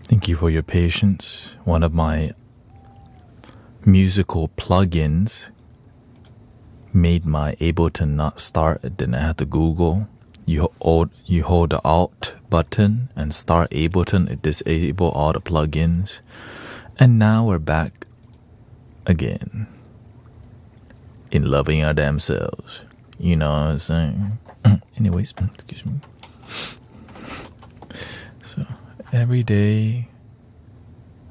Thank you for your patience. One of my musical plugins made my Ableton not start. Then I had to Google. You hold the Alt button and start Ableton. It disable all the plugins. And now we're back again in loving our damn selves. You know what I'm saying? Anyways, excuse me. So every day,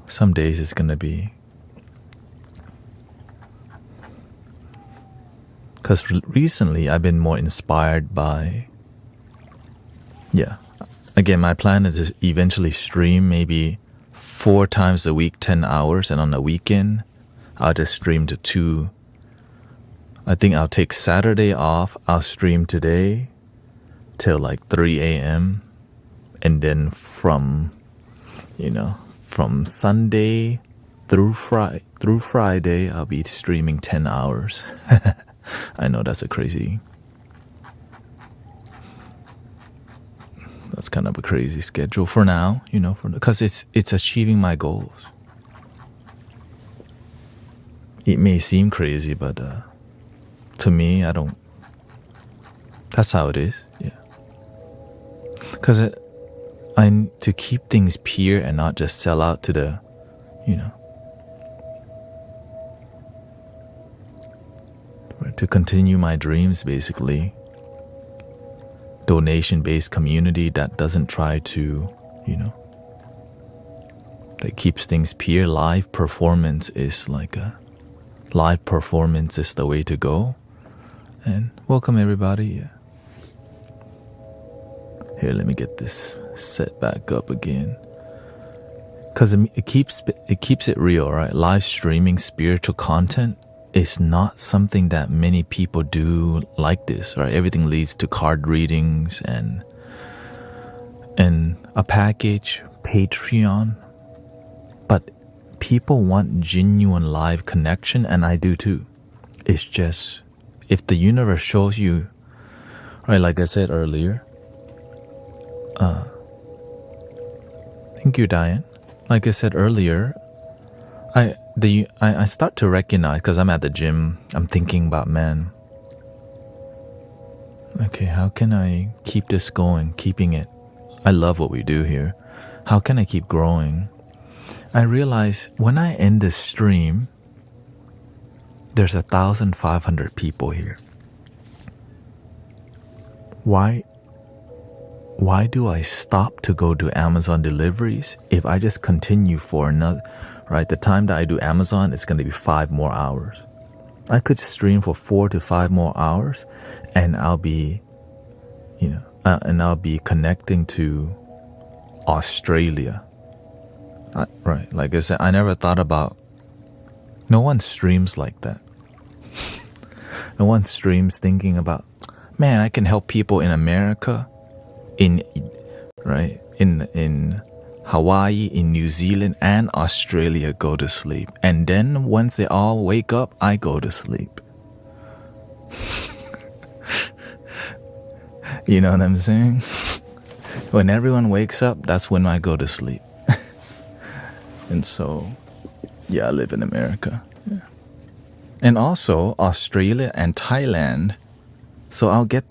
some days it's gonna be, because recently I've been more inspired by, again, my plan is to eventually stream maybe 4 times a week, 10 hours, and on the weekend I'll just stream to 2. I think I'll take Saturday off. I'll stream today till like 3 a.m. and then from Sunday through Friday I'll be streaming 10 hours. I know that's kind of a crazy schedule for now, because it's achieving my goals. It may seem crazy, but to me, that's how it is. Yeah, because I to keep things pure and not just sell out to the, to continue my dreams, basically. Donation-based community that doesn't try to, that keeps things pure. Live performance is the way to go. And welcome everybody. Yeah. Here, let me get this set back up again, because it keeps it real, right? Live streaming spiritual content is not something that many people do like this, right? Everything leads to card readings and a package, Patreon. But people want genuine live connection, and I do too. It's just, if the universe shows you, right, like I said earlier, thank you, Diane. Like I said earlier, I start to recognize, because I'm at the gym, I'm thinking about, man, okay, how can I keep this going, keeping it? I love what we do here. How can I keep growing? I realize when I end this stream, there's 1,500 people here. Why do I stop to go do Amazon deliveries if I just continue for another, right? The time that I do Amazon, it's going to be 5 more hours. I could stream for 4 to 5 more hours, and I'll be, I'll be connecting to Australia. Right, like I said, I never thought about, no one streams like that. No one streams thinking about, man, I can help people in America, in Hawaii, in New Zealand, and Australia go to sleep. And then once they all wake up, I go to sleep. You know what I'm saying? When everyone wakes up, that's when I go to sleep. And so, yeah, I live in America. Yeah. And also Australia and Thailand. So I get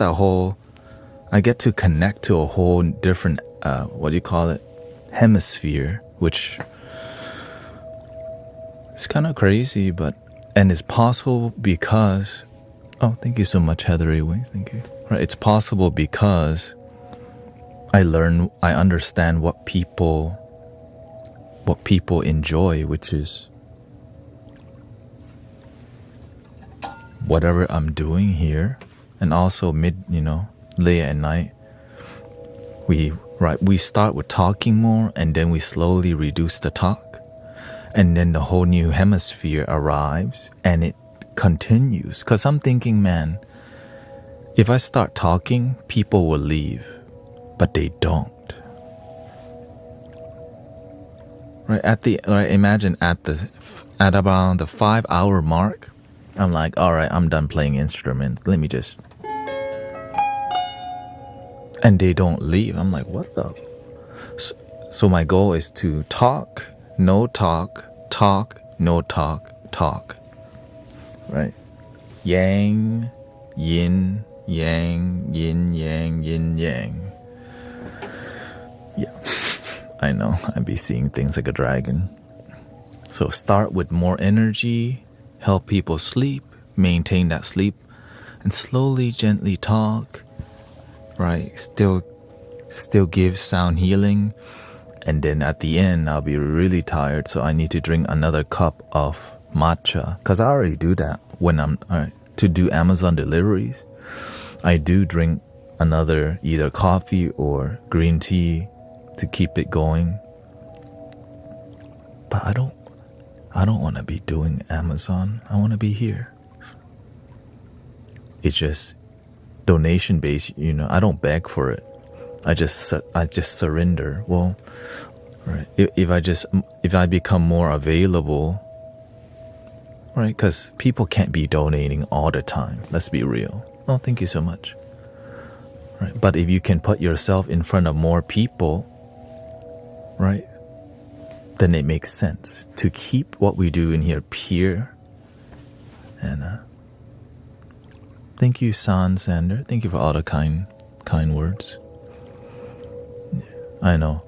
to connect to a whole different, hemisphere, which is kind of crazy, and it's possible because, thank you so much, Heather A. Wings, thank you. Right, it's possible because I understand what people enjoy, which is whatever I'm doing here. And also late at night, we start with talking more, and then we slowly reduce the talk, and then the whole new hemisphere arrives, and it continues. Because I'm thinking, man, if I start talking, people will leave, but they don't. Right, imagine at around the 5-hour mark, I'm like, all right, I'm done playing instruments. Let me just, and they don't leave. I'm like, what the? So my goal is to talk, no talk, talk, no talk, talk. Right? Yang, yin, yang, yin, yang, yin, yang. Yeah, I know. I'd be seeing things like a dragon. So start with more energy, help people sleep, maintain that sleep, and slowly, gently talk, right? Still give sound healing. And then at the end, I'll be really tired, so I need to drink another cup of matcha. Because I already do that when I'm, to do Amazon deliveries. I do drink another either coffee or green tea to keep it going. But I don't want to be doing Amazon. I want to be here. It's just donation based, I don't beg for it. I just surrender. Well, right. If I become more available, right? Because people can't be donating all the time. Let's be real. Oh, thank you so much. Right. But if you can put yourself in front of more people, right? Then it makes sense to keep what we do in here pure. And thank you, Sander. Thank you for all the kind words. I know.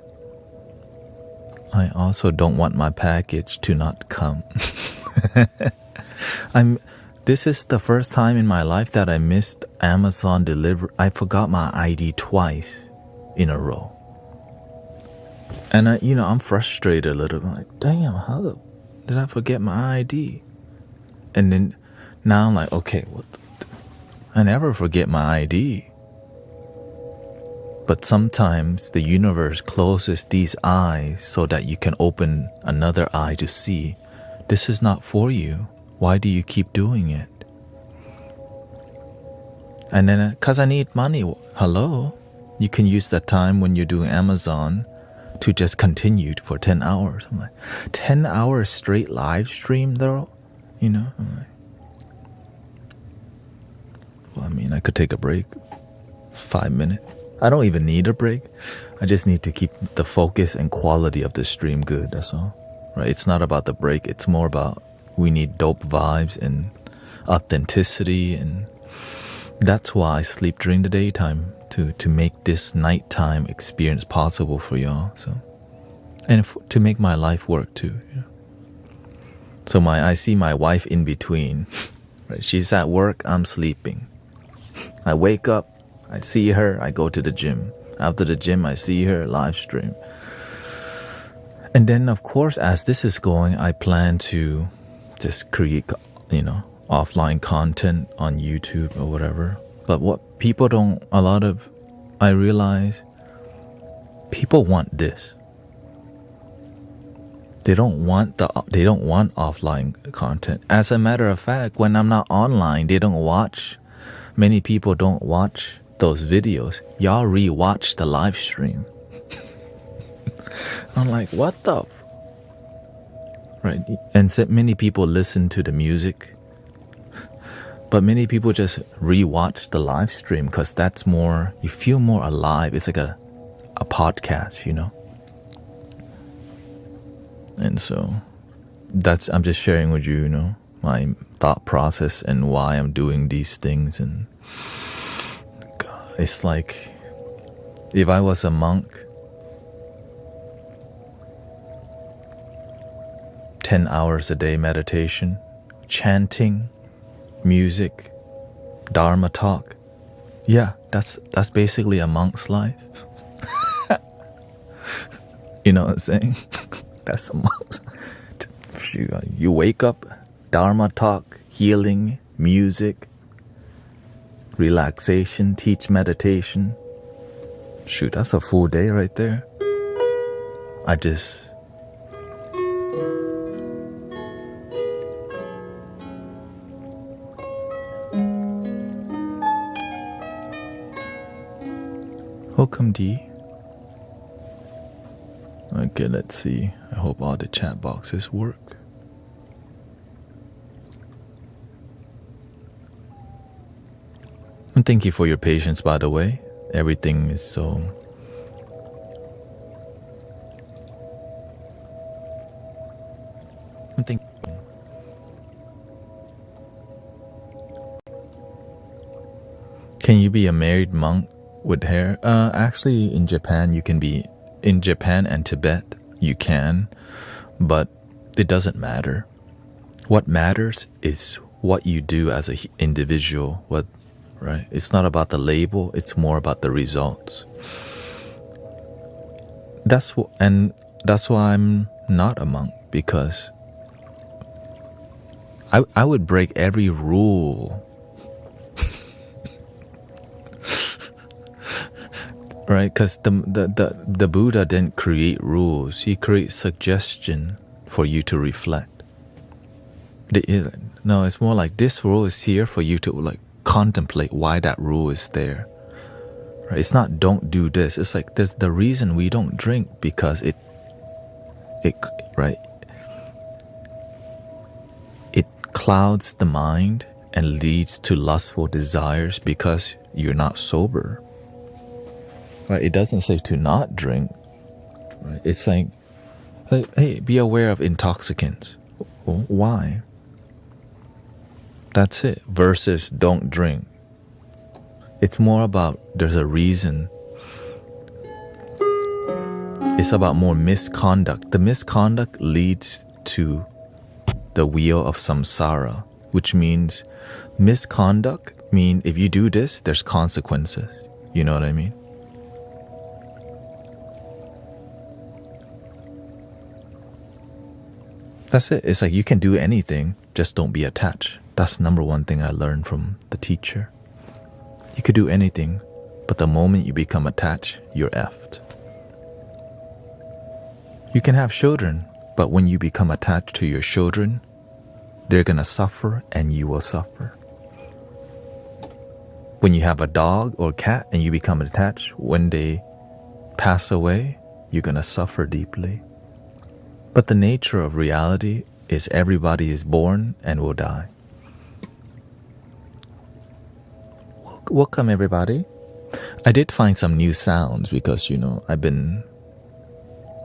I also don't want my package to not come. This is the first time in my life that I missed Amazon delivery. I forgot my ID twice in a row. And I'm frustrated a little. I'm like, damn, did I forget my ID? And then now I'm like, okay, I never forget my ID. But sometimes the universe closes these eyes so that you can open another eye to see. This is not for you. Why do you keep doing it? And then, because I need money. Hello? You can use that time when you're doing Amazon to just continue for 10 hours. I'm like, 10 hours straight live stream though? I'm like, well, I could take a break. 5 minutes. I don't even need a break. I just need to keep the focus and quality of the stream good, that's all. Right? It's not about the break. It's more about we need dope vibes and authenticity, and that's why I sleep during the daytime to make this nighttime experience possible for y'all. So, and to make my life work too. So I see my wife in between. Right? She's at work, I'm sleeping. I wake up, I see her, I go to the gym. After the gym, I see her live stream. And then, of course, as this is going, I plan to just create, offline content on YouTube or whatever. But what people I realize people want this. They don't want offline content. As a matter of fact, when I'm not online, many people don't watch those videos. Y'all rewatch the live stream. I'm like, what the? Right. And so many people listen to the music. But many people just rewatch the live stream because that's more, you feel more alive. It's like a podcast, And so I'm just sharing with you, my thought process and why I'm doing these things. And God, it's like if I was a monk, 10 hours a day meditation, chanting, music, Dharma talk. Yeah, that's basically a monk's life. You know what I'm saying? That's a monk's. You wake up, Dharma talk, healing, music, relaxation, teach meditation. Shoot, that's a full day right there. Welcome, D. Okay, let's see. I hope all the chat boxes work. And thank you for your patience, by the way. Everything is so thinking, can you be a married monk with hair? Actually, in Japan, you can be. In Japan and Tibet, you can, but it doesn't matter. What matters is what you do as an individual. Right? It's not about the label. It's more about the results. That's why I'm not a monk, because I would break every rule. Right? Because the Buddha didn't create rules. He creates suggestion for you to reflect. No, it's more like this rule is here for you to like contemplate why that rule is there. Right? It's not don't do this. It's like there's the reason we don't drink, because it right, it clouds the mind and leads to lustful desires because you're not sober. Right? It doesn't say to not drink. Right? It's saying, hey, be aware of intoxicants. Well, why? That's it. Versus don't drink. It's more about there's a reason. It's about more misconduct. The misconduct leads to the wheel of samsara, which means misconduct mean if you do this, there's consequences. You know what I mean? That's it. It's like you can do anything, just don't be attached. That's number one thing I learned from the teacher. You could do anything, but the moment you become attached, you're effed. You can have children, but when you become attached to your children, they're gonna suffer and you will suffer. When you have a dog or cat and you become attached, when they pass away, you're gonna suffer deeply. But the nature of reality is everybody is born and will die. Welcome everybody. I did find some new sounds because I've been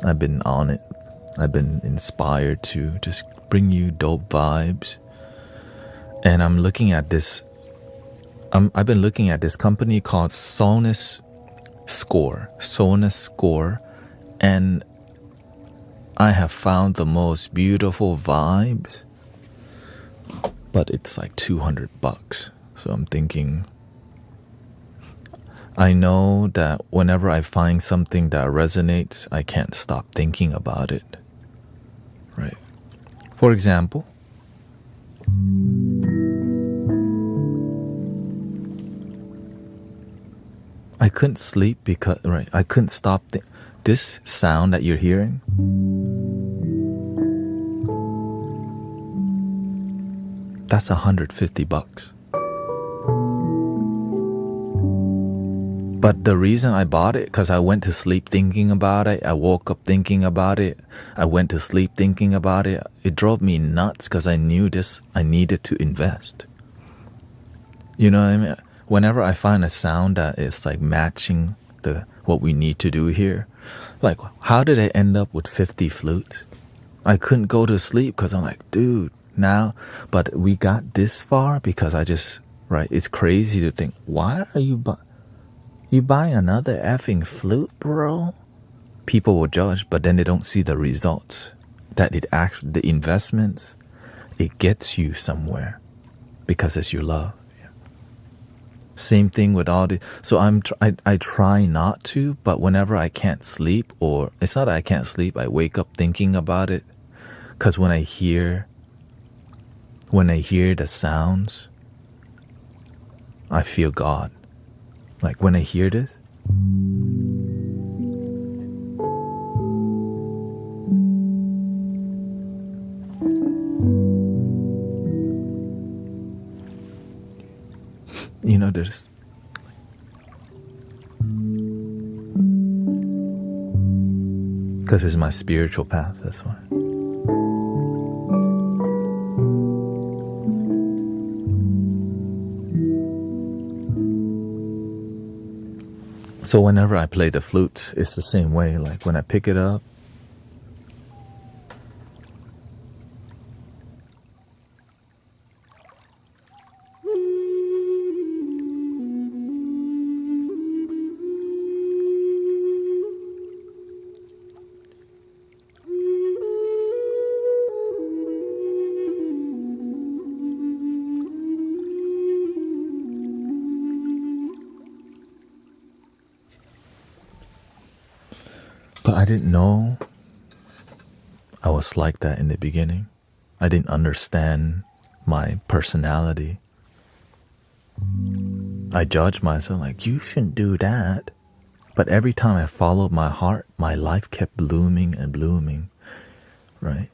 on it. I've been inspired to just bring you dope vibes. And I'm looking at this. I've been looking at this company called Sonus Score, and I have found the most beautiful vibes, but it's like $200. So I'm thinking, I know that whenever I find something that resonates, I can't stop thinking about it. Right? For example, I couldn't sleep because, I couldn't stop this sound that you're hearing. That's $150. But the reason I bought it, because I went to sleep thinking about it. I woke up thinking about it. I went to sleep thinking about it. It drove me nuts because I knew I needed to invest. You know what I mean? Whenever I find a sound that is like matching what we need to do here, like how did I end up with 50 flutes? I couldn't go to sleep because I'm like, dude, now, but we got this far because it's crazy to think, why are you buying another effing flute, bro? People will judge, but then they don't see the results. That the investments, it gets you somewhere because it's your love. Same thing with all the. So I try not to, but whenever I can't sleep, or it's not that I can't sleep, I wake up thinking about it, because when I hear the sounds, I feel God. Like when I hear this, there's because it's my spiritual path, that's why. So whenever I play the flutes, it's the same way. Like when I pick it up, But I didn't know I was like that in the beginning. I didn't understand my personality. I judged myself like, you shouldn't do that. But every time I followed my heart, my life kept blooming and blooming, right?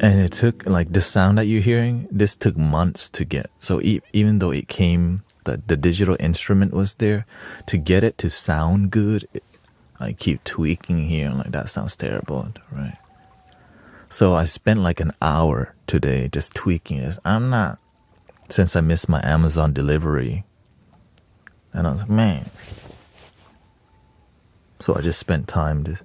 And it took, like, this sound that you're hearing, this took months to get. So even though it came, the digital instrument was there, to get it to sound good, I keep tweaking here, like, that sounds terrible, right? So I spent like an hour today just tweaking it. Since I missed my Amazon delivery. And I was like, man. So I just spent time to...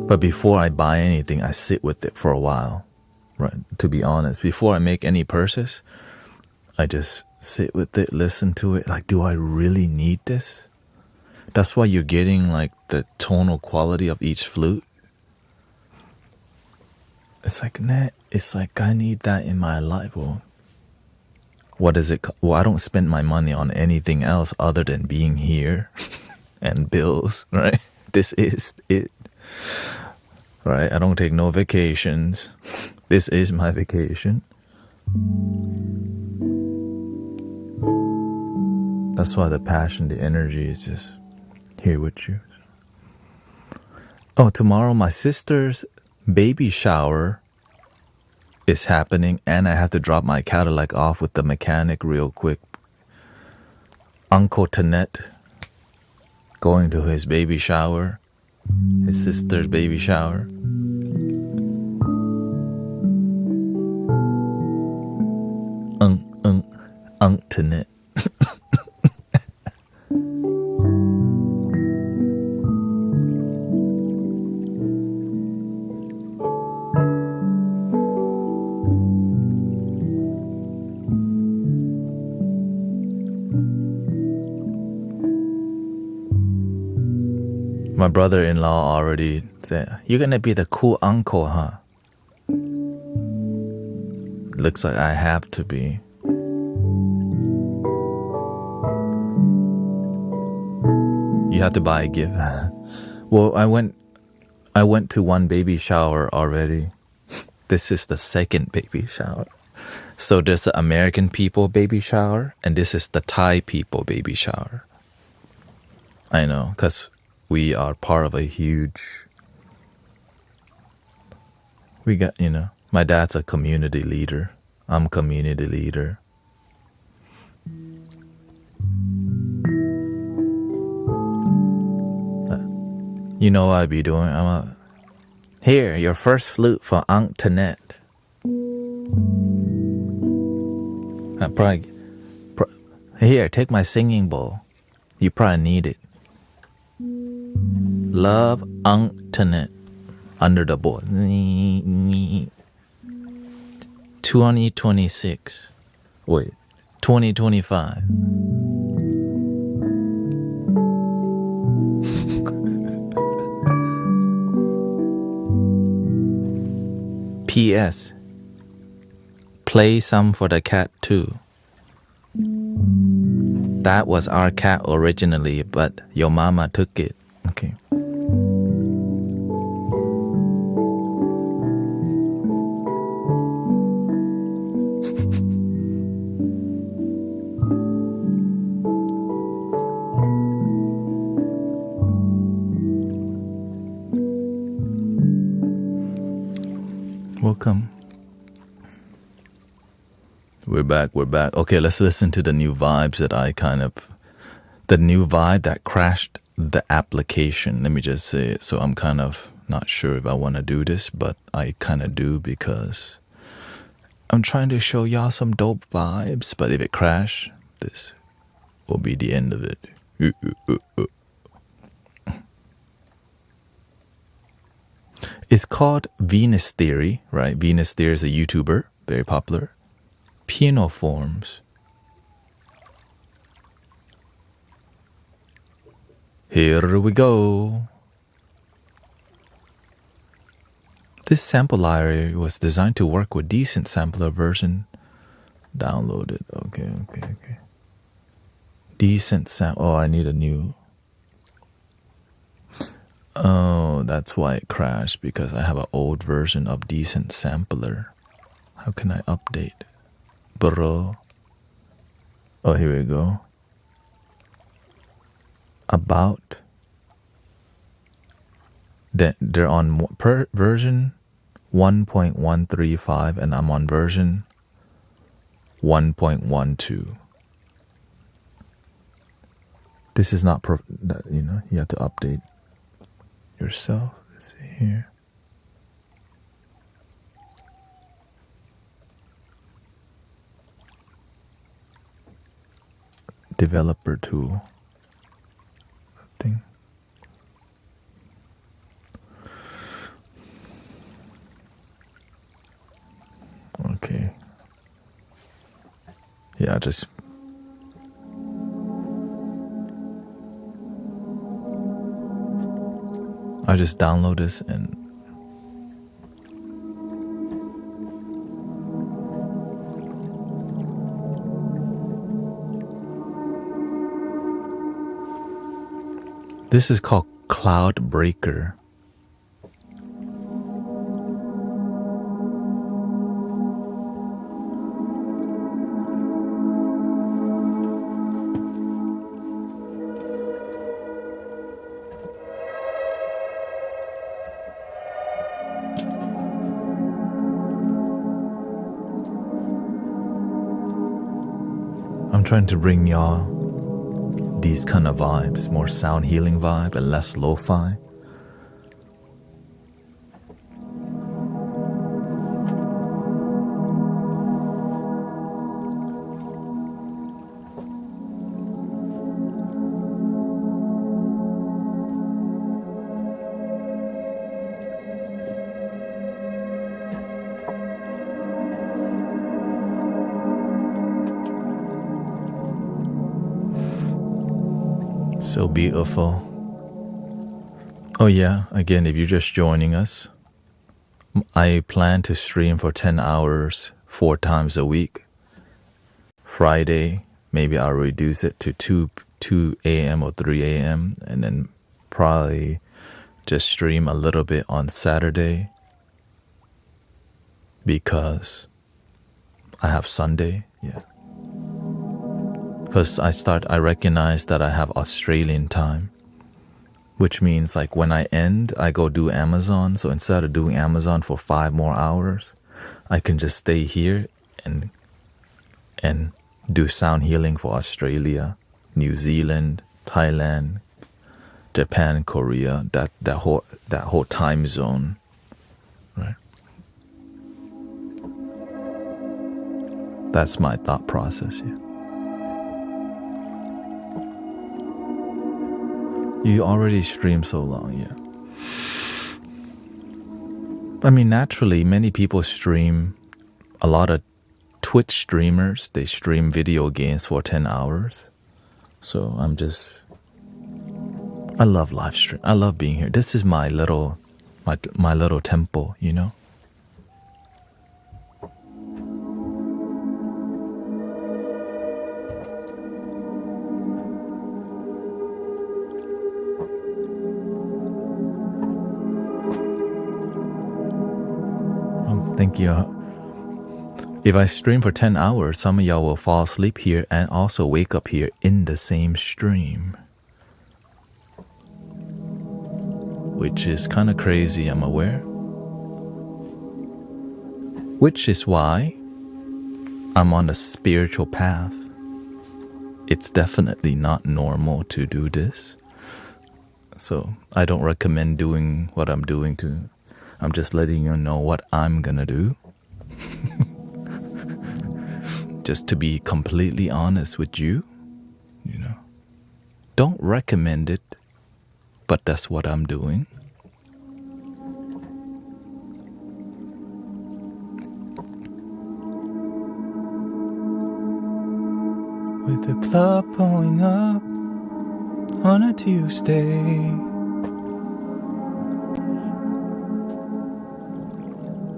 But before I buy anything, I sit with it for a while, right? To be honest, before I make any purchase, I just sit with it, listen to it. Like, do I really need this? That's why you're getting like the tonal quality of each flute. It's like, nah, it's like I need that in my life. Well, what is it? Well, I don't spend my money on anything else other than being here and bills, right? This is it. Right? I don't take no vacations. This is my vacation. That's why the passion, the energy is just here with you. Oh, tomorrow my sister's baby shower is happening, and I have to drop my Cadillac off with the mechanic real quick. Uncle Thanet going to his baby shower. His sister's baby shower. Thanet. My brother-in-law already said, you're gonna be the cool uncle, huh? Looks like I have to be. You have to buy a gift. Well, I went to one baby shower already. This is the second baby shower. So there's the American people baby shower, and this is the Thai people baby shower. I know, because we are part of a huge... We got, my dad's a community leader. I'm community leader. You know what I'd be doing? Here, your first flute for Aunt Thanet. Here, take my singing bowl. You probably need it. Love, Aunt Thanet. Under the board. 2026. Wait, 2025. P.S. Play some for the cat too. That was our cat originally, but your mama took it. Okay. Welcome. We're back. Okay, let's listen to the new vibes that the new vibe that crashed the application. Let me just say it. So I'm kind of Not sure if I want to do this, but I kind of do because I'm trying to show y'all some dope vibes. But if it crash, this will be the end of it. It's called Venus Theory, right? Venus Theory is a YouTuber, very popular. Piano forms. Here we go. This sample library was designed to work with decent sampler version. Downloaded. Okay. Decent sample. Oh, I need a new. Oh, that's why it crashed, because I have an old version of Decent Sampler. How can I update? Bro. Oh, here we go. About. They're on per version 1.135 and I'm on version 1.12. This is not, you have to update yourself. Let's see here. Developer tool thing. Okay. Yeah, I just download this and this is called Cloud Breaker. I'm trying to bring y'all these kind of vibes, more sound healing vibe and less lo-fi. So beautiful. Oh yeah, again, if you're just joining us, I plan to stream for 10 hours 4 times a week. Friday, maybe I'll reduce it to 2 a.m. or 3 a.m. and then probably just stream a little bit on Saturday because I have Sunday. Yeah. Because I recognize that I have Australian time, which means like when I end, I go do Amazon. So instead of doing Amazon for 5 more hours, I can just stay here and do sound healing for Australia, New Zealand, Thailand, Japan, Korea, that whole time zone, right? That's my thought process, yeah. You already stream so long, yeah. I mean, naturally, many people stream. A lot of Twitch streamers, they stream video games for 10 hours. So I love live stream. I love being here. This is my little temple, you know? Thank you. If I stream for 10 hours, some of y'all will fall asleep here and also wake up here in the same stream. Which is kind of crazy, I'm aware. Which is why I'm on a spiritual path. It's definitely not normal to do this. So I don't recommend doing what I'm doing to. I'm just letting you know what I'm gonna do. Just to be completely honest with you, you know. Don't recommend it, but that's what I'm doing. With the club pulling up on a Tuesday.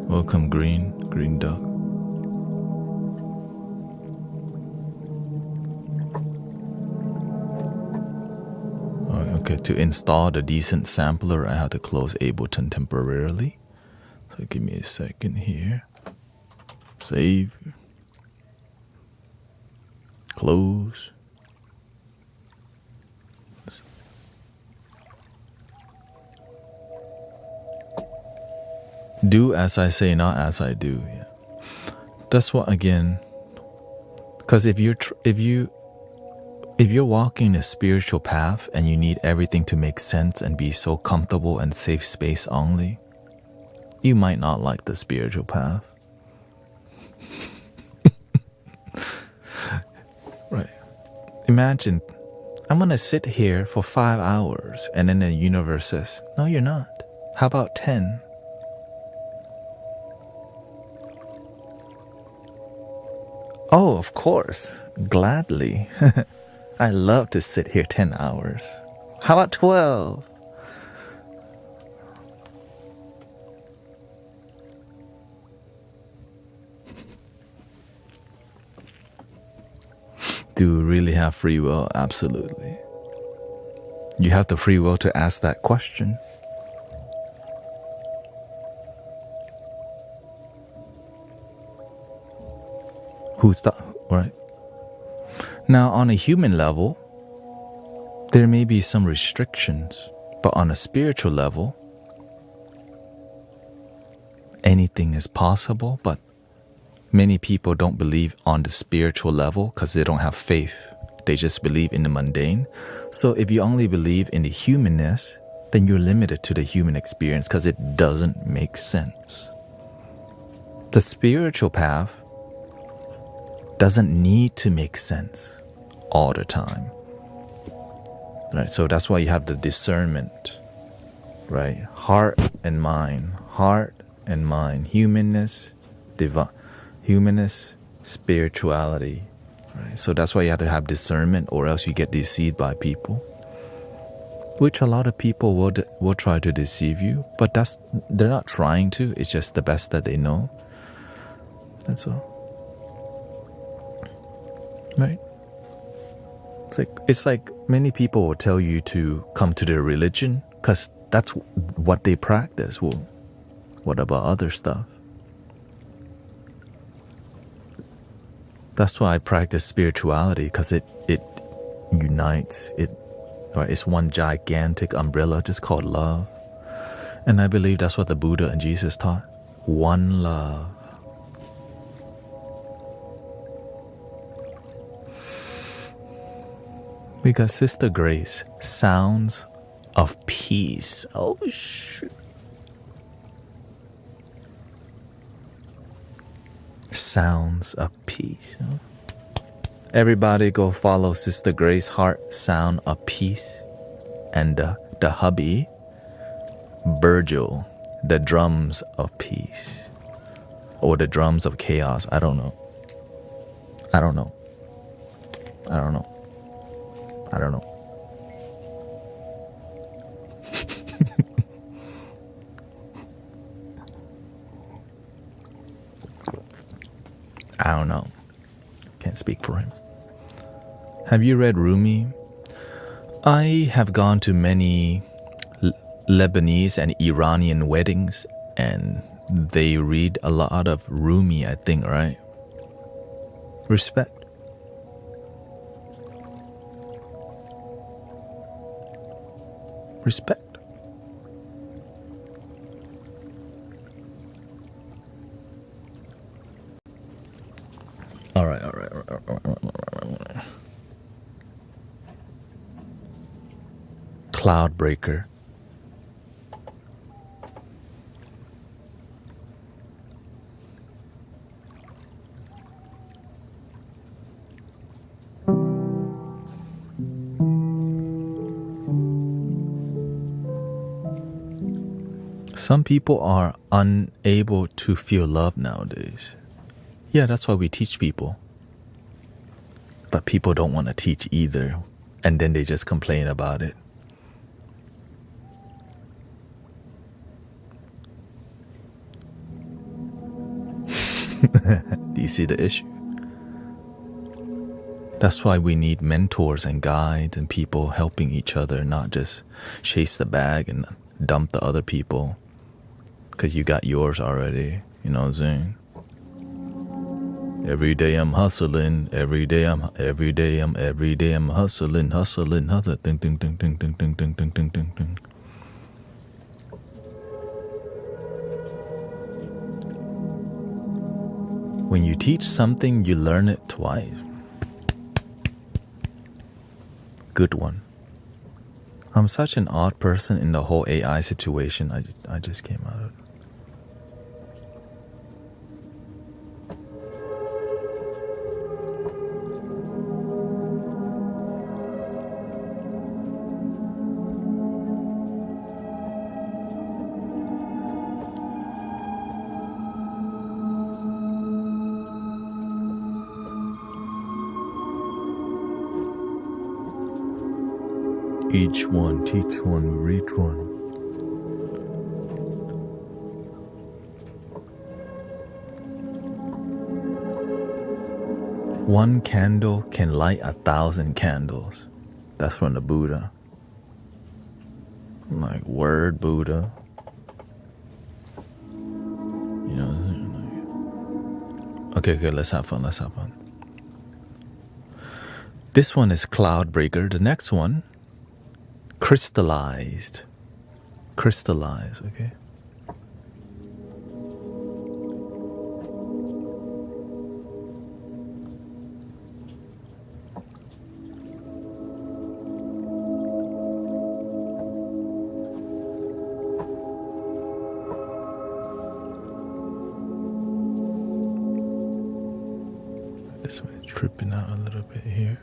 Welcome, Green Duck. Okay, to install the decent sampler, I have to close Ableton temporarily. So give me a second here. Save. Close. Do as I say, not as I do. Yeah. That's what, again, because if you're walking a spiritual path and you need everything to make sense and be so comfortable and safe space only, you might not like the spiritual path. Right. Imagine, I'm gonna sit here for 5 hours and then the universe says, no, you're not. How about 10? Oh, of course. Gladly. I love to sit here 10 hours. How about 12? Do you really have free will? Absolutely. You have the free will to ask that question. Who's that? Right. Now, on a human level, there may be some restrictions, but on a spiritual level, anything is possible, but many people don't believe on the spiritual level because they don't have faith. They just believe in the mundane. So if you only believe in the humanness, then you're limited to the human experience because it doesn't make sense. The spiritual path doesn't need to make sense all the time. Right? So that's why you have the discernment, right? Heart and mind, humanness, humanness, spirituality. Right? So that's why you have to have discernment, or else you get deceived by people. Which a lot of people will try to deceive you, but they're not trying to. It's just the best that they know. That's all. Right? It's like many people will tell you to come to their religion because that's what they practice. Well, what about other stuff? That's why I practice spirituality, because it unites. It's one gigantic umbrella just called love. And I believe that's what the Buddha and Jesus taught. One love. We got Sister Grace, sounds of peace. Oh, shit. Sounds of peace. Huh? Everybody go follow Sister Grace Heart, Sound of Peace. And the hubby, Virgil, the drums of peace. Or the drums of chaos. I don't know. I don't know. I don't know. Can't speak for him. Have you read Rumi? I have gone to many Lebanese and Iranian weddings, and they read a lot of Rumi, I think, right? Respect. Respect. All right. cloud breaker. Some people are unable to feel love nowadays. Yeah, that's why we teach people. But people don't want to teach either. And then they just complain about it. Do you see the issue? That's why we need mentors and guides and people helping each other, not just chase the bag and dump the other people. Because you got yours already. You know what I'm saying? Every day I'm hustling. Every day I'm hustling. Ding, ding, ding, ding, ding, ding, ding, ding, ding, ding, ding. When you teach something, you learn it twice. Good one. I'm such an odd person in the whole AI situation. I just came out of it. Each one, teach one, reach one. One candle can light 1,000 candles. That's from the Buddha. I'm like, word Buddha. You know. Okay, let's have fun. This one is cloud breaker. The next one, crystallized, okay. This way, tripping out a little bit here,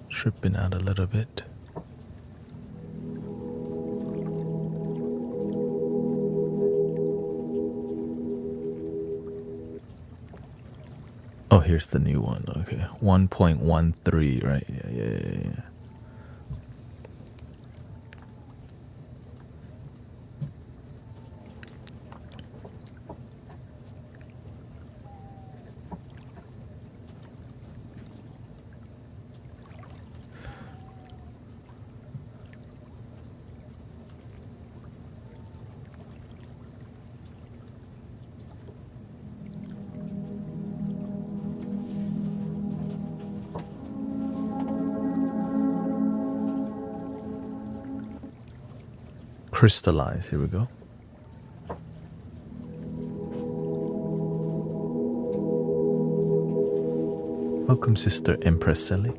tripping out a little bit. Oh, here's the new one. Okay, 1.13, right? Yeah. Crystallize, here we go. Welcome, Sister Empress Sally.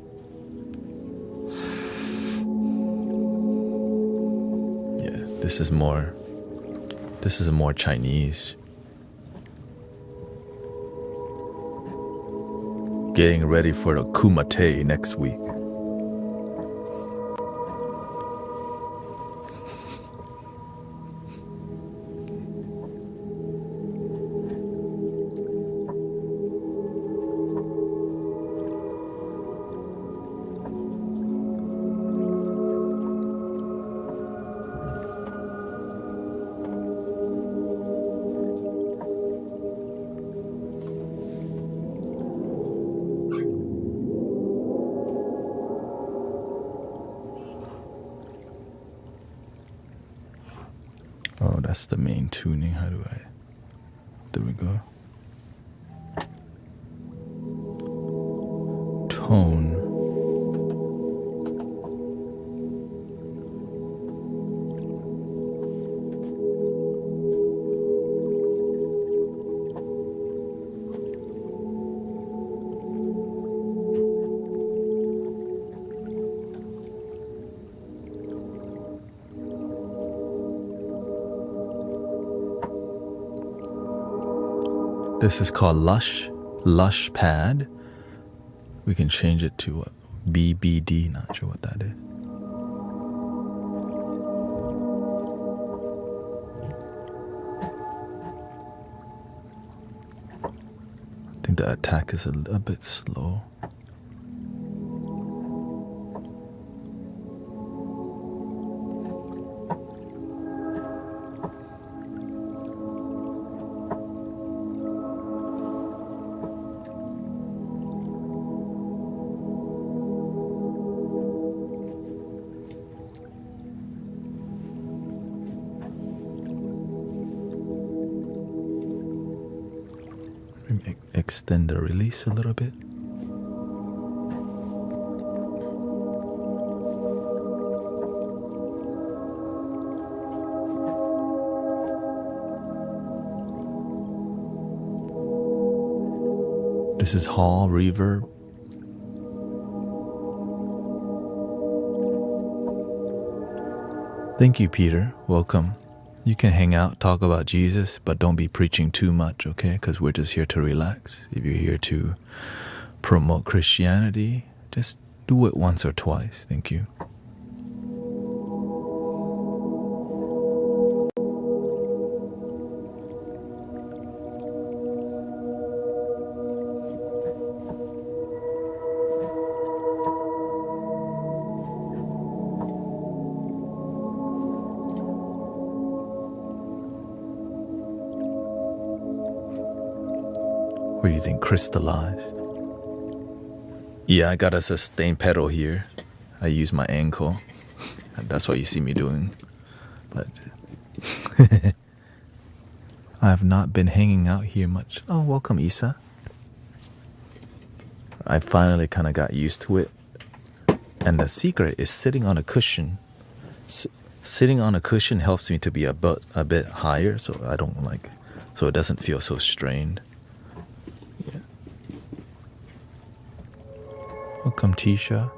Yeah, this is more Chinese. Getting ready for the Kumite next week. Oh, that's the main tuning. How do I... There we go. Tone. This is called Lush Pad. We can change it to what? BBD, not sure what that is. I think the attack is a bit slow. Extend the release a little bit. This is Hall Reverb. Thank you, Peter. Welcome. You can hang out, talk about Jesus, but don't be preaching too much, okay? Because we're just here to relax. If you're here to promote Christianity, just do it once or twice. Thank you. We're using crystallized. Yeah, I got a sustain pedal here. I use my ankle. That's what you see me doing. But I have not been hanging out here much. Oh, welcome, Isa. I finally kind of got used to it. And the secret is sitting on a cushion. Sitting on a cushion helps me to be a bit higher, so I don't so it doesn't feel so strained. Welcome, Tisha.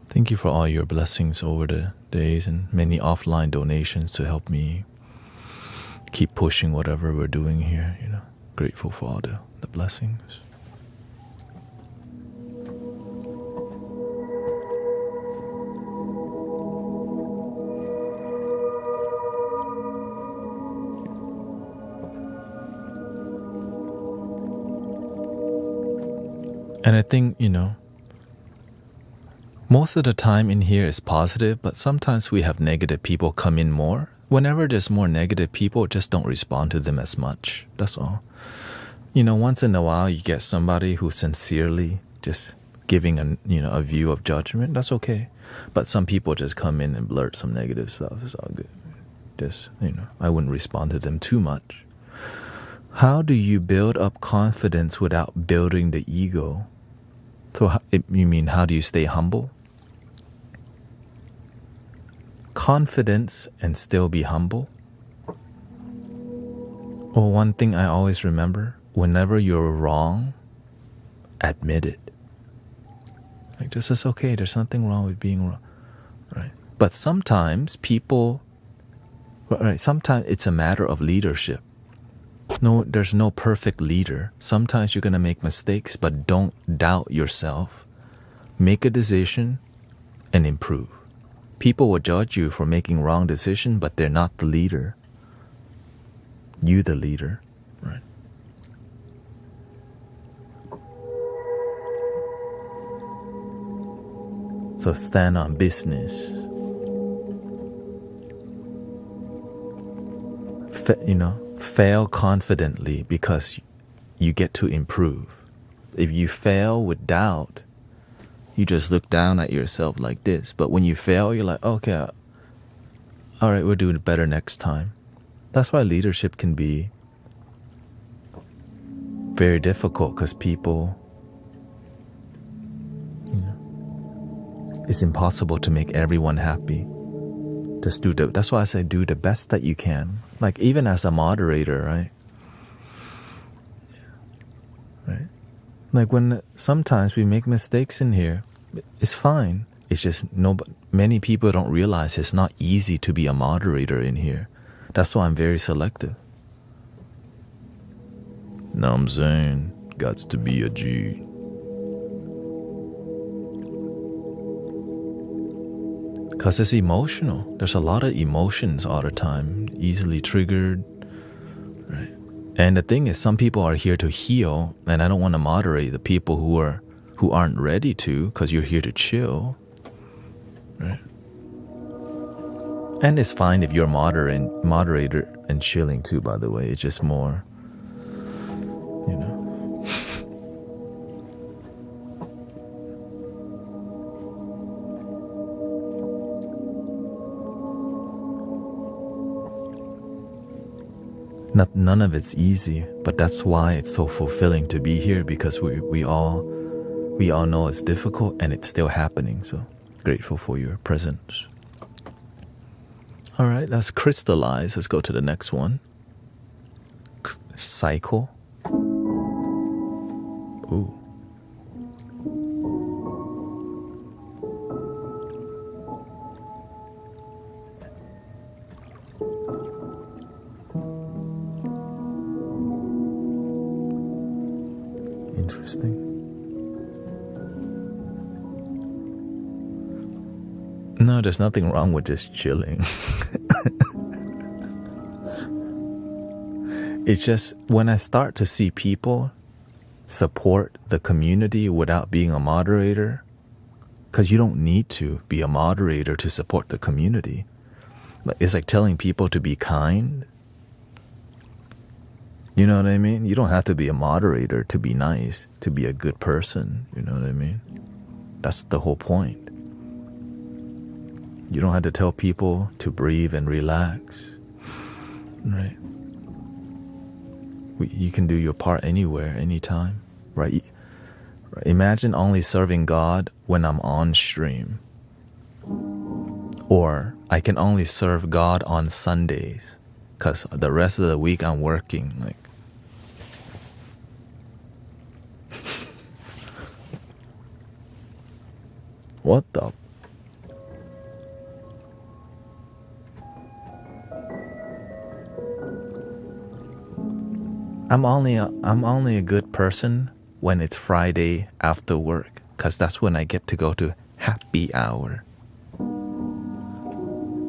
Thank you for all your blessings over the days and many offline donations to help me keep pushing whatever we're doing here. Grateful for all the blessings. And I think, most of the time in here is positive, but sometimes we have negative people come in more. Whenever there's more negative people, just don't respond to them as much. That's all. Once in a while you get somebody who sincerely just giving a view of judgment. That's okay. But some people just come in and blurt some negative stuff. It's all good. Just, I wouldn't respond to them too much. How do you build up confidence without building the ego? So you mean, how do you stay humble? Confidence and still be humble? Well, one thing I always remember, whenever you're wrong, admit it. This is okay, there's nothing wrong with being wrong. Right? But sometimes sometimes it's a matter of leadership. No, there's no perfect leader. Sometimes you're going to make mistakes, but don't doubt yourself. Make a decision and improve. People will judge you for making wrong decisions, but they're not the leader. You the leader, right? So stand on business. Fail confidently because you get to improve. If you fail with doubt, you just look down at yourself like this. But when you fail, you're like, okay, all right, we'll do it better next time. That's why leadership can be very difficult, because people, it's impossible to make everyone happy. Just that's why I say do the best that you can. Even as a moderator, right? Right? When sometimes we make mistakes in here, it's fine. It's just many people don't realize it's not easy to be a moderator in here. That's why I'm very selective. Know what I'm saying? Gots to be a G. Because it's emotional. There's a lot of emotions all the time, easily triggered. Right? And the thing is, some people are here to heal, and I don't want to moderate the people who aren't ready to, because you're here to chill. Right? And it's fine if you're moderator and chilling too, by the way. It's just more, you know. None of it's easy, but that's why it's so fulfilling to be here, because we all know it's difficult and it's still happening. So grateful for your presence. All right, let's crystallize. Let's go to the next one. Cycle. Ooh. Interesting. No, there's nothing wrong with just chilling. It's just when I start to see people support the community without being a moderator, because you don't need to be a moderator to support the community. It's like telling people to be kind. You know what I mean? You don't have to be a moderator to be nice, to be a good person. You know what I mean? That's the whole point. You don't have to tell people to breathe and relax. Right? You can do your part anywhere, anytime. Right? Imagine only serving God when I'm on stream. Or I can only serve God on Sundays, because the rest of the week I'm working. Like, what the? I'm only a good person when it's Friday after work, because that's when I get to go to happy hour.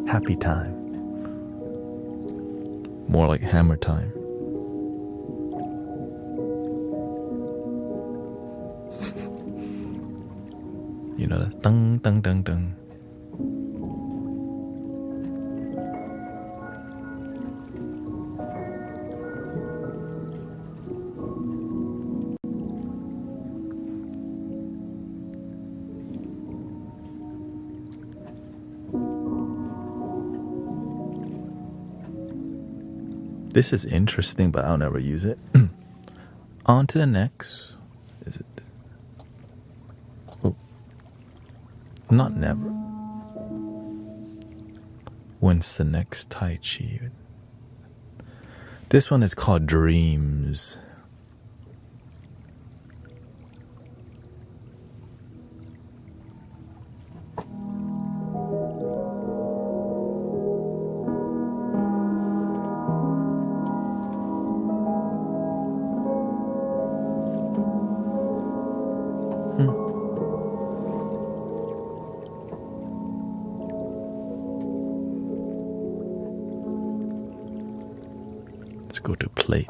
Happy time. More like hammer time. You know, the ding, ding, ding, ding. This is interesting, but I'll never use it. On to the next. Is it? Oh. Not never. When's the next Tai Chi? This one is called Dreams. Let's go to plate.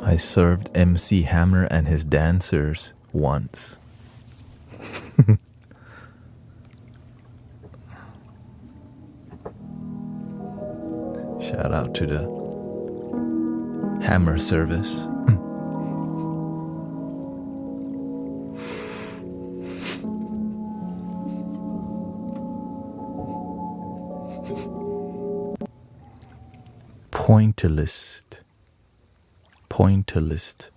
I served MC Hammer and his dancers once. Shout out to the Hammer service. Pointillist. Pointillist.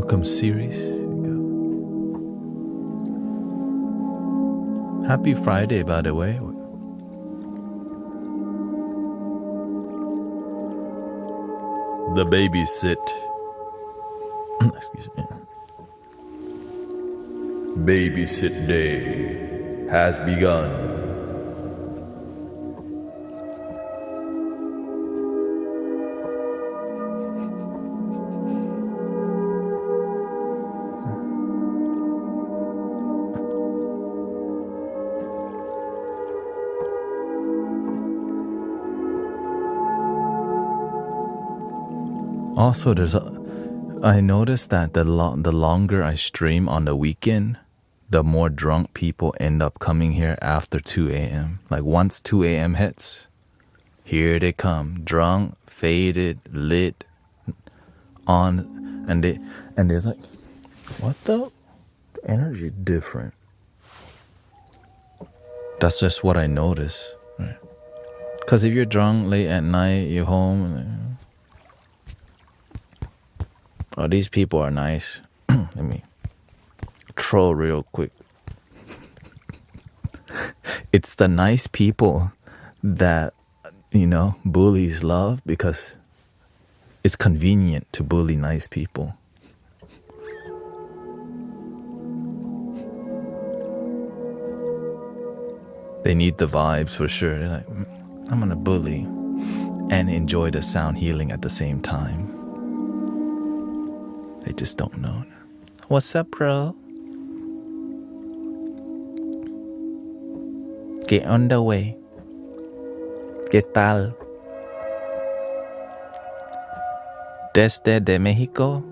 Welcome, series. Happy Friday, by the way. The babysit. Excuse me. Babysit day has begun. Also, I noticed that the longer I stream on the weekend, the more drunk people end up coming here after 2 a.m. Like once 2 a.m. hits, here they come, drunk, faded, lit, on, and they're like, what the energy different? That's just what I notice, right? Because if you're drunk late at night, you're home. Oh, these people are nice. Let me troll real quick. It's the nice people that, bullies love because it's convenient to bully nice people. They need the vibes for sure. They're like, I'm gonna bully and enjoy the sound healing at the same time. They just don't know. What's up, bro? Get on the way. ¿Qué tal? Desde de México.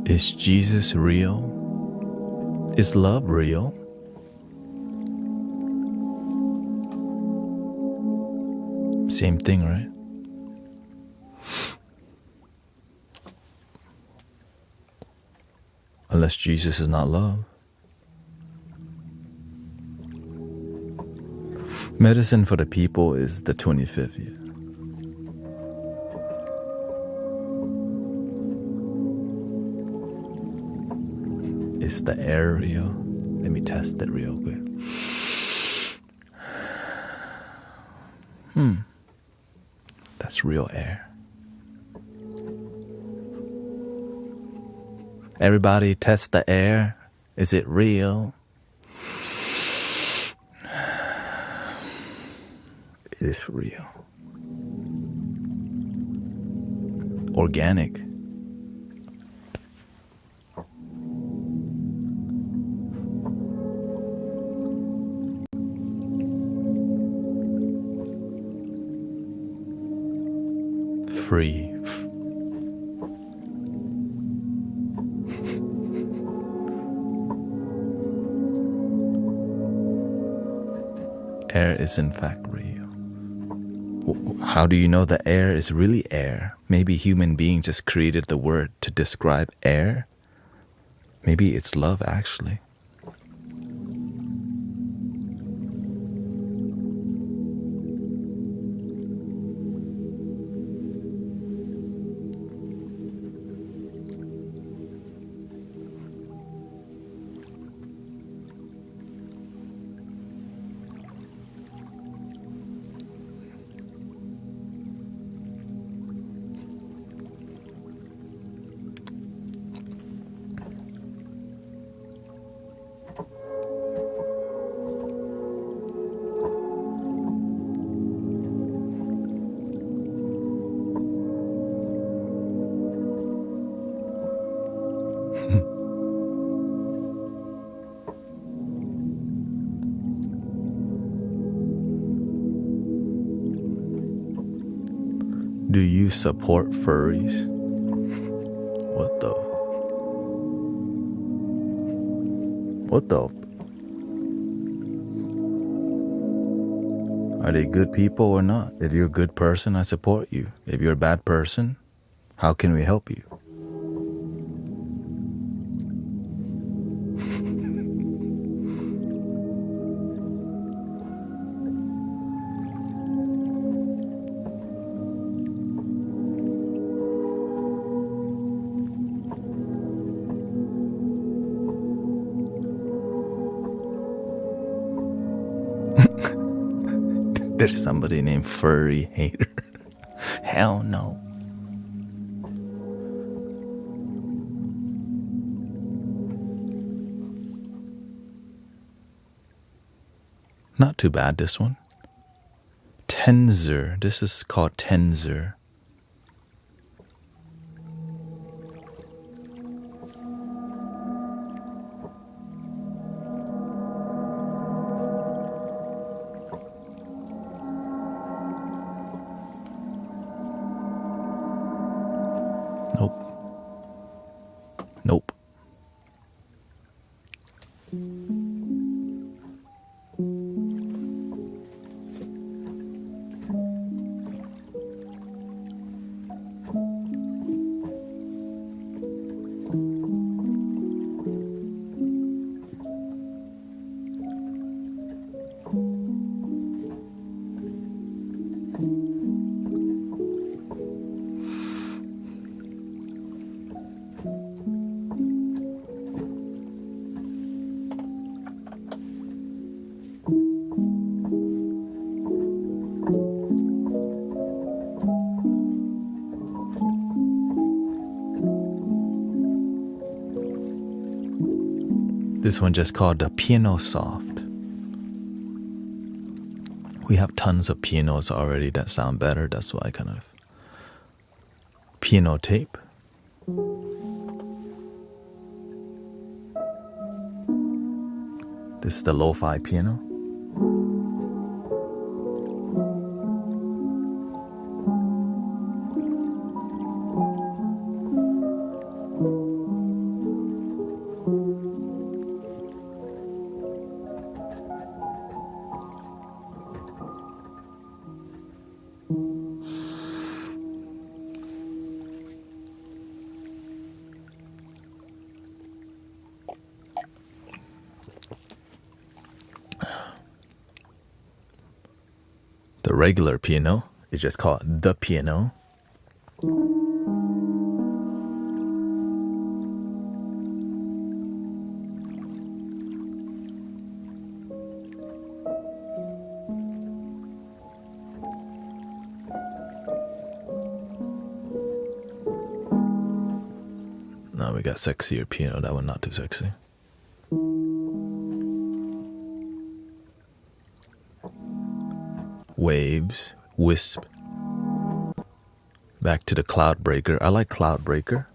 Is Jesus real? Is love real? Same thing, right? Unless Jesus is not love. Medicine for the People is the 25th year. Is the air real? Let me test it real quick. That's real air. Everybody test the air. Is it real? It is real. Organic. Free. Air is in fact real. How do you know the air is really air? Maybe human beings just created the word to describe air. Maybe it's love actually. you support furries? What the? What the? Are they good people or not? If you're a good person, I support you. If you're a bad person, how can we help you? There's somebody named Furry Hater. Hell no. Not too bad, this one. Tensor. This is called Tensor. Nope. Nope. This one just called the Piano Soft. We have tons of pianos already that sound better. That's why I kind of piano tape. This is the Lofi piano. The regular piano is just called the piano. Now we got sexier piano. That one not too sexy. Waves, Wisp. Back to the Cloudbreaker. I like Cloudbreaker.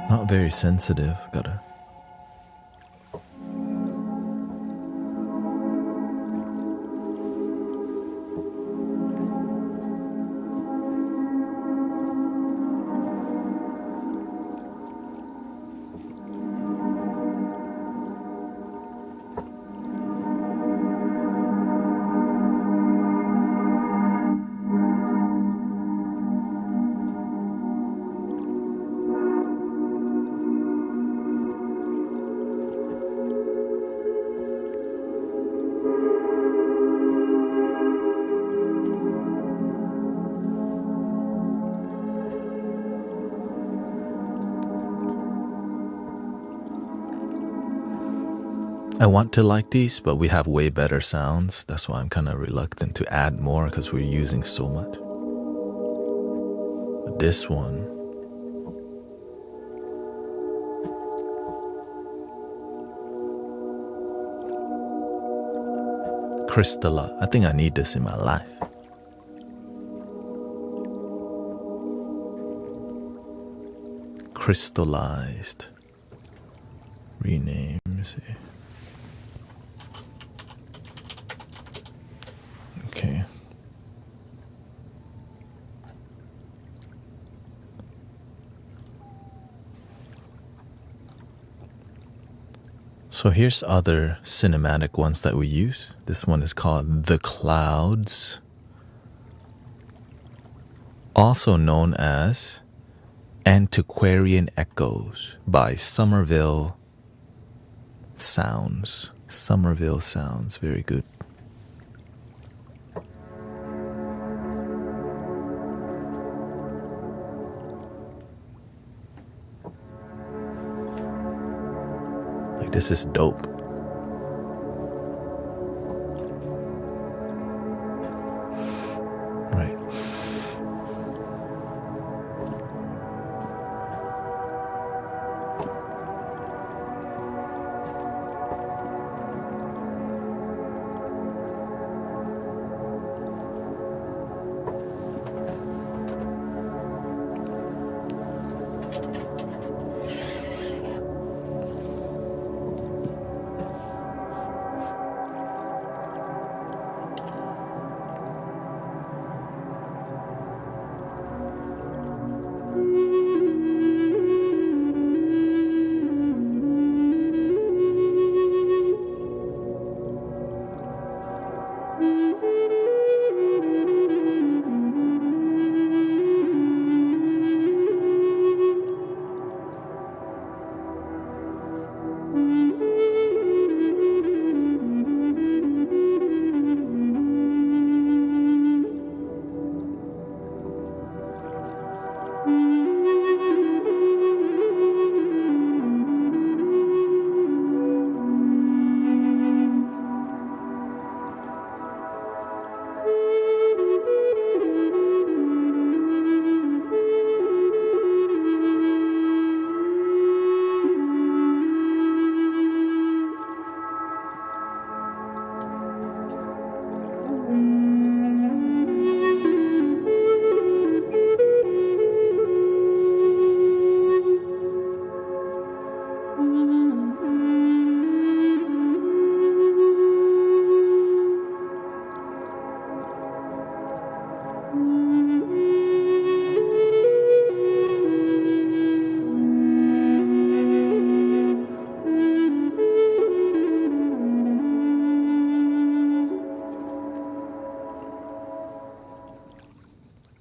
Not very sensitive. Gotta. I want to like these, but we have way better sounds. That's why I'm kind of reluctant to add more because we're using so much. But this one, Crystallize. I think I need this in my life. Crystallized. Rename. Let me see. Okay. So here's other cinematic ones that we use. This one is called The Clouds, also known as Antiquarian Echoes by Somerville Sounds. Somerville Sounds, very good. Like, this is dope. Right.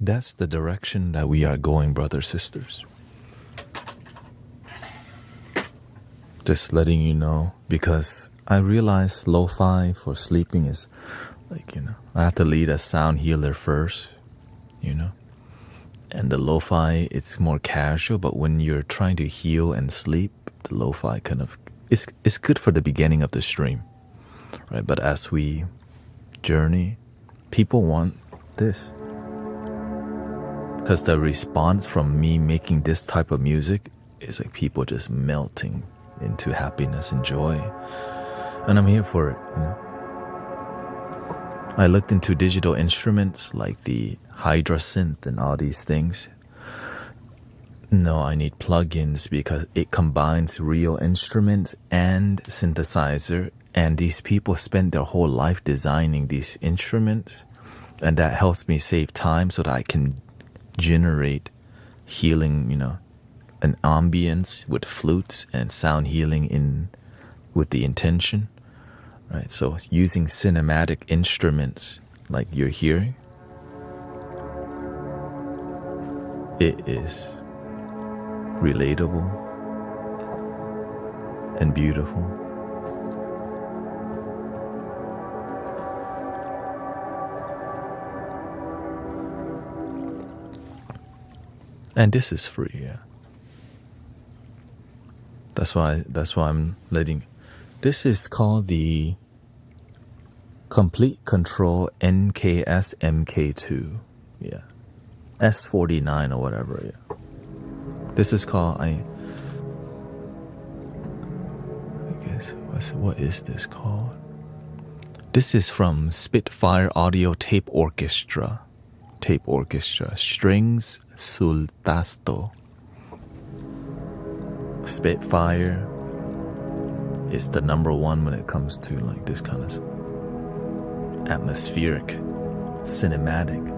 That's the direction that we are going, brothers, sisters. Just letting you know, because I realize lo-fi for sleeping is like, I have to lead a sound healer first, and the lo-fi, it's more casual, but when you're trying to heal and sleep, the lo-fi kind of, it's good for the beginning of the stream, right? But as we journey, people want this. Because the response from me making this type of music is like people just melting into happiness and joy. And I'm here for it, I looked into digital instruments like the Hydra synth and all these things. No, I need plugins because it combines real instruments and synthesizer. And these people spend their whole life designing these instruments. And that helps me save time so that I can generate healing, an ambience with flutes and sound healing with the intention, right? So using cinematic instruments like you're hearing, it is relatable and beautiful. And this is free, yeah. That's why I'm letting. This is called the Complete Control NKS MK2, yeah, S49 or whatever, yeah. This is called I guess what is this called? This is from Spitfire Audio Tape Orchestra. Tape Orchestra. Strings sul tasto. Spitfire is the #1 when it comes to like this kind of atmospheric, cinematic.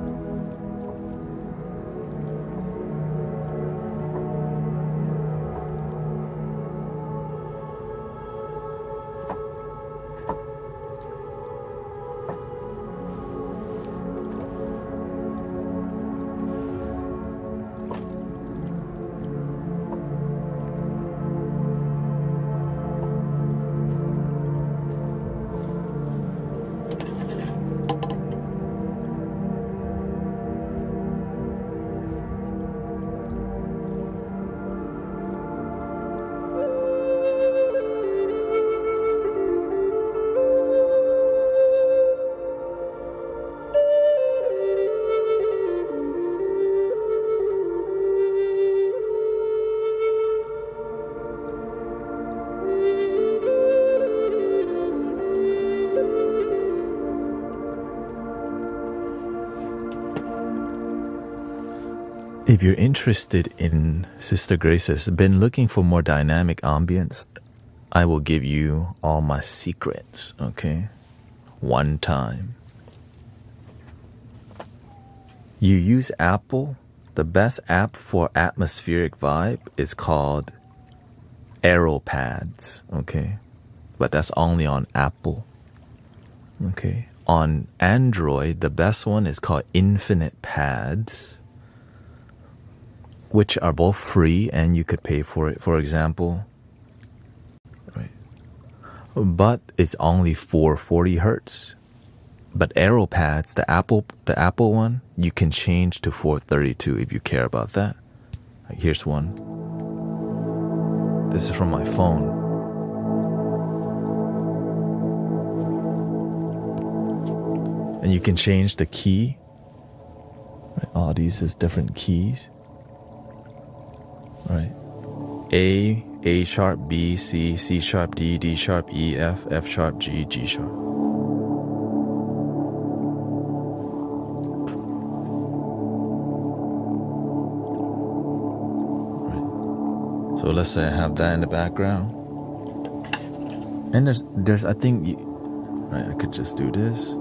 If you're interested in Sister Grace's, been looking for more dynamic ambience, I will give you all my secrets, okay? One time. You use Apple. The best app for atmospheric vibe is called AeroPads, okay? But that's only on Apple, okay? On Android, the best one is called Infinite Pads, which are both free and you could pay for it, for example. Right. But it's only for 40 hertz. But AeroPads, the Apple one, you can change to 432 if you care about that. Like, here's one. This is from my phone. And you can change the key. Right. All these is different keys. Right. A sharp, B, C, C sharp, D, D sharp, E, F sharp, G, G sharp. Right. So let's say I have that in the background. And there's I think, right, I could just do this.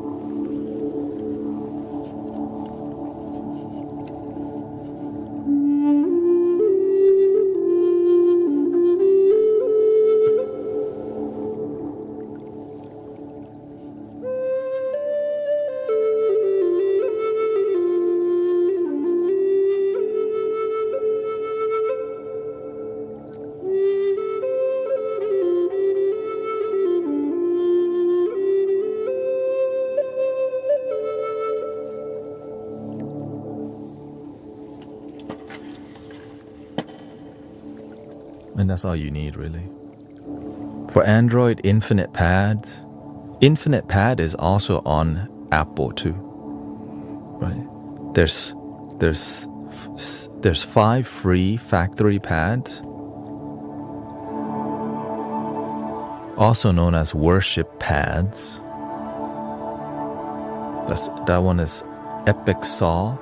And that's all you need, really. For Android, Infinite Pads. Infinite Pad is also on Apple too, right? There's 5 free factory pads, also known as worship pads. That one is Epic Saw,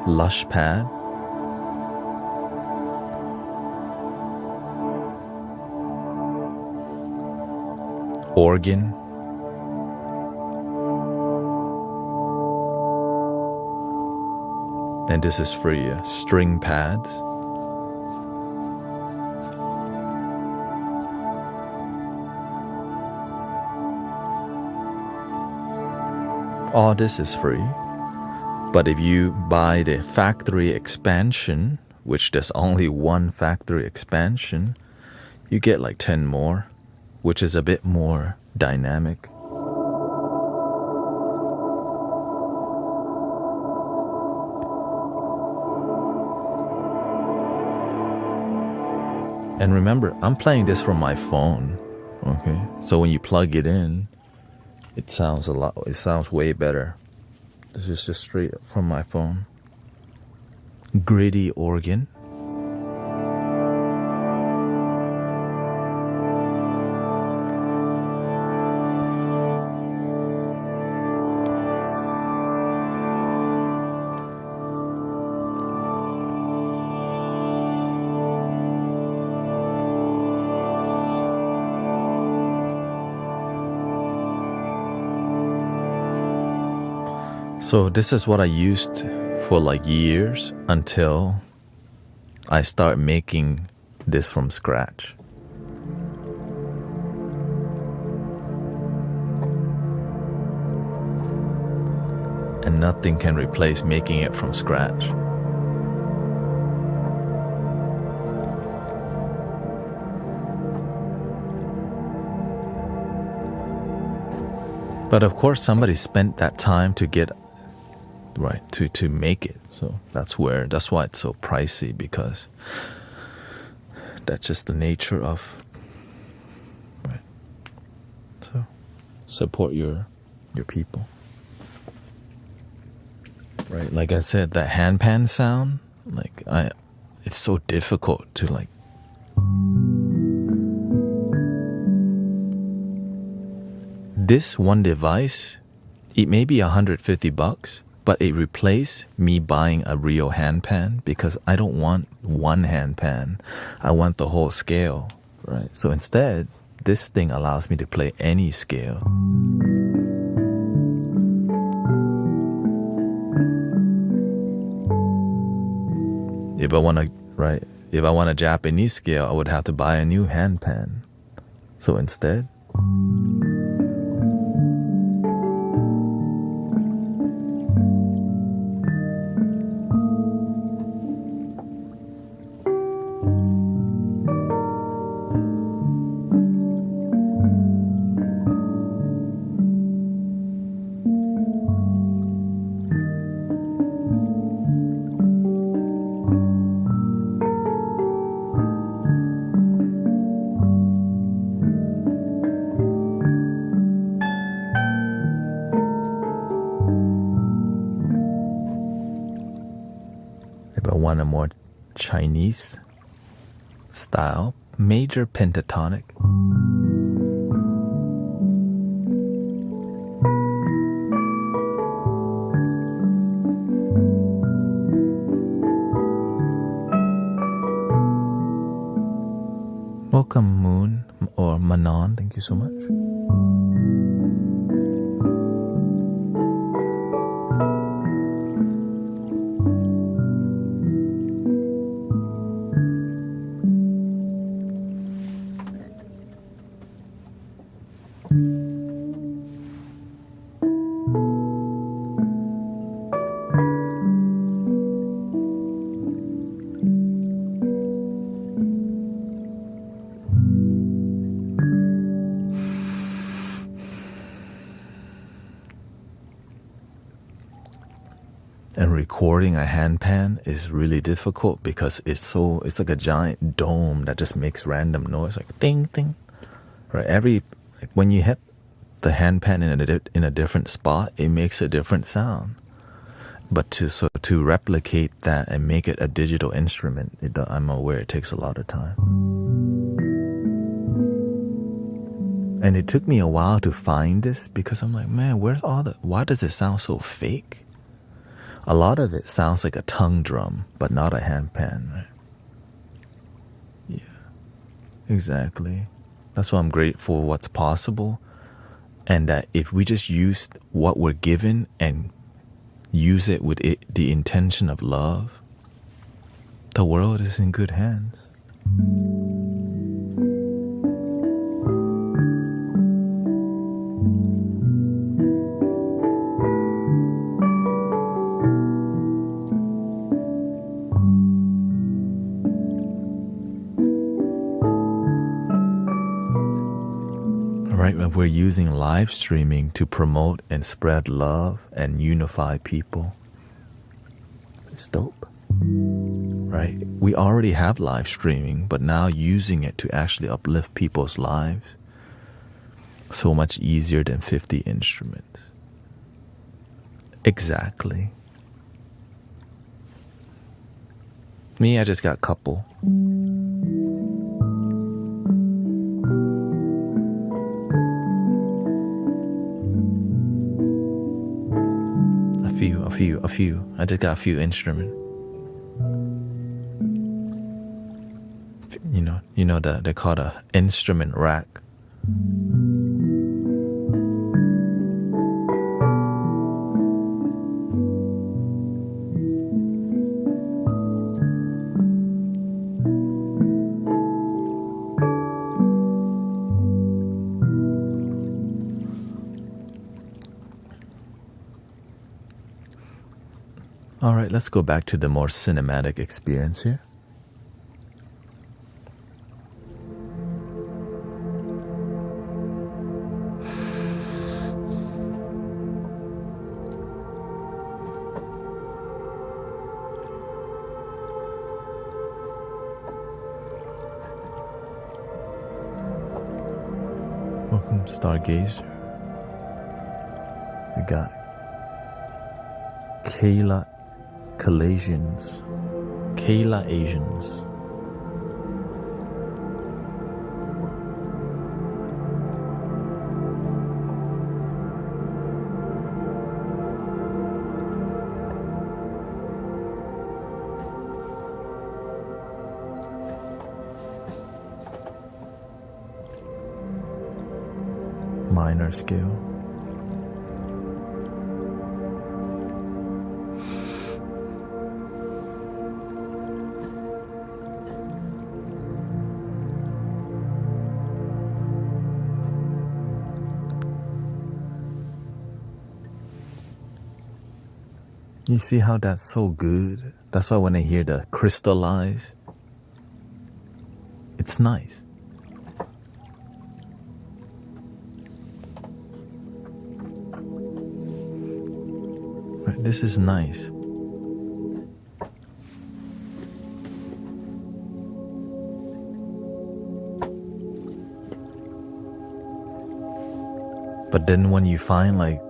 Lush Pad. Organ. And this is free, string pads. All this is free. But if you buy the factory expansion, which there's only one factory expansion, you get like 10 more, which is a bit more dynamic. And remember, I'm playing this from my phone, okay? So when you plug it in, it sounds way better. This is just straight from my phone. Gritty organ. So this is what I used for like years until I start making this from scratch. And nothing can replace making it from scratch. But of course somebody spent that time to get right to make it. So that's why it's so pricey, because that's just the nature of right. So support your people. Right, like I said, that handpan sound, like it's so difficult to like. This one device, it may be $150, but it replaced me buying a real handpan, because I don't want one handpan. I want the whole scale, right? So instead, this thing allows me to play any scale. If I want a Japanese scale, I would have to buy a new handpan. So instead, if I want a more Chinese style, major pentatonic. Welcome, Moon or Manon. Thank you so much. And recording a handpan is really difficult because it's like a giant dome that just makes random noise, like ding ding. Right, like when you hit the handpan in a different spot, it makes a different sound. But to replicate that and make it a digital instrument, I'm aware it takes a lot of time. And it took me a while to find this, because I'm like, man, why does it sound so fake? A lot of it sounds like a tongue drum, but not a handpan, right? Yeah, exactly. That's why I'm grateful for what's possible, and that if we just use what we're given and use it with the intention of love, the world is in good hands. Right, we're using live streaming to promote and spread love and unify people. It's dope. Right? We already have live streaming, but now using it to actually uplift people's lives, so much easier than 50 instruments. Exactly. Me, I just got a couple. A few. I just got a few instruments. You know they call it an instrument rack. All right, let's go back to the more cinematic experience here. Welcome, Stargazer. We got Kayla Asians. Minor scale. You see how that's so good? That's why when I hear the crystallize, it's nice. Right, this is nice. But then when you find like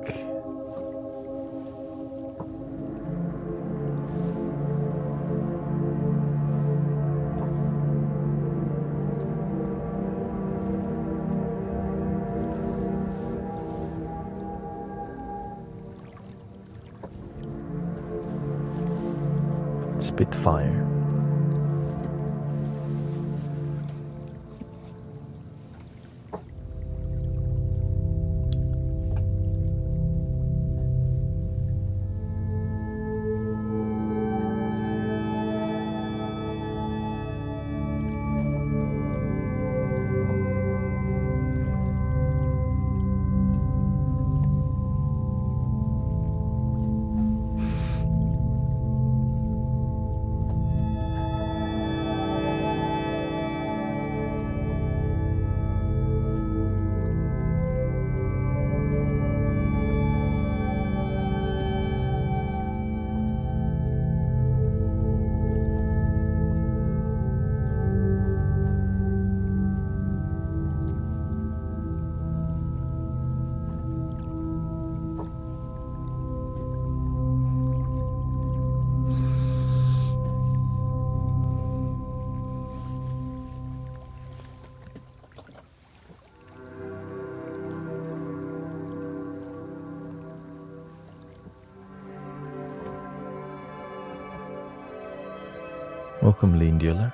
Spitfire. Welcome, Lean Dealer.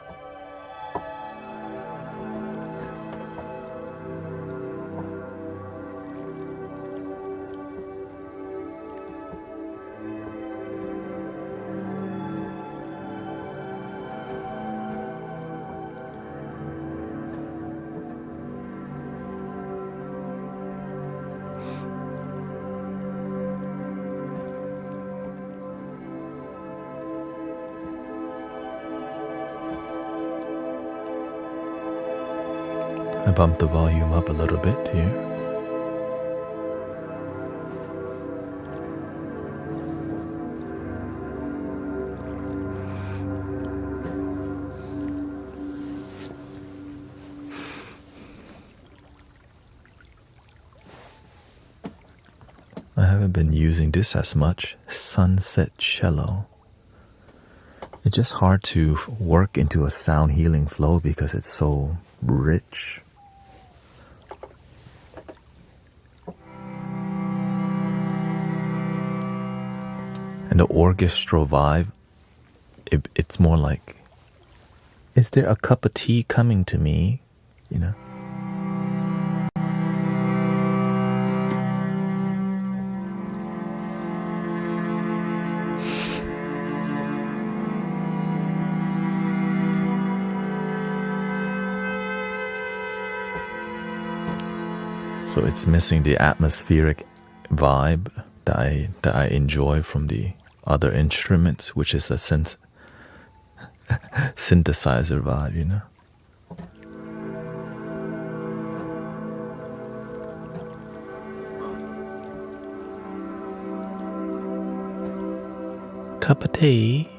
I bumped the volume up a little bit here. I haven't been using this as much. Sunset Cello. It's just hard to work into a sound healing flow because it's so rich. And the orchestral vibe, it's more like, is there a cup of tea coming to me? You know? So it's missing the atmospheric vibe that I enjoy from the other instruments, which is a synthesizer vibe, you know. Cup of tea.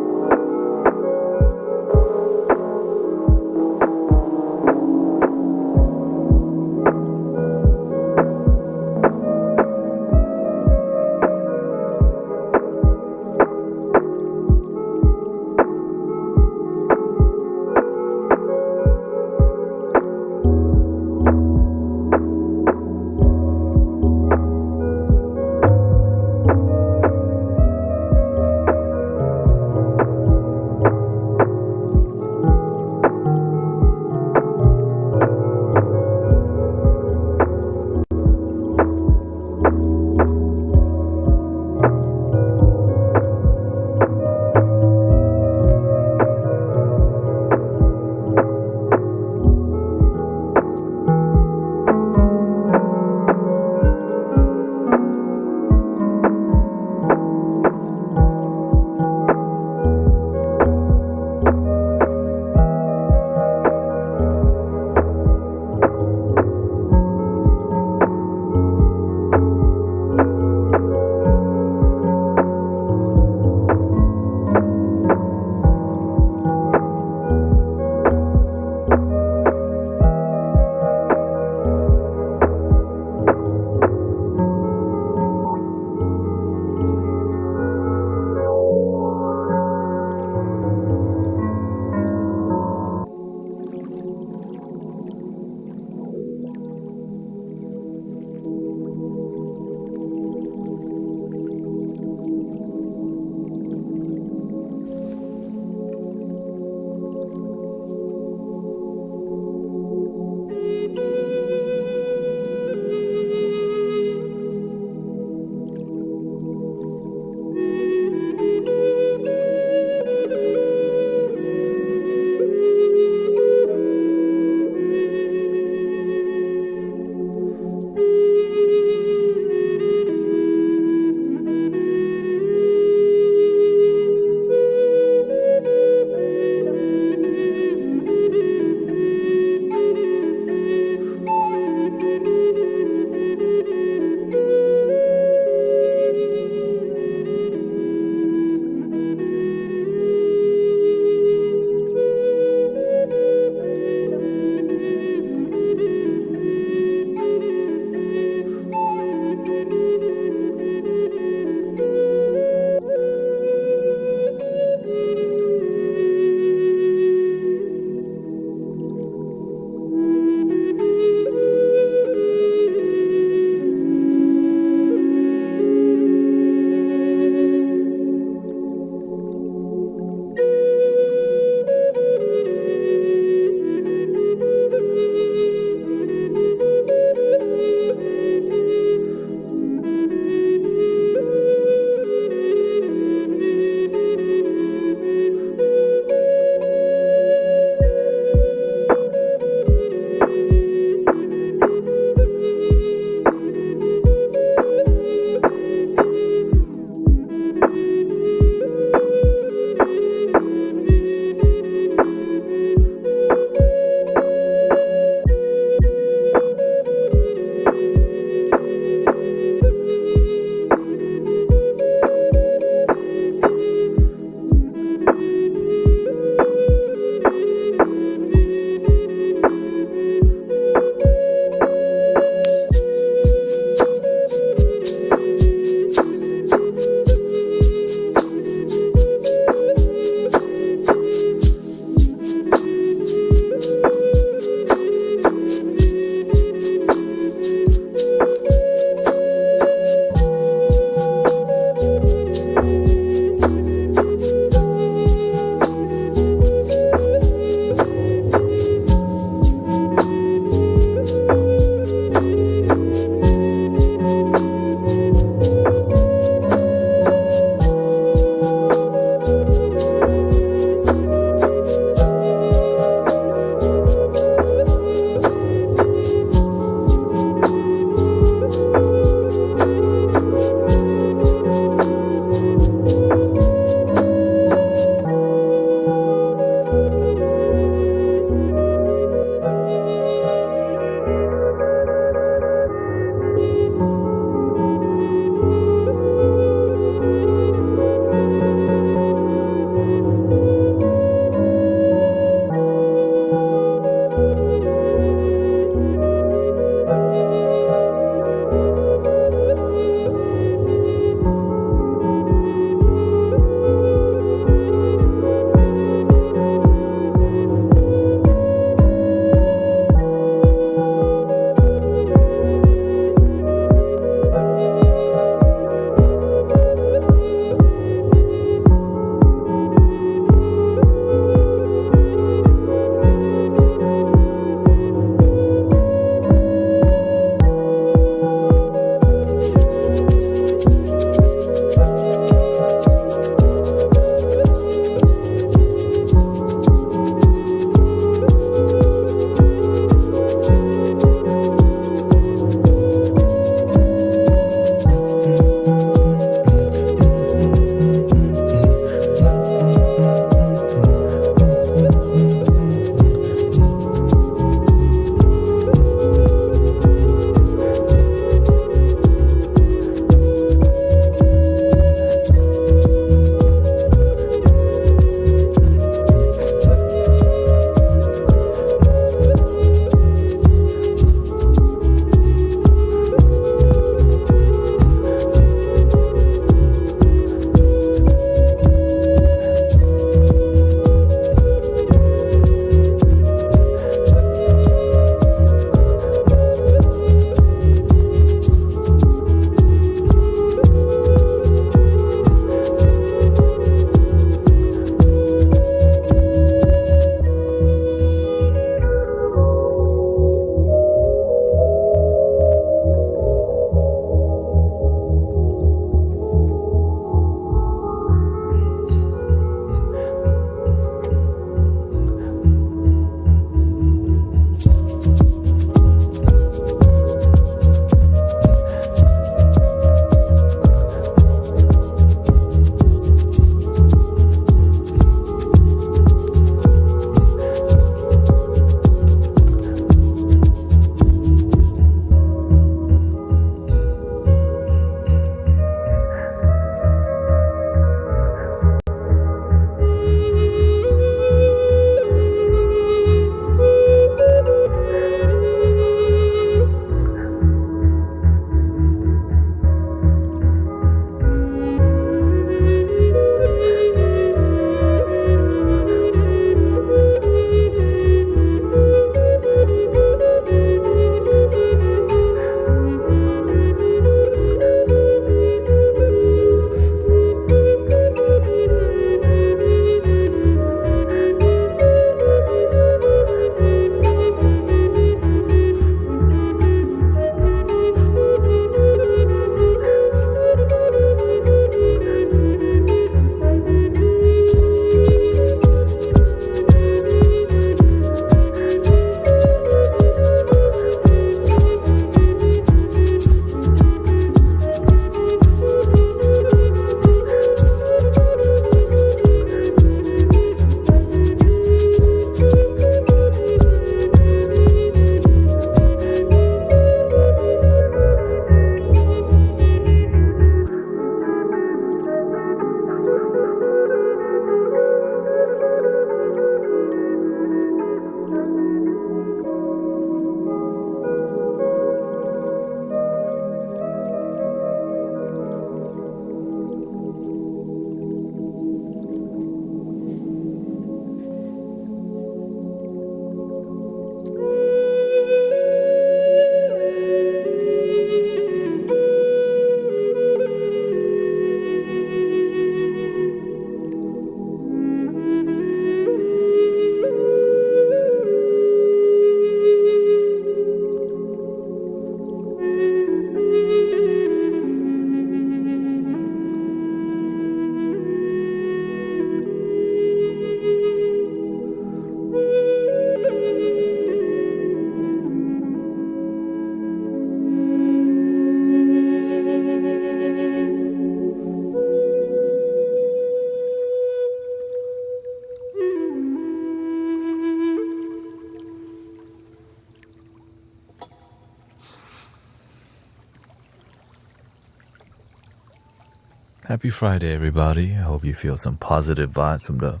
Happy Friday, everybody. I hope you feel some positive vibes from the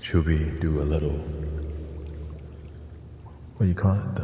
Should we do a little, what do you call it,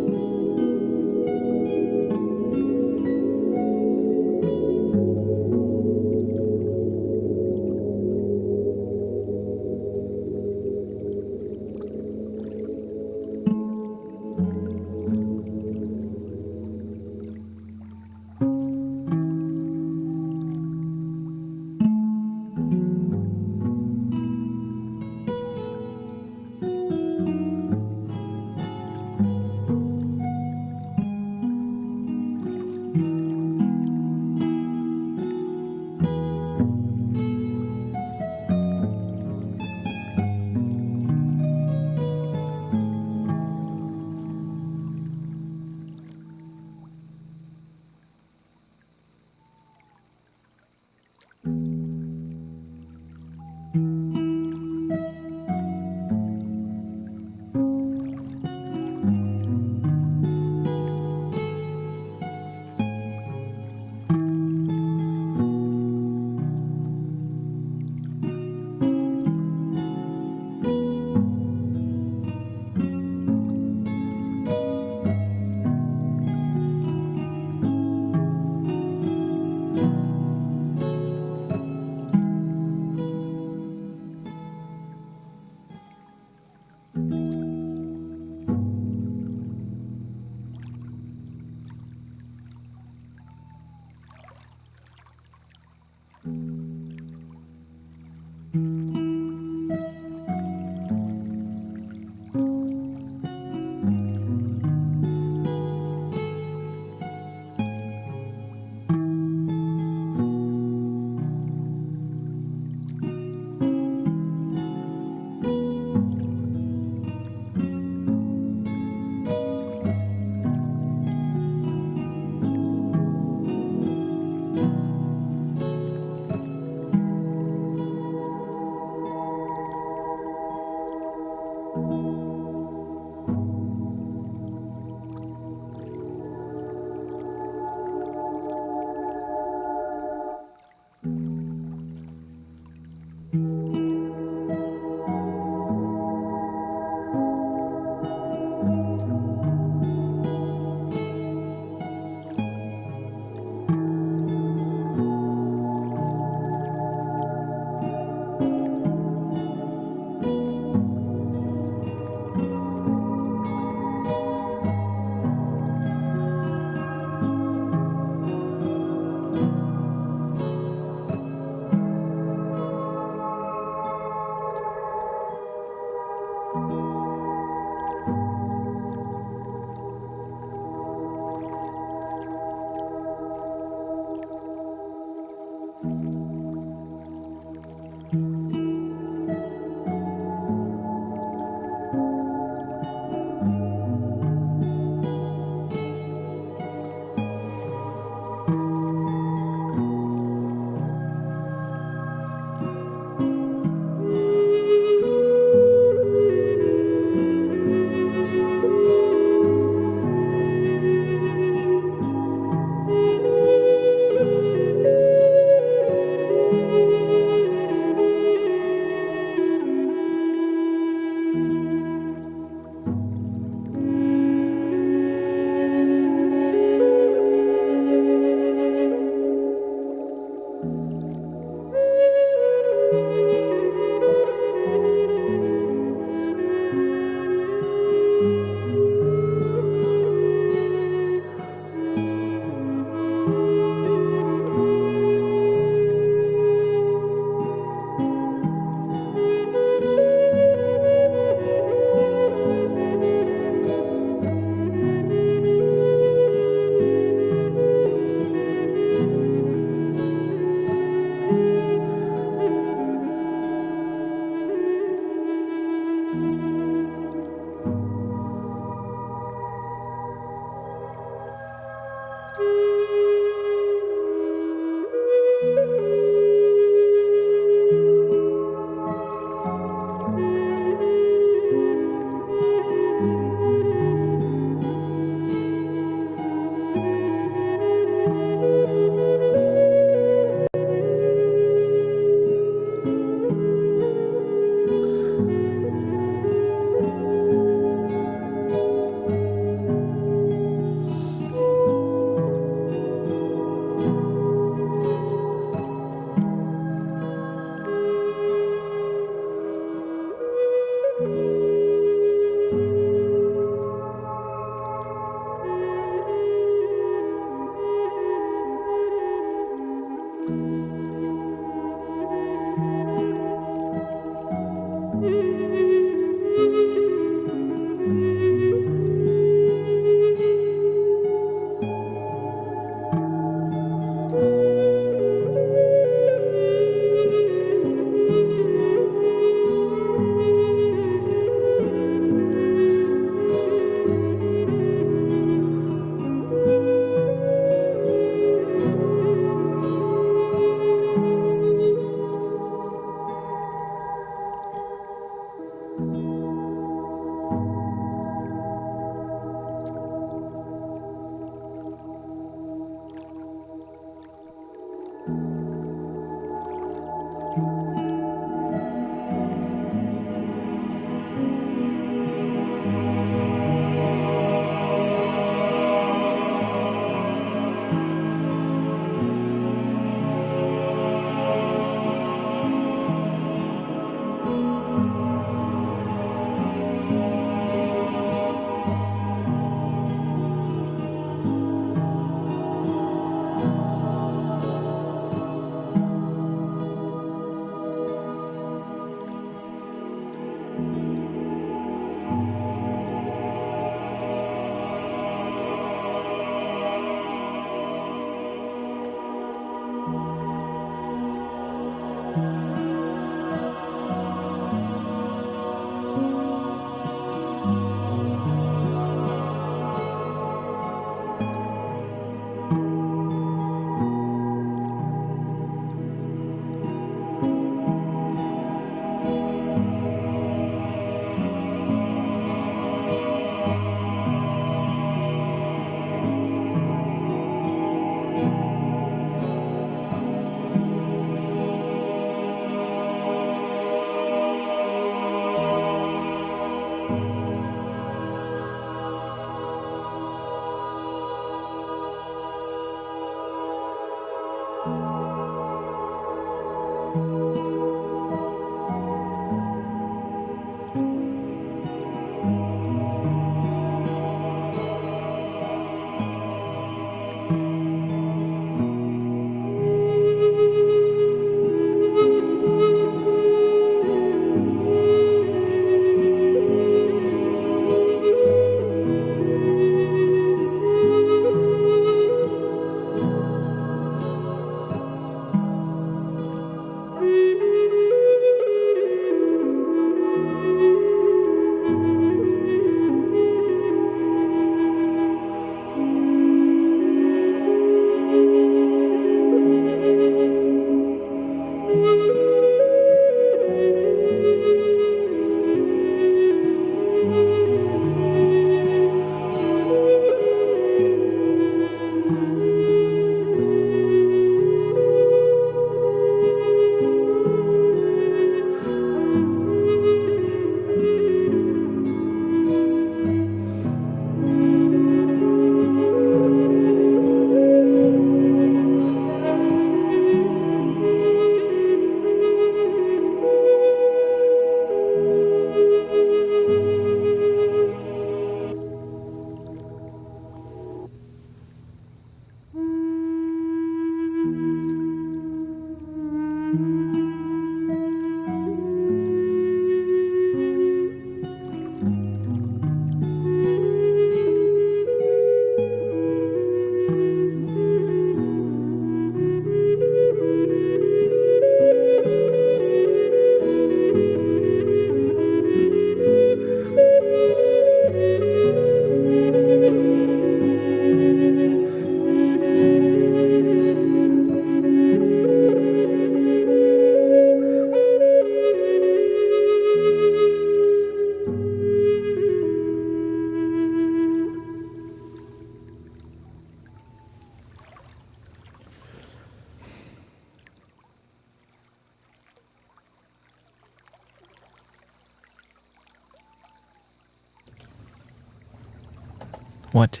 What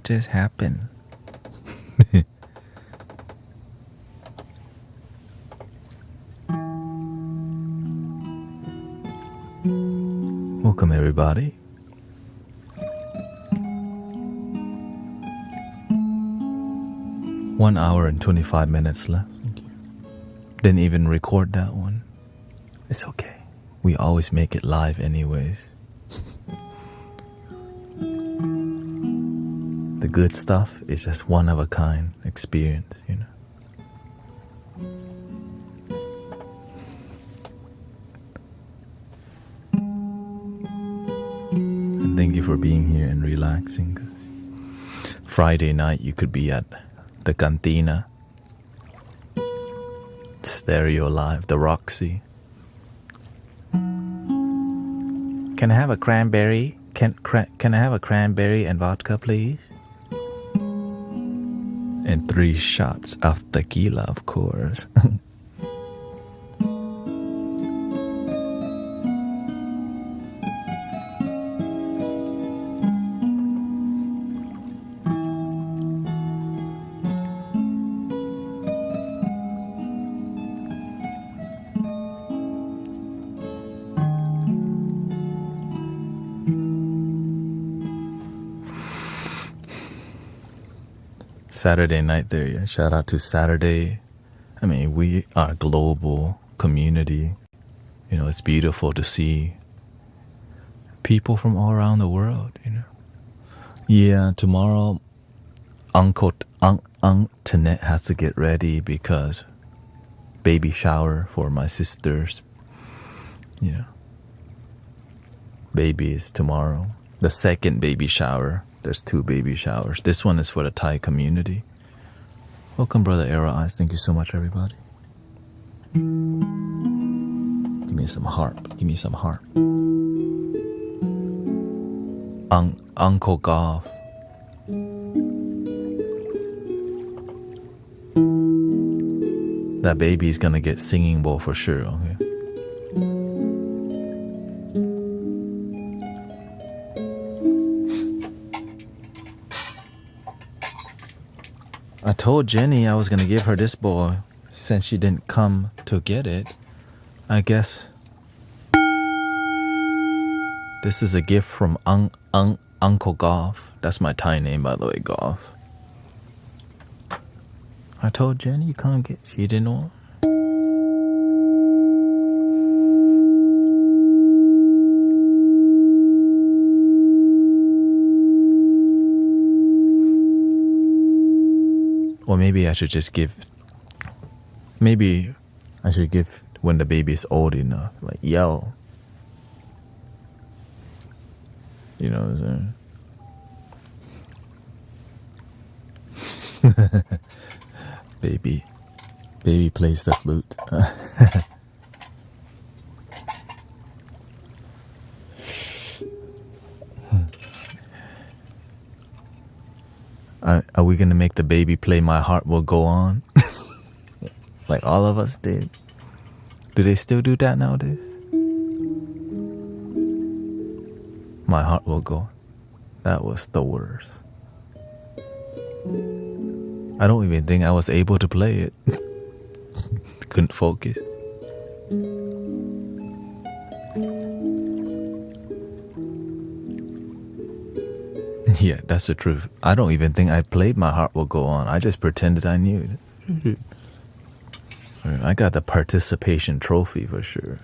has happened? Welcome everybody. One hour and 25 minutes left. Didn't even record that one. It's okay. We always make it live anyways. The good stuff is just one of a kind experience, you know. And thank you for being here and relaxing. Friday night you could be at the Cantina, Stereo Live, the Roxy. Can I have a cranberry? Can I have a cranberry and vodka, please? And 3 shots of tequila, of course. Saturday night there, yeah. Shout out to Saturday. I mean, we are a global community. You know, it's beautiful to see people from all around the world, you know. Yeah, tomorrow Uncle Thanet has to get ready because baby shower for my sisters. You know, baby is tomorrow. The second baby shower. There's 2 baby showers. This one is for the Thai community. Welcome, Brother Era Eyes. Thank you so much, everybody. Give me some harp. Give me some harp. Uncle Golf. That baby is gonna get singing bowl for sure, okay? I told Jenny I was gonna give her this bowl since she didn't come to get it. I guess this is a gift from Uncle Golf. That's my Thai name, by the way, Golf. I told Jenny you come get. She didn't know. Or maybe I should just give. Maybe I should give when the baby is old enough. Like, yo. You know what I'm saying? Baby plays the flute. Are we gonna make the baby play My Heart Will Go On? Like all of us did. Do they still do that nowadays? My Heart Will Go On. That was the worst. I don't even think I was able to play it. Couldn't focus. Yeah, that's the truth. I don't even think I played My Heart Will Go On. I just pretended I knew it. I got the participation trophy for sure.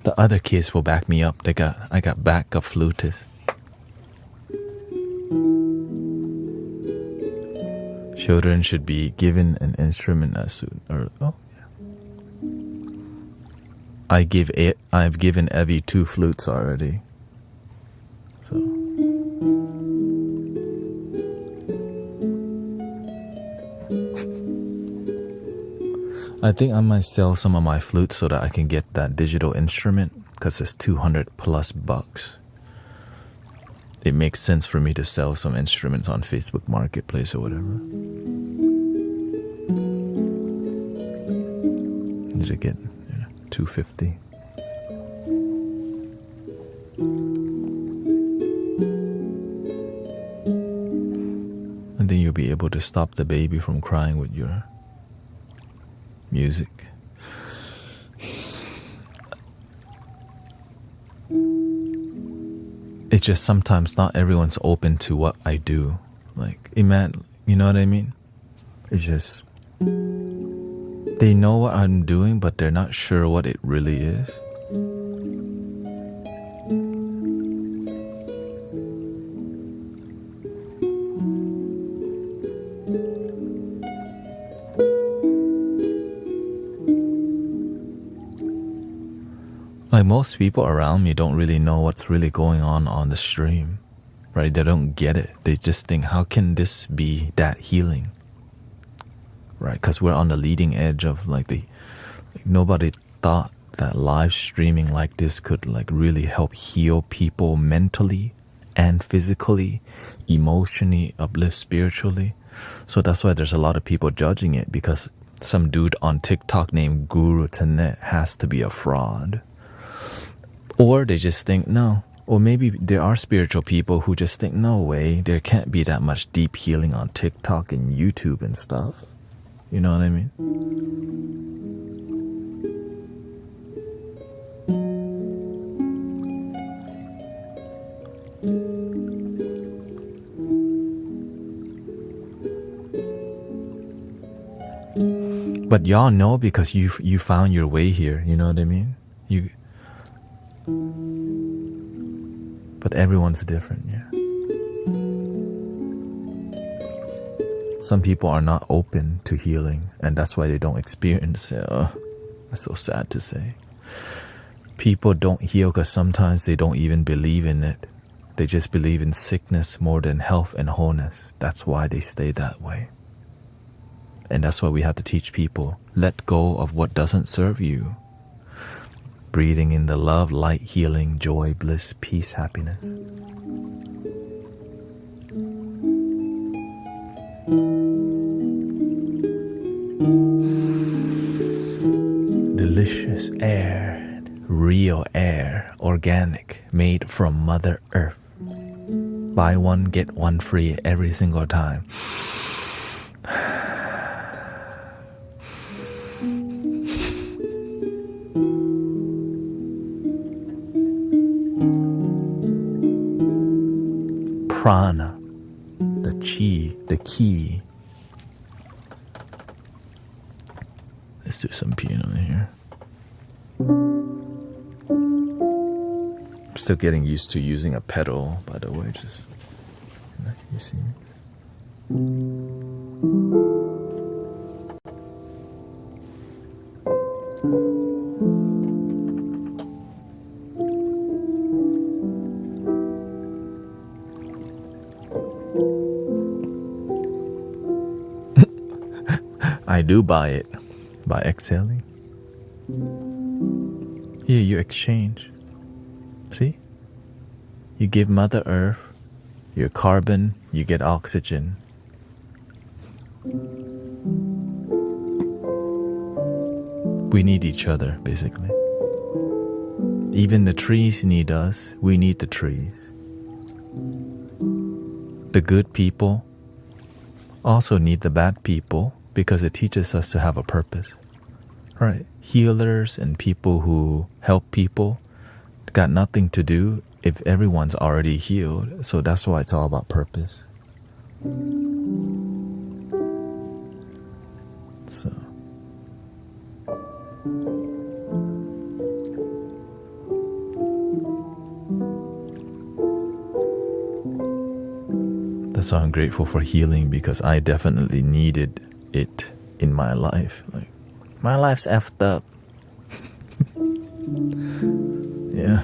The other kids will back me up. I got backup flutists. Children should be given an instrument as soon. I've given Evie 2 flutes already. So I think I might sell some of my flutes so that I can get that digital instrument because it's $200 plus. it makes sense for me to sell some instruments on Facebook Marketplace or whatever. Need to get $250. And then you'll be able to stop the baby from crying with your music. It's just sometimes not everyone's open to what I do. Like, imagine, you know what I mean? It's just, they know what I'm doing, but they're not sure what it really is. Like, most people around me don't really know what's really going on the stream, right? They don't get it. They just think, how can this be that healing, right? Because we're on the leading edge of nobody thought that live streaming like this could really help heal people mentally and physically, emotionally, uplift spiritually. So that's why there's a lot of people judging it, because some dude on TikTok named Guru Thanet has to be a fraud. Or they just think, no. Or maybe there are spiritual people who just think, no way, there can't be that much deep healing on TikTok and YouTube and stuff. You know what I mean? But y'all know because you found your way here. You know what I mean? But everyone's different, yeah. Some people are not open to healing, and that's why they don't experience it. That's so sad to say. People don't heal because sometimes they don't even believe in it. They just believe in sickness more than health and wholeness. That's why they stay that way. And that's why we have to teach people, let go of what doesn't serve you. Breathing in the love, light, healing, joy, bliss, peace, happiness. Delicious air, real air, organic, made from Mother Earth. Buy one, get one free every single time. Prana, the chi, the key. Let's do some piano here. I'm still getting used to using a pedal, by the way. Just, you see me? I do buy it by exhaling. Here you exchange. See? You give Mother Earth your carbon, you get oxygen. We need each other, basically. Even the trees need us. We need the trees. The good people also need the bad people, because it teaches us to have a purpose, right? Healers and people who help people got nothing to do if everyone's already healed. So that's why it's all about purpose. So that's why I'm grateful for healing, because I definitely needed it in my life. Like, my life's effed up. Yeah.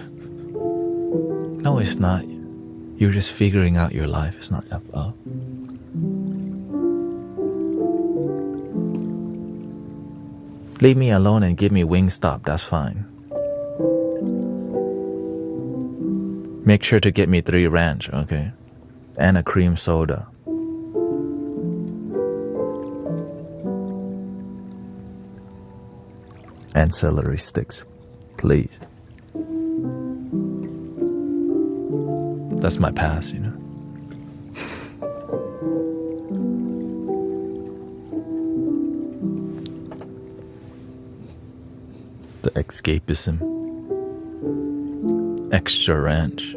No, it's not. You're just figuring out your life. It's not effed up. Leave me alone and give me Wingstop. That's fine. Make sure to get me 3 ranch, okay? And a cream soda. And celery sticks, please. That's my pass, you know. The escapism. Extra ranch.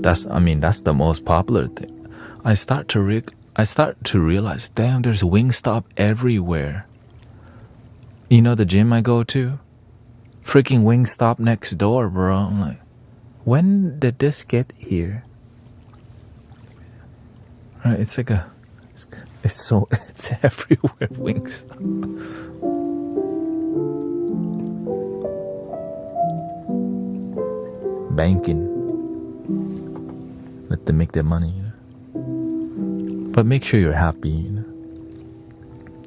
That's the most popular thing. I start to realize, damn, there's Wingstop everywhere. You know the gym I go to? Freaking Wingstop next door, bro. I'm like, when did this get here? Right, it's like it's everywhere, Wingstop. Banking. Let them make their money, you know? But make sure you're happy, you know?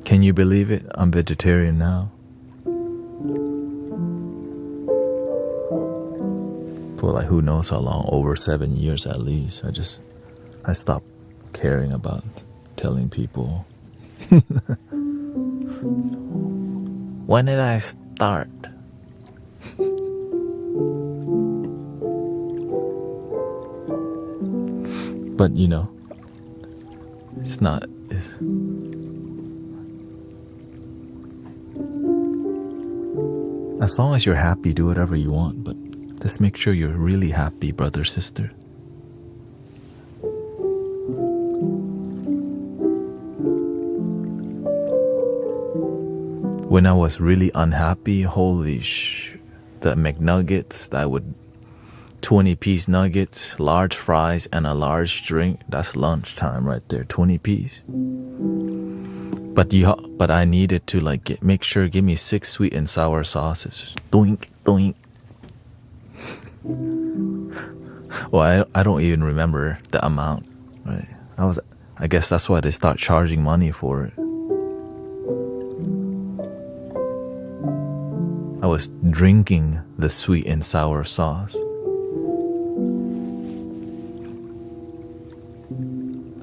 Can you believe it? I'm vegetarian now. For like who knows how long, over 7 years at least. I stopped caring about telling people. When did I start? But you know, as long as you're happy, do whatever you want, but just make sure you're really happy, brother, sister. When I was really unhappy, the McNuggets, I would 20-piece nuggets, large fries, and a large drink. That's lunchtime right there, 20-piece. But I needed to make sure give me 6 sweet and sour sauces. Doink, doink. Well, I don't even remember the amount, right? I guess that's why they start charging money for it. I was drinking the sweet and sour sauce.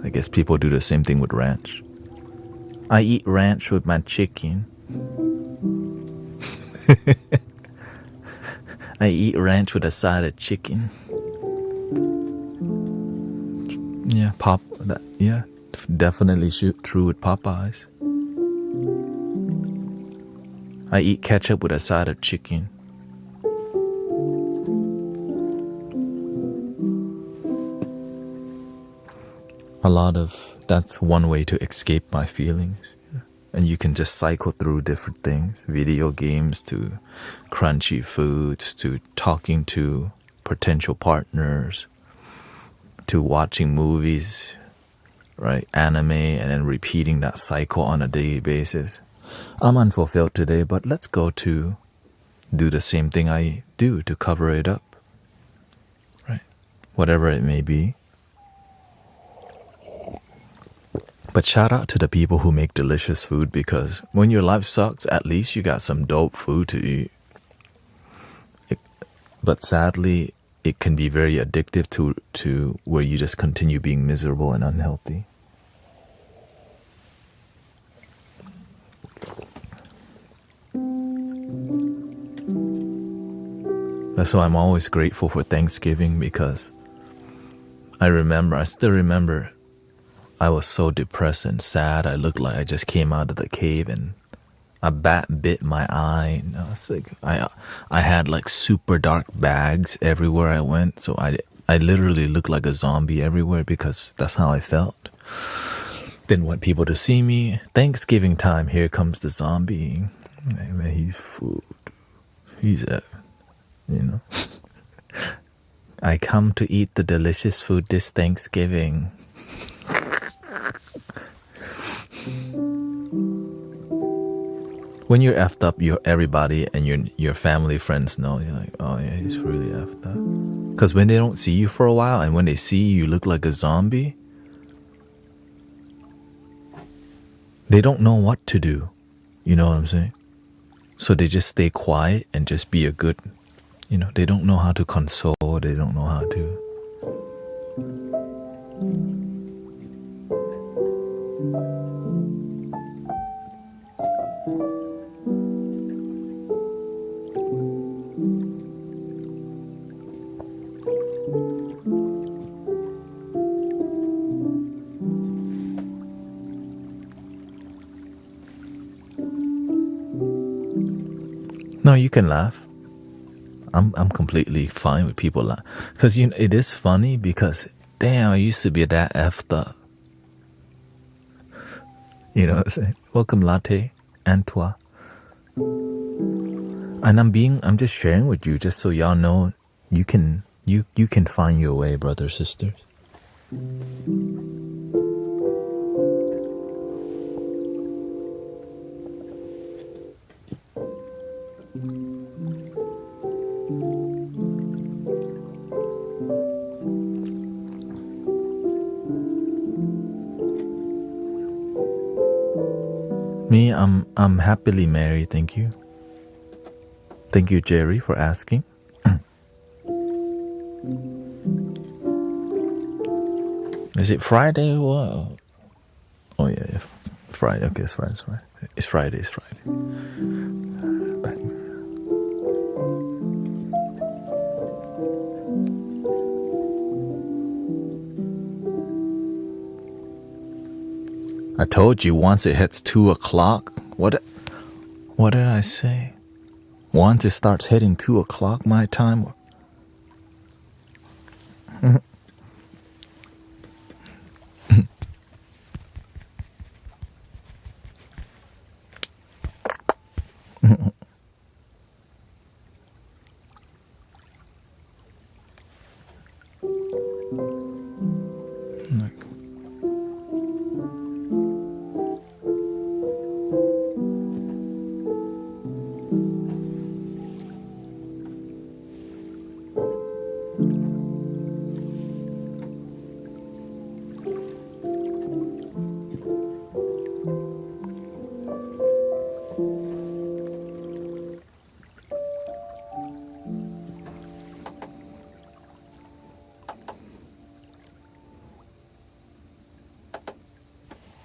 I guess people do the same thing with ranch. I eat ranch with my chicken. I eat ranch with a side of chicken. Yeah, definitely true with Popeyes. I eat ketchup with a side of chicken. That's one way to escape my feelings. And you can just cycle through different things, video games to crunchy foods to talking to potential partners to watching movies, right? Anime, and then repeating that cycle on a daily basis. I'm unfulfilled today, but let's go to do the same thing I do to cover it up, right? Whatever it may be. But shout out to the people who make delicious food, because when your life sucks, at least you got some dope food to eat. But sadly, it can be very addictive to where you just continue being miserable and unhealthy. That's why I'm always grateful for Thanksgiving, because I still remember I was so depressed and sad. I looked like I just came out of the cave and a bat bit my eye. You know, it's like I had like super dark bags everywhere I went. So I literally looked like a zombie everywhere because that's how I felt. Didn't want people to see me. Thanksgiving time, here comes the zombie. Hey, man, he's food. He's you know. I come to eat the delicious food this Thanksgiving. When you're effed up, everybody and your family, friends know. You're like, oh yeah, he's really effed up. Because when they don't see you for a while, and when they see you look like a zombie, they don't know what to do. You know what I'm saying? So they just stay quiet and just be a good, they don't know how to console, they don't know how to. No, you can laugh. I'm completely fine with people laugh. Because it is funny because, damn, I used to be that effed up. You know what I'm saying? Welcome, Latte, Antoine. And I'm just sharing with you just so y'all know you can find your way, brothers, sisters. Me, I'm happily married, thank you. Thank you, Jerry, for asking. Is it Friday or what? Oh yeah, Friday. Okay, it's Friday. It's Friday. Back. I told you once it hits 2 o'clock. What did I say? Once it starts hitting 2 o'clock my time.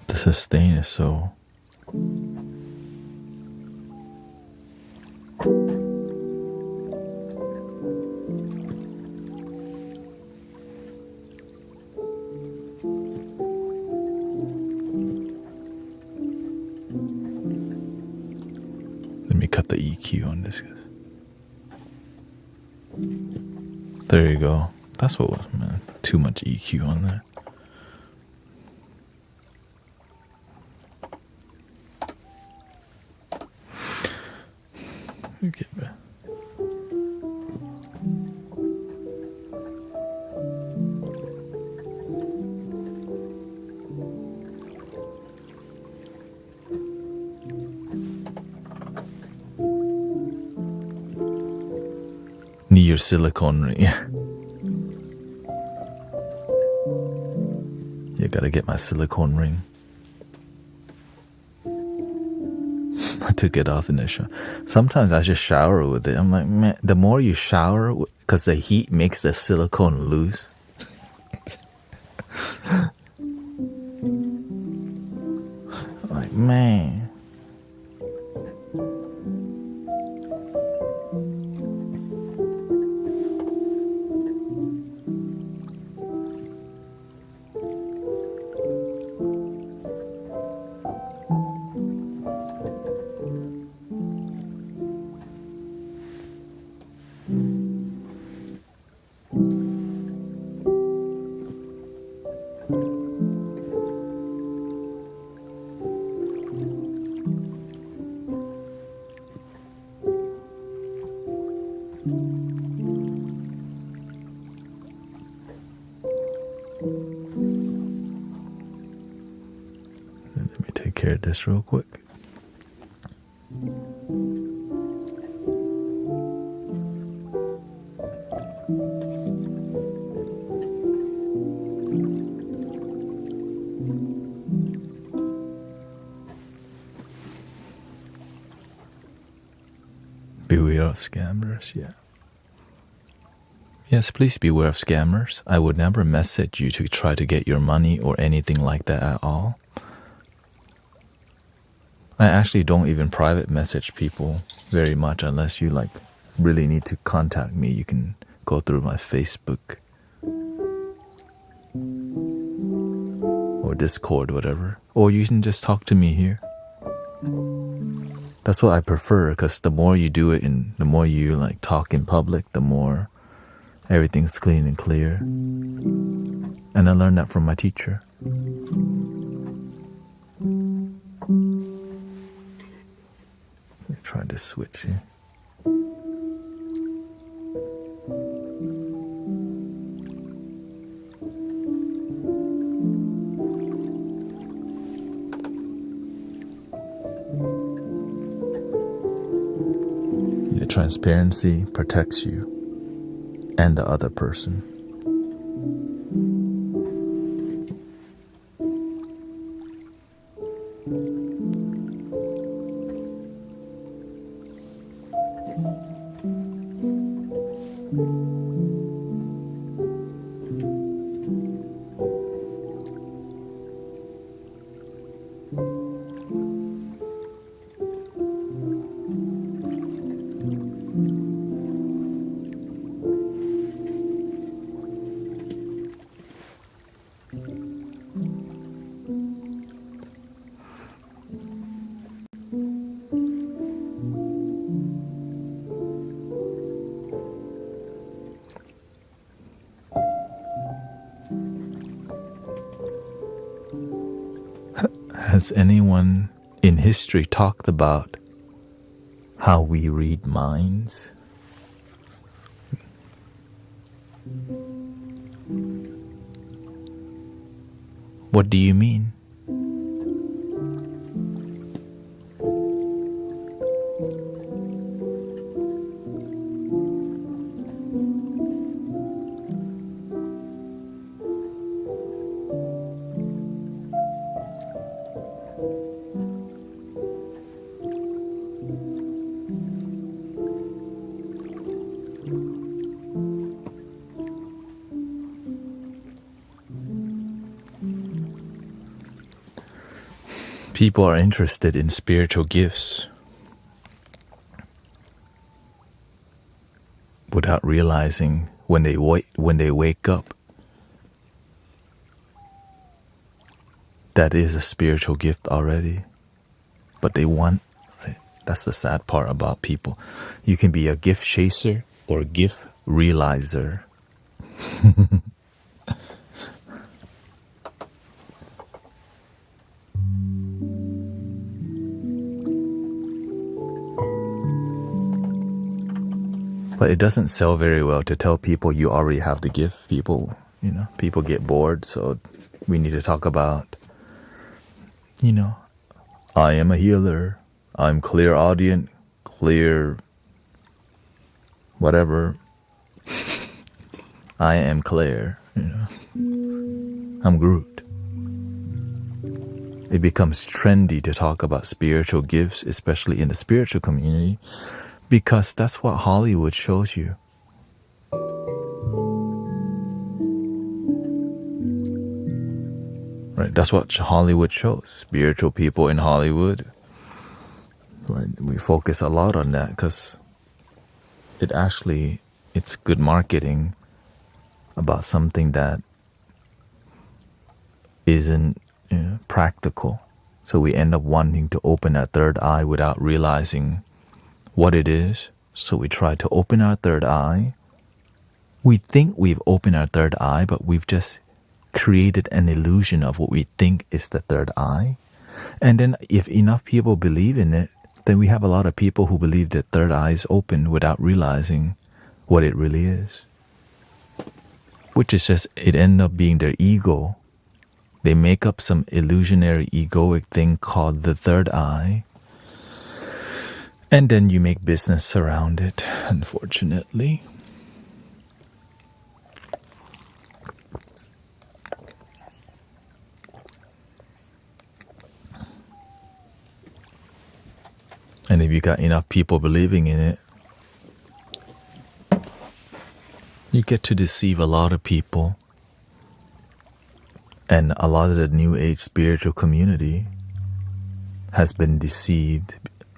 The sustain is so. Let me cut the EQ on this, guys. There you go. That's what was, man. Too much EQ on there. Okay, man. Need your silicone ring. Yeah. You gotta get my silicone ring. I took it off in the shower. Sometimes I just shower with it. I'm like, man, the more you shower, because the heat makes the silicone loose. Like, man. Let me take care of this real quick. Beware of scammers, yeah. Yes, please beware of scammers. I would never message you to try to get your money or anything like that at all. I actually don't even private message people very much unless you like really need to contact me. You can go through my Facebook or Discord, whatever. Or you can just talk to me here. That's what I prefer, because the more you do it and the more you like talk in public, the more everything's clean and clear. And I learned that from my teacher. Try to switch here. Yeah, transparency protects you and the other person. Has anyone in history talked about how we read minds? What do you mean? People are interested in spiritual gifts without realizing when they wake up that is a spiritual gift already. But they want, right? That's the sad part about people. You can be a gift chaser or gift realizer. But it doesn't sell very well to tell people you already have the gift. People get bored, so we need to talk about, I am a healer, I'm clairaudient, clear, whatever. I am Claire, I'm Groot. It becomes trendy to talk about spiritual gifts, especially in the spiritual community, because that's what Hollywood shows you. Right? That's what Hollywood shows. Spiritual people in Hollywood. Right? We focus a lot on that because it's good marketing about something that isn't practical. So we end up wanting to open our third eye without realizing what it is. So we try to open our third eye. We think we've opened our third eye, but we've just created an illusion of what we think is the third eye. And then if enough people believe in it, then we have a lot of people who believe that third eye is open without realizing what it really is. Which is just, it ends up being their ego. They make up some illusionary egoic thing called the third eye. And then you make business around it, unfortunately. And if you got enough people believing in it, You get to deceive a lot of people, and a lot of the New Age spiritual community has been deceived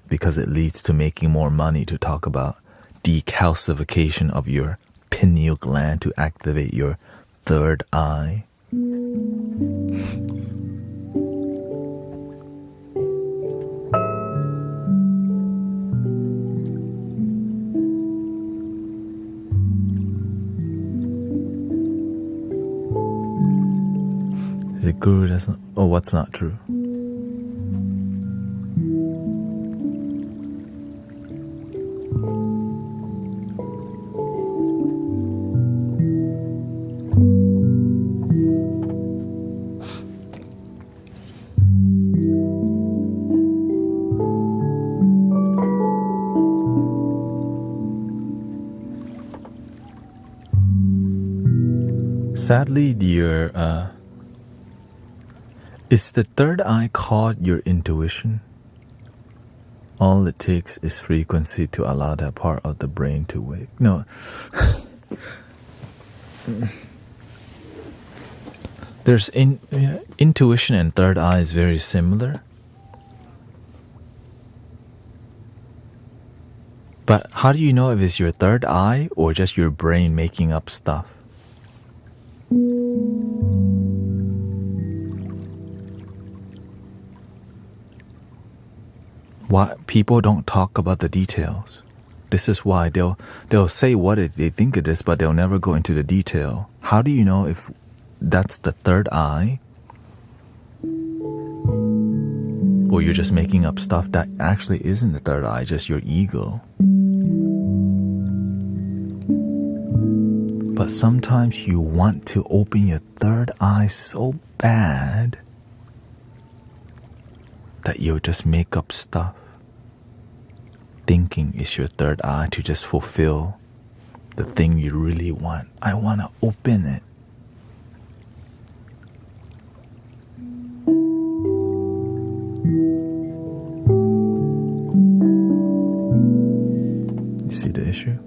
because it leads to making more money to talk about decalcification of your pineal gland to activate your third eye. Is it Guru? That's not. Oh, what's not true? Sadly, dear, is the third eye called your intuition? All it takes is frequency to allow that part of the brain to wake. No. There's intuition and third eye is very similar. But how do you know if it's your third eye or just your brain making up stuff? Why people don't talk about the details. This is why they'll say what they think it is, but they'll never go into the detail. How do you know if that's the third eye? Or you're just making up stuff that actually isn't the third eye, just your ego. But sometimes you want to open your third eye so bad that you'll just make up stuff, thinking it's your third eye to just fulfill the thing you really want. I want to open it. You see the issue?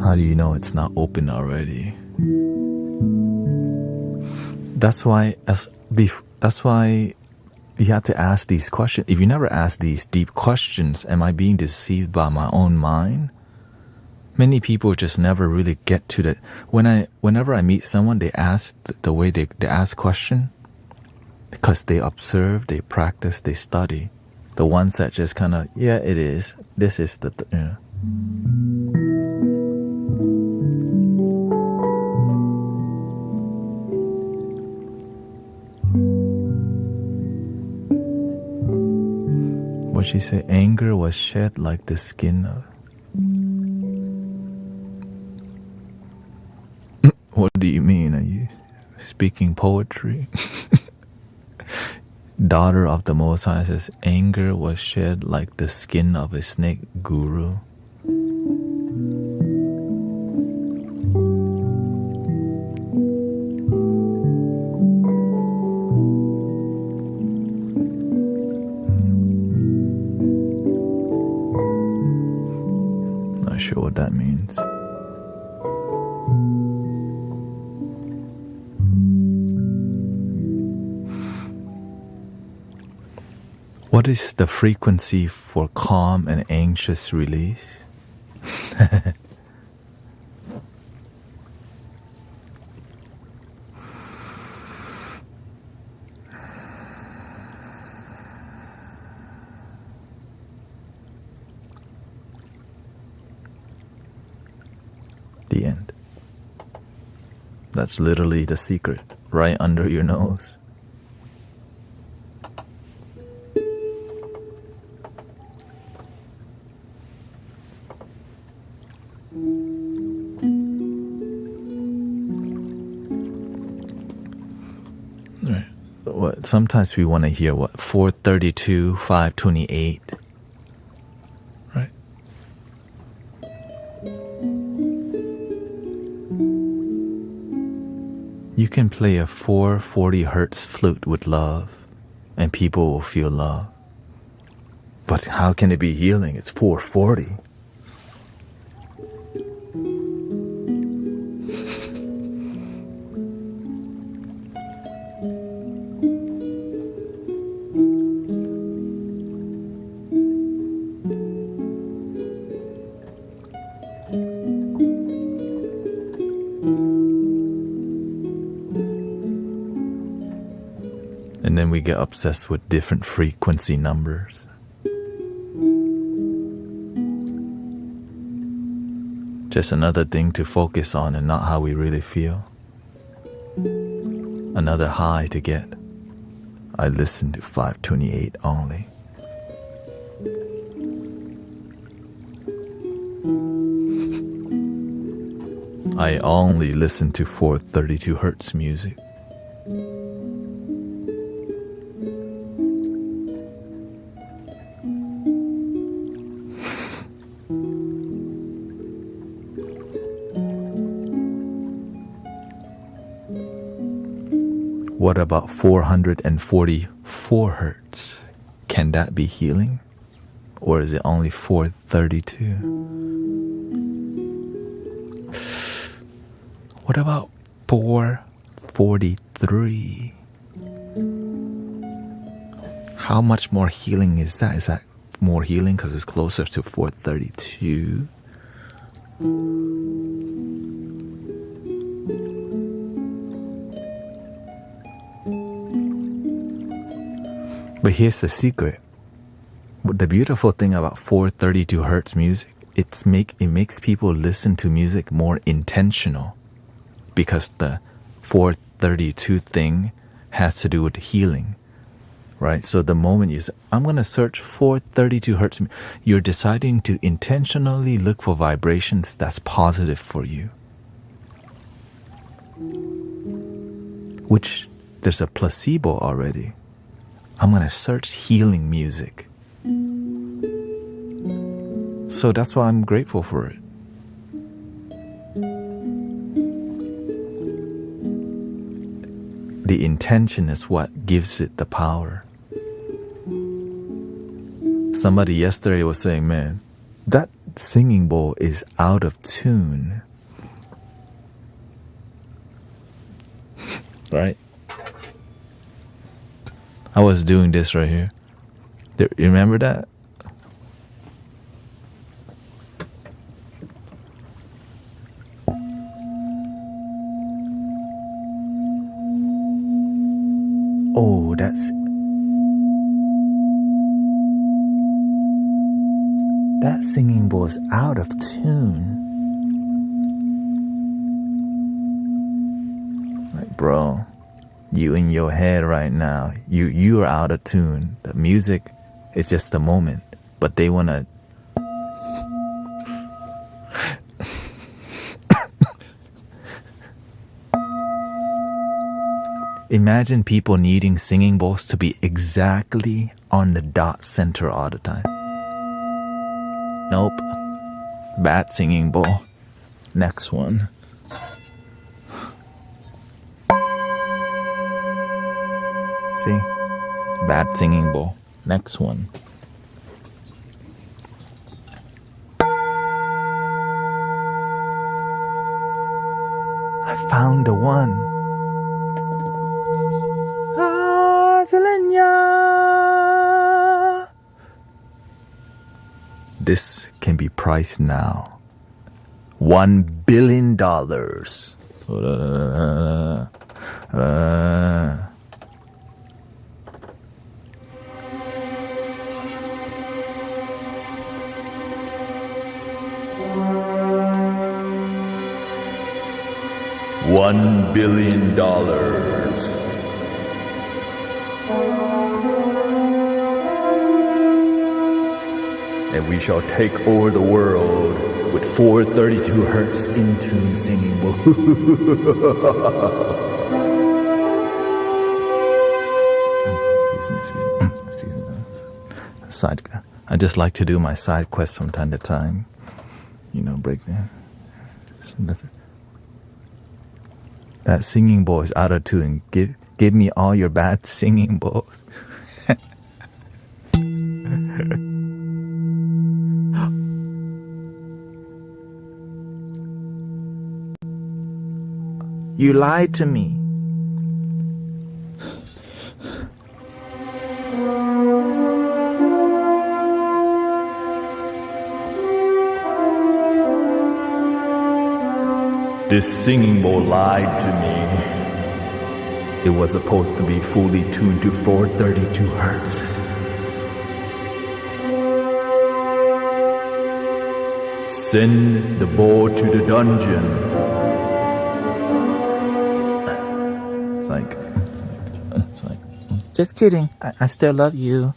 How do you know it's not open already? That's why you have to ask these questions. If you never ask these deep questions, am I being deceived by my own mind? Many people just never really get to that. Whenever I meet someone, they ask the way they ask question because they observe, they practice, they study. The ones that just kind of, yeah, it is. This is the, you know. What she say? Anger was shed like the skin of. What do you mean? Are you speaking poetry? Daughter of the Most High says, anger was shed like the skin of a snake, Guru. Not sure what that means. What is the frequency for calm and anxious release? The end. That's literally the secret, right under your nose. Sometimes we want to hear what 432, 528, right? You can play a 440 hertz flute with love and people will feel love. But how can it be healing? It's 440. And then we get obsessed with different frequency numbers. Just another thing to focus on and not how we really feel. Another high to get. I listen to 528 only. I only listen to 432 hertz music. What about 444 hertz? Can that be healing? Or is it only 432? What about 443? How much more healing is that? Is that more healing because it's closer to 432? But here's the secret. The beautiful thing about 432 hertz music, it makes people listen to music more intentional, because the 432 thing has to do with healing, right? So the moment you say, I'm going to search 432 hertz, you're deciding to intentionally look for vibrations that's positive for you. Which there's a placebo already. I'm going to search healing music. So that's why I'm grateful for it. The intention is what gives it the power. Somebody yesterday was saying, man, that singing bowl is out of tune. Right? I was doing this right here. You remember that? Oh, that singing bowl is out of tune. Like, bro, you in your head right now. You are out of tune. The music is just a moment, but they wanna. Imagine people needing singing bowls to be exactly on the dot center all the time. Nope. Bad singing bowl. Next one. See? Bad singing bowl. Next one. I found the one. This can be priced now. $1 billion. $1 billion. And we shall take over the world with 432 hertz in tune singing. Excuse me. Side. I just like to do my side quests from time to time. You know, break them. That singing bowl is out of tune. Give me all your bad singing bowls. You lied to me. This singing bowl lied to me. It was supposed to be fully tuned to 432 hertz. Send the bowl to the dungeon. It's like, just kidding. I still love you.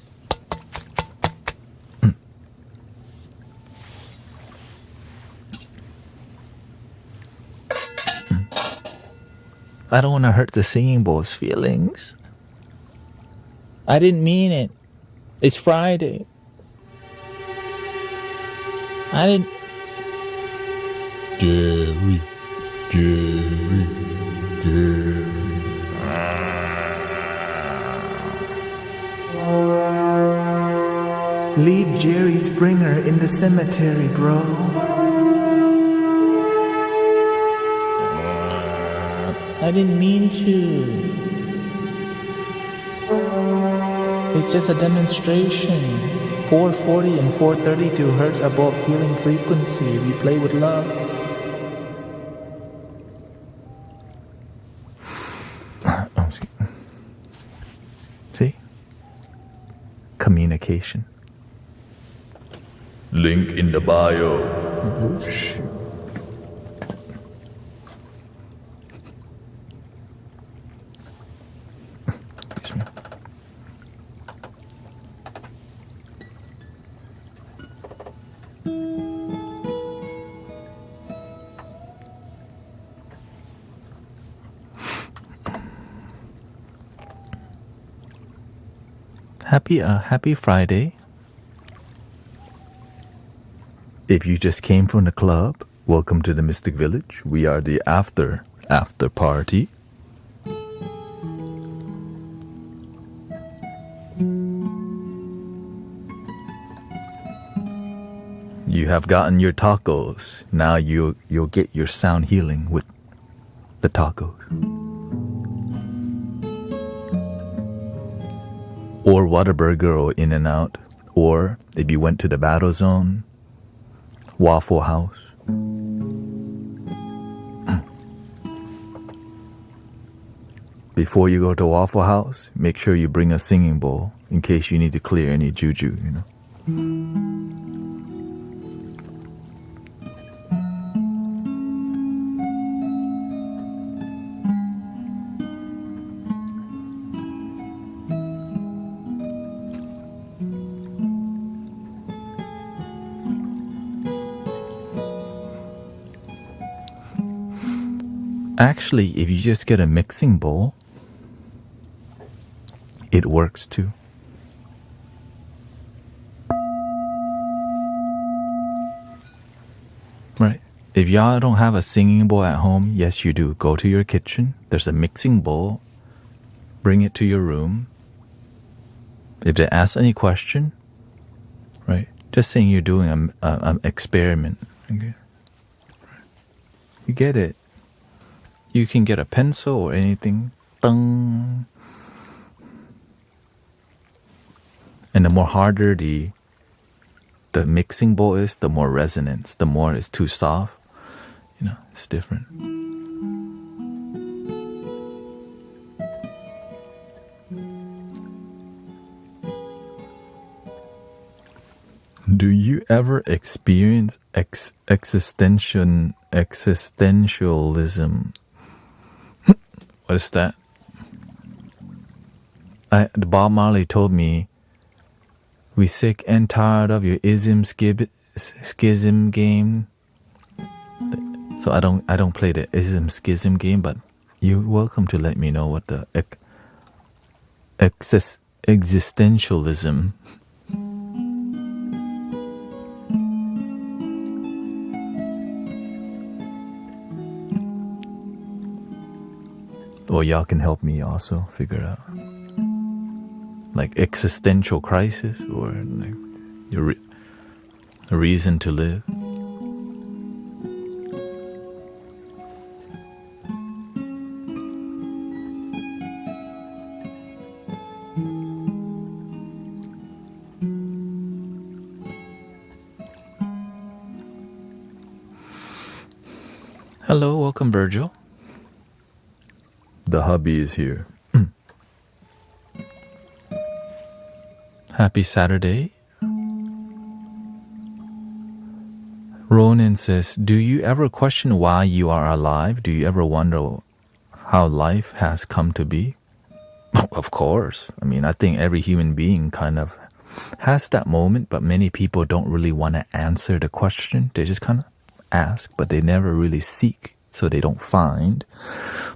I don't want to hurt the singing bowl's feelings. I didn't mean it. It's Friday. I didn't. Jerry. Leave Jerry Springer in the cemetery, bro. I didn't mean to. It's just a demonstration. 440 and 432 hertz above healing frequency. We play with love. See? Communication. Link in the bio. Oh, shit. Happy Friday. If you just came from the club, welcome to the Mystic Village. We are the after party. You have gotten your tacos. Now you'll get your sound healing with the tacos. Or Whataburger or In-N-Out. Or if you went to the Battle Zone, Waffle House. Before you go to Waffle House, make sure you bring a singing bowl in case you need to clear any juju, you know. Actually, if you just get a mixing bowl, it works too. Right. If y'all don't have a singing bowl at home, yes you do. Go to your kitchen. There's a mixing bowl. Bring it to your room. If they ask any question, right, just saying you're doing an experiment. Okay. You get it. You can get a pencil or anything. Ding. And the more harder the mixing bowl is, the more resonance. The more it's too soft, you know, it's different. Do you ever experience existentialism? What is that? Bob Marley told me, we sick and tired of your schism game. So I don't play the ism schism game, but you're welcome to let me know what the existentialism. Well, y'all can help me also figure it out. Like existential crisis or like a reason to live. Hello, welcome, Virgil. The hubby is here. Happy Saturday. Ronan says, do you ever question why you are alive? Do you ever wonder how life has come to be? Of course. I mean, I think every human being kind of has that moment, but many people don't really want to answer the question. They just kind of ask, but they never really seek, so they don't find.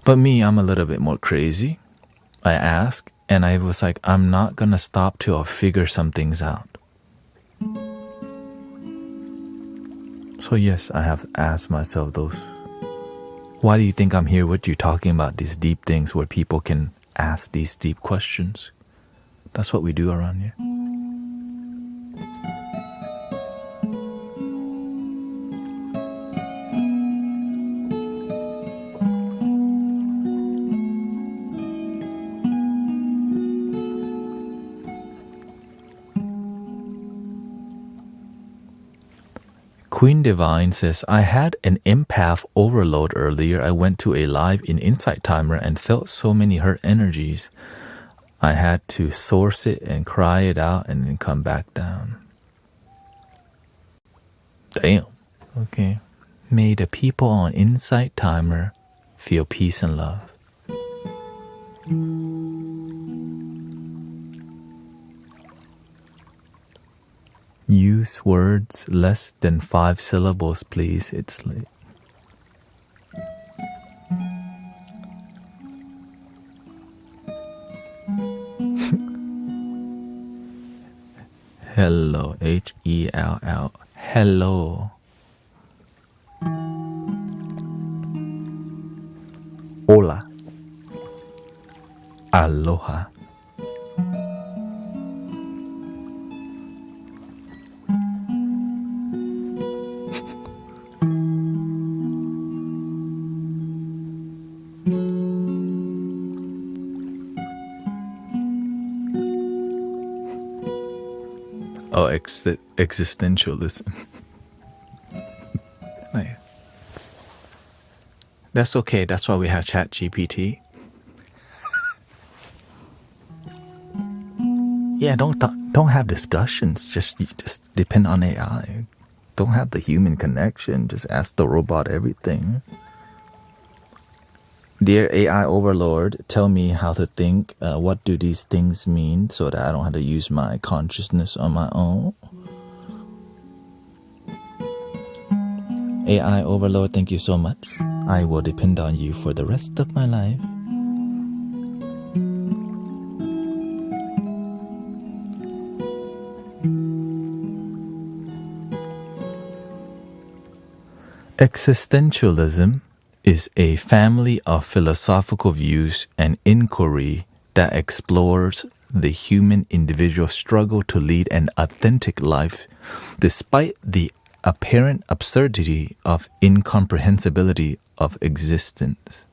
But me, I'm a little bit more crazy. I ask, and I was like, I'm not going to stop till I figure some things out. So yes, I have asked myself those. Why do you think I'm here with you talking about these deep things where people can ask these deep questions? That's what we do around here. Queen Divine says, I had an empath overload earlier. I went to a live in Insight Timer and felt so many hurt energies. I had to source it and cry it out and then come back down. Damn. Okay. May the people on Insight Timer feel peace and love. Use words less than 5 syllables, please. It's late. Hello, H-E-L-L. Hello. Hola. Aloha. Oh, existentialism. That's okay. That's why we have ChatGPT. Yeah, don't have discussions. Just depend on AI. Don't have the human connection. Just ask the robot everything. Dear AI overlord, tell me how to think. What do these things mean so that I don't have to use my consciousness on my own? AI overlord, thank you so much. I will depend on you for the rest of my life. Existentialism is a family of philosophical views and inquiry that explores the human individual struggle to lead an authentic life despite the apparent absurdity of incomprehensibility of existence.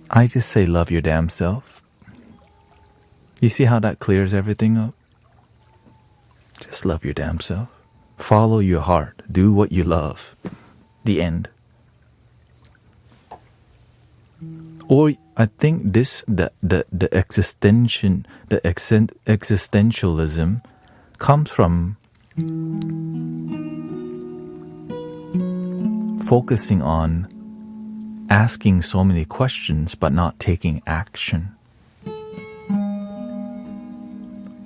I just say love your damn self. You see how that clears everything up? Just love your damn self. Follow your heart. Do what you love. The end. Or I think the existentialism comes from focusing on asking so many questions but not taking action.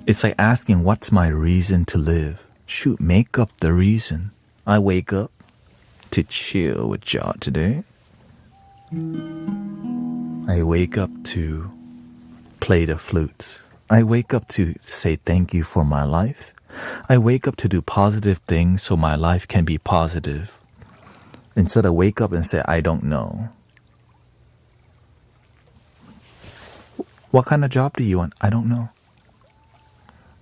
It's like asking, what's my reason to live? Shoot, make up the reason. I wake up to chill with y'all today. I wake up to play the flutes. I wake up to say thank you for my life. I wake up to do positive things so my life can be positive. Instead of wake up and say, I don't know. What kind of job do you want? I don't know.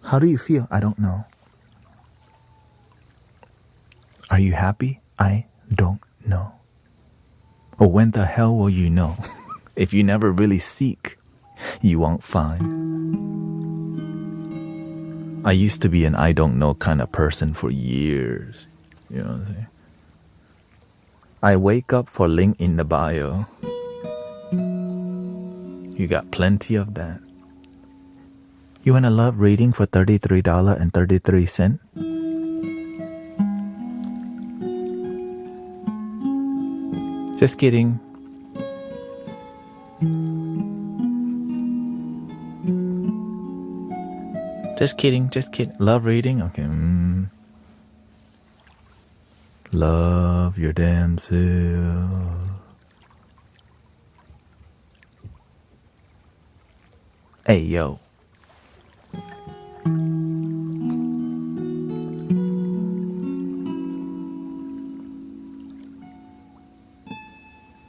How do you feel? I don't know. Are you happy? I don't know. Or when the hell will you know? If you never really seek, you won't find. I used to be an I don't know kind of person for years. You know what I'm saying? I wake up for link in the bio. You got plenty of that. You want to love reading for $33.33? Just kidding. Just kidding, just kidding. Love reading? Okay. Love your damn self. Hey, yo.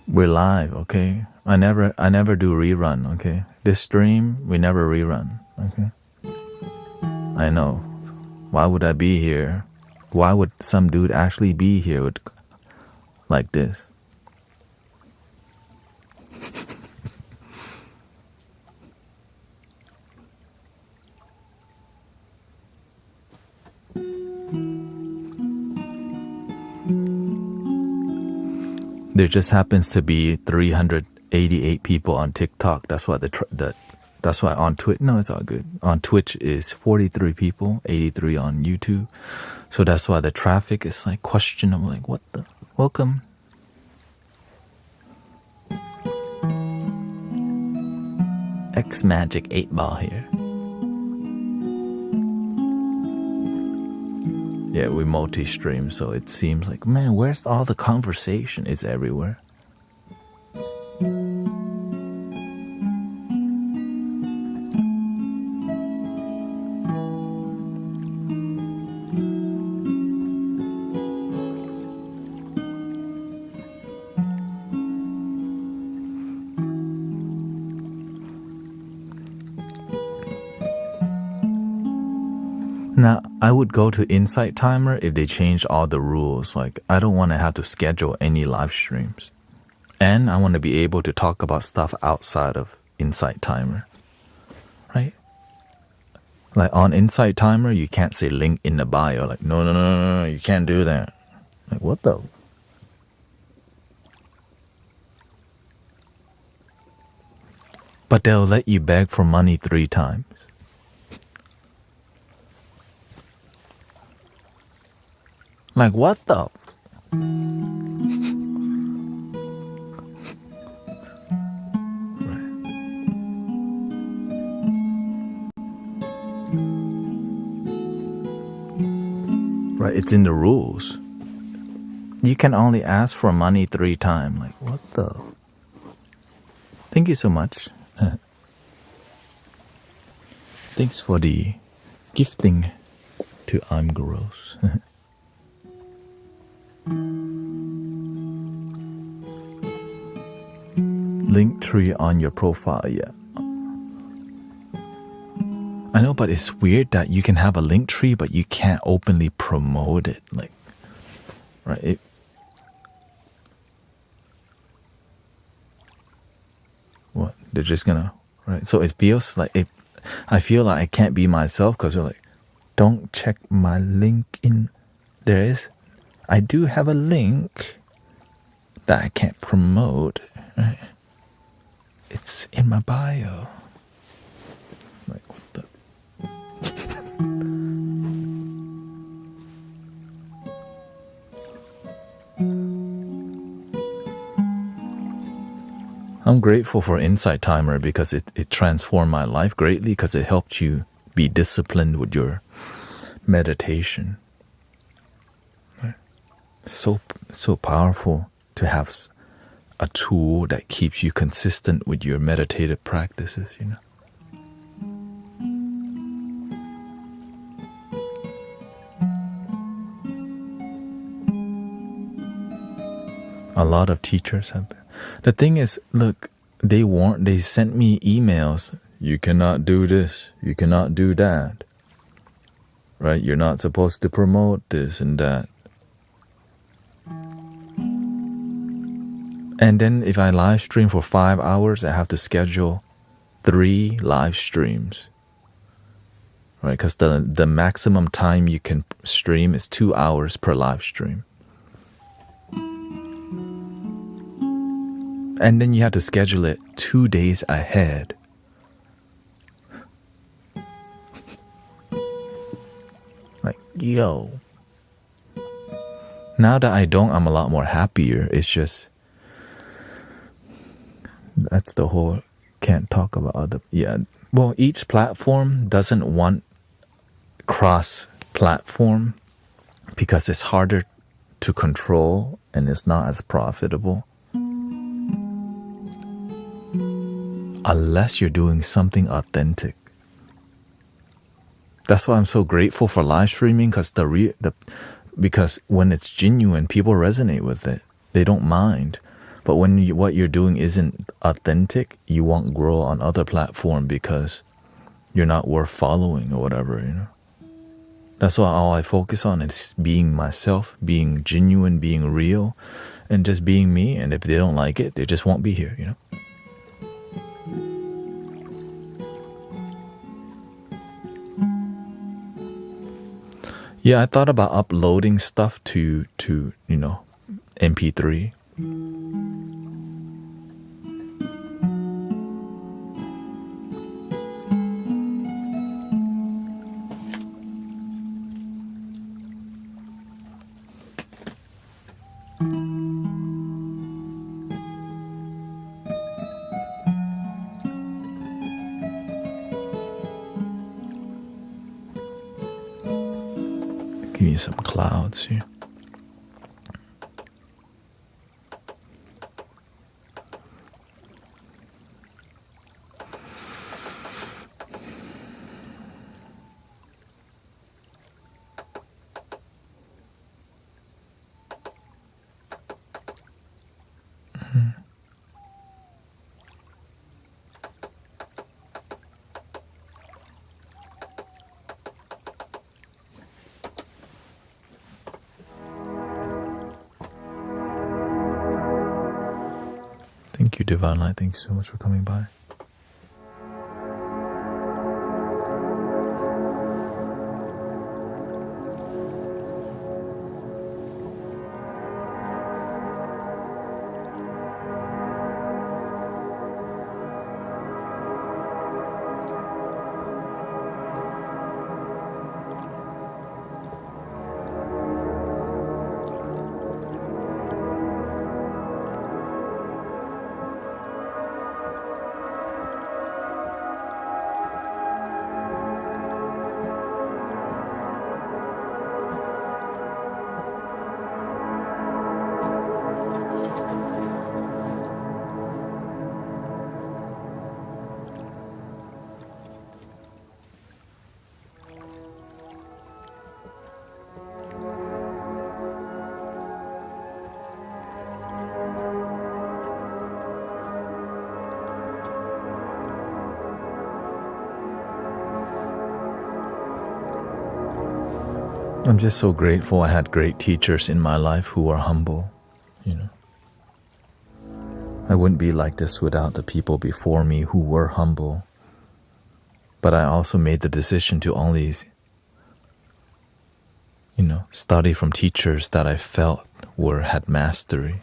We're live, okay? I never do rerun, okay? This stream, we never rerun, okay? I know. Why would I be here? Why would some dude actually be here with, like this? There just happens to be 388 people on TikTok. That's why that's why on Twitch. No, it's all good. On Twitch is 43 people, 83 on YouTube. So that's why the traffic is like questionable. Like, what the? Welcome. X Magic 8 Ball here. Yeah, we multi-stream, so it seems like, man, where's all the conversation? It's everywhere. Now, I would go to Insight Timer if they change all the rules. Like, I don't want to have to schedule any live streams. And I want to be able to talk about stuff outside of Insight Timer. Right? Like, on Insight Timer, you can't say link in the bio. Like, no, you can't do that. Like, what the? But they'll let you beg for money 3 times. Like, what the? Right, it's in the rules. You can only ask for money 3 times. Like, what the? Thank you so much. Thanks for the gifting to I'm Gross. Linktree on your profile, yeah. I know, but it's weird that you can have a Linktree, but you can't openly promote it. Like, right? What? They're just gonna, right? So it feels like I feel like I can't be myself because they're like, don't check my link in. I do have a link that I can't promote. Right? It's in my bio. Like, what the? I'm grateful for Insight Timer because it transformed my life greatly because it helped you be disciplined with your meditation. Right? So powerful to have a tool that keeps you consistent with your meditative practices, you know. A lot of teachers have. The thing is, look, they sent me emails. You cannot do this. You cannot do that. Right? You're not supposed to promote this and that. And then if I live stream for 5 hours, I have to schedule 3 live streams, right? Because the maximum time you can stream is 2 hours per live stream. And then you have to schedule it 2 days ahead. Like, yo. Now that I don't, I'm a lot more happier. It's just, that's the whole, can't talk about other, yeah. Well, each platform doesn't want cross-platform because it's harder to control and it's not as profitable. Unless you're doing something authentic. That's why I'm so grateful for live streaming, because when it's genuine, people resonate with it. They don't mind. But when what you're doing isn't authentic, you won't grow on other platform because you're not worth following or whatever, you know. That's why all I focus on is being myself, being genuine, being real, and just being me. And if they don't like it, they just won't be here, you know. Yeah, I thought about uploading stuff to you know, MP3. Give me some clouds here. Thank you, Divine Light. Thank you so much for coming by. I'm just so grateful I had great teachers in my life who were humble, you know. I wouldn't be like this without the people before me who were humble. But I also made the decision to only, you know, study from teachers that I felt had mastery.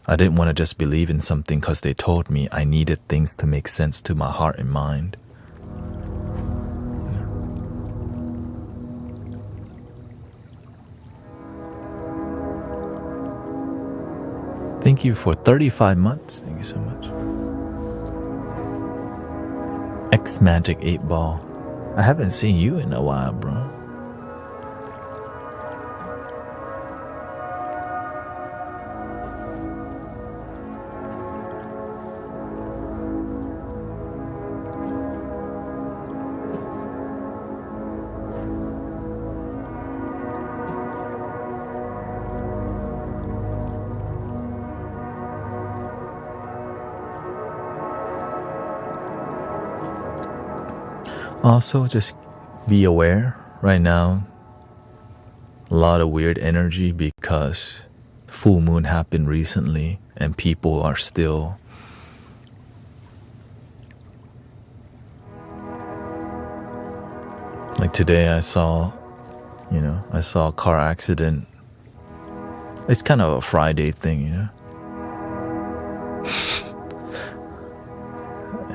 I didn't want to just believe in something because they told me I needed things to make sense to my heart and mind. Thank you for 35 months. Thank you so much. X Magic 8 Ball. I haven't seen you in a while, bro. Also, just be aware right now, a lot of weird energy because full moon happened recently and people are still like today I saw a car accident. It's kind of a Friday thing,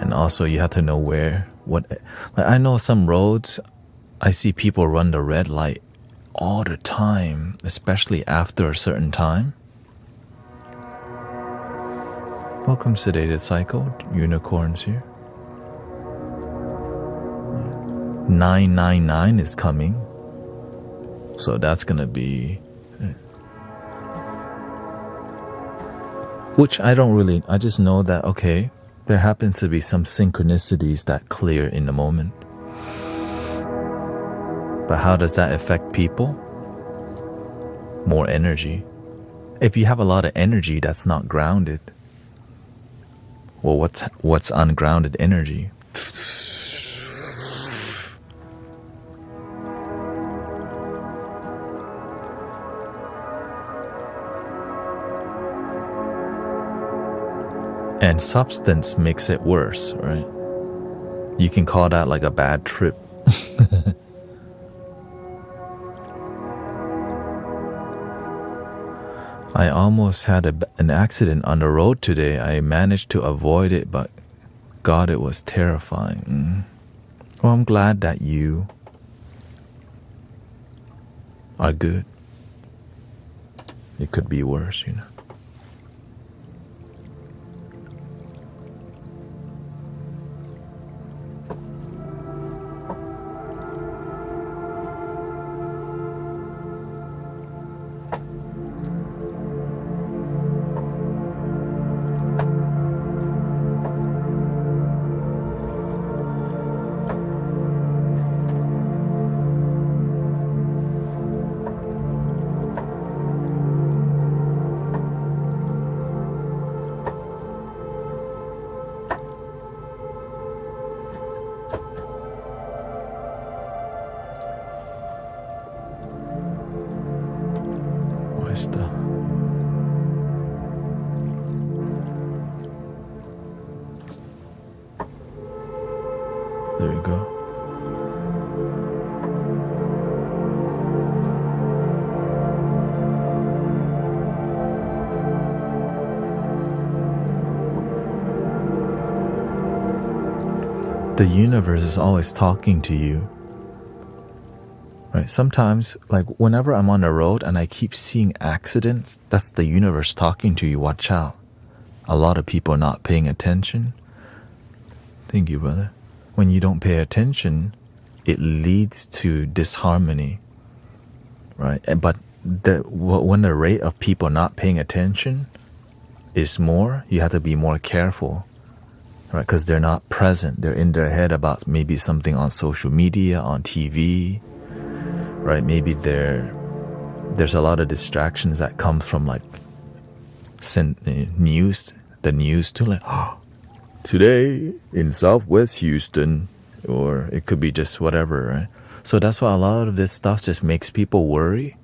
And also you have to know like I know some roads, I see people run the red light all the time, especially after a certain time. Welcome, Sedated Cycle, unicorns here. 999 is coming, so that's gonna be, which I just know that, okay, there happens to be some synchronicities that clear in the moment. But how does that affect people? More energy. If you have a lot of energy that's not grounded, well, what's ungrounded energy? And substance makes it worse, right? You can call that like a bad trip. I almost had an accident on the road today. I managed to avoid it, but God, it was terrifying. Well, I'm glad that you are good. It could be worse, There you go. The universe is always talking to you. Right? Sometimes, like whenever I'm on the road and I keep seeing accidents, that's the universe talking to you. Watch out. A lot of people are not paying attention. Thank you, brother. When you don't pay attention, it leads to disharmony, right? But when the rate of people not paying attention is more, you have to be more careful, right? Because they're not present. They're in their head about maybe something on social media, on TV, right? Maybe there's a lot of distractions that come from like news, the news too, like, today in Southwest Houston, or it could be just whatever, right? So that's why a lot of this stuff just makes people worry.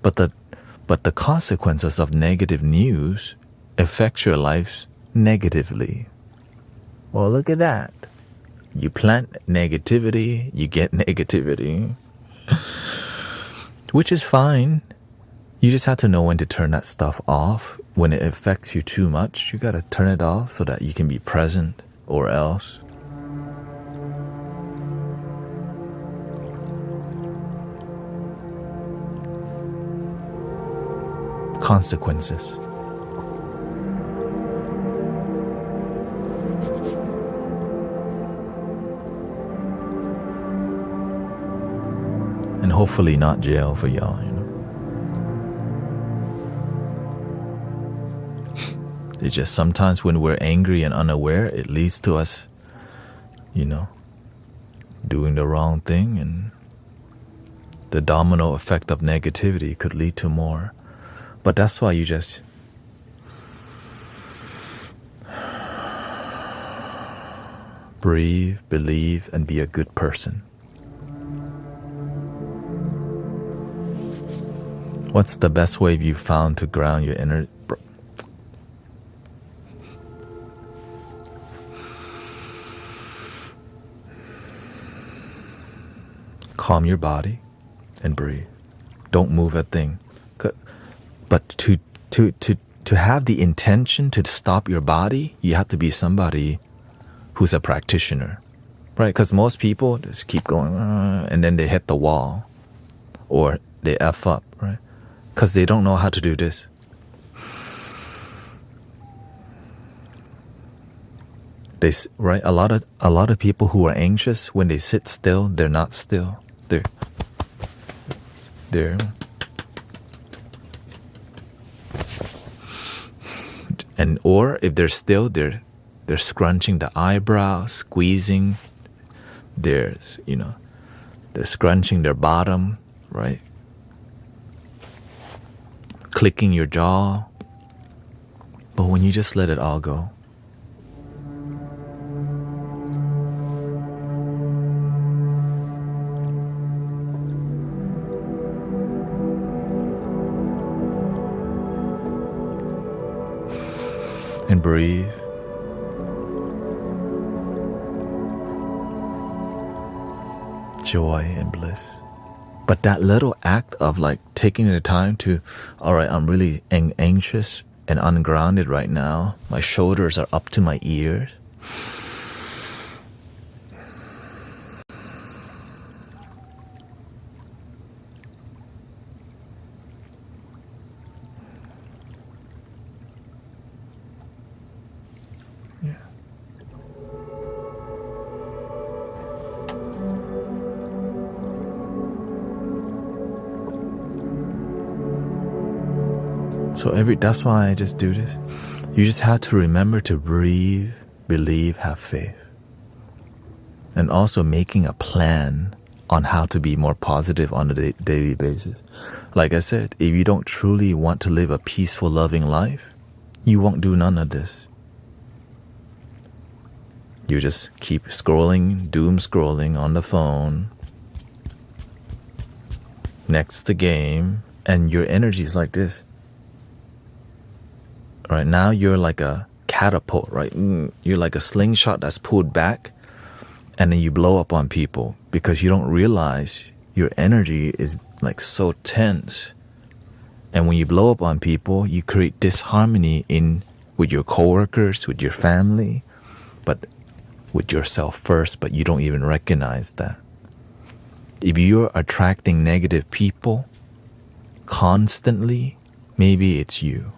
But the consequences of negative news affect your life negatively. Well, look at that. You plant negativity, you get negativity, which is fine. You just have to know when to turn that stuff off. When it affects you too much, you gotta turn it off so that you can be present, or else. Consequences. And hopefully not jail for y'all, It's just sometimes when we're angry and unaware, it leads to us, doing the wrong thing, and the domino effect of negativity could lead to more. But that's why you just breathe, believe, and be a good person. What's the best way you found to ground your inner... Calm your body and breathe. Don't move a thing. But to have the intention to stop your body, you have to be somebody who's a practitioner, right? Because most people just keep going and then they hit the wall or they F up, right? Because they don't know how to do this. Right? A lot of people who are anxious, when they sit still, they're not still. They're and or if they're still, they're scrunching the eyebrows, squeezing. They're scrunching their bottom, right? Clicking your jaw. But when you just let it all go, and breathe. Joy and bliss. But that little act of like taking the time to, all right, I'm really anxious and ungrounded right now. My shoulders are up to my ears. So that's why I just do this. You just have to remember to breathe, believe, have faith. And also making a plan on how to be more positive on a daily basis. Like I said, if you don't truly want to live a peaceful, loving life, you won't do none of this. You just keep scrolling, doom scrolling on the phone, next the game, and your energy is like this. Right now you're like a catapult, right? You're like a slingshot that's pulled back, and then you blow up on people because you don't realize your energy is like so tense. And when you blow up on people, you create disharmony with your coworkers, with your family, but with yourself first, but you don't even recognize that. If you're attracting negative people constantly, maybe it's you.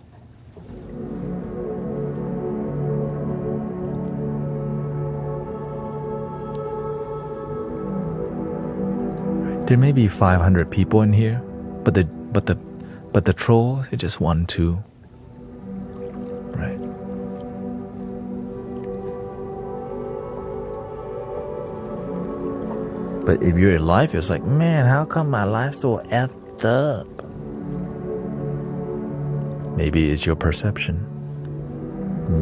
There may be 500 people in here, but the trolls are just 1, 2, right? But if your life is like, man, how come my life's so effed up? Maybe it's your perception.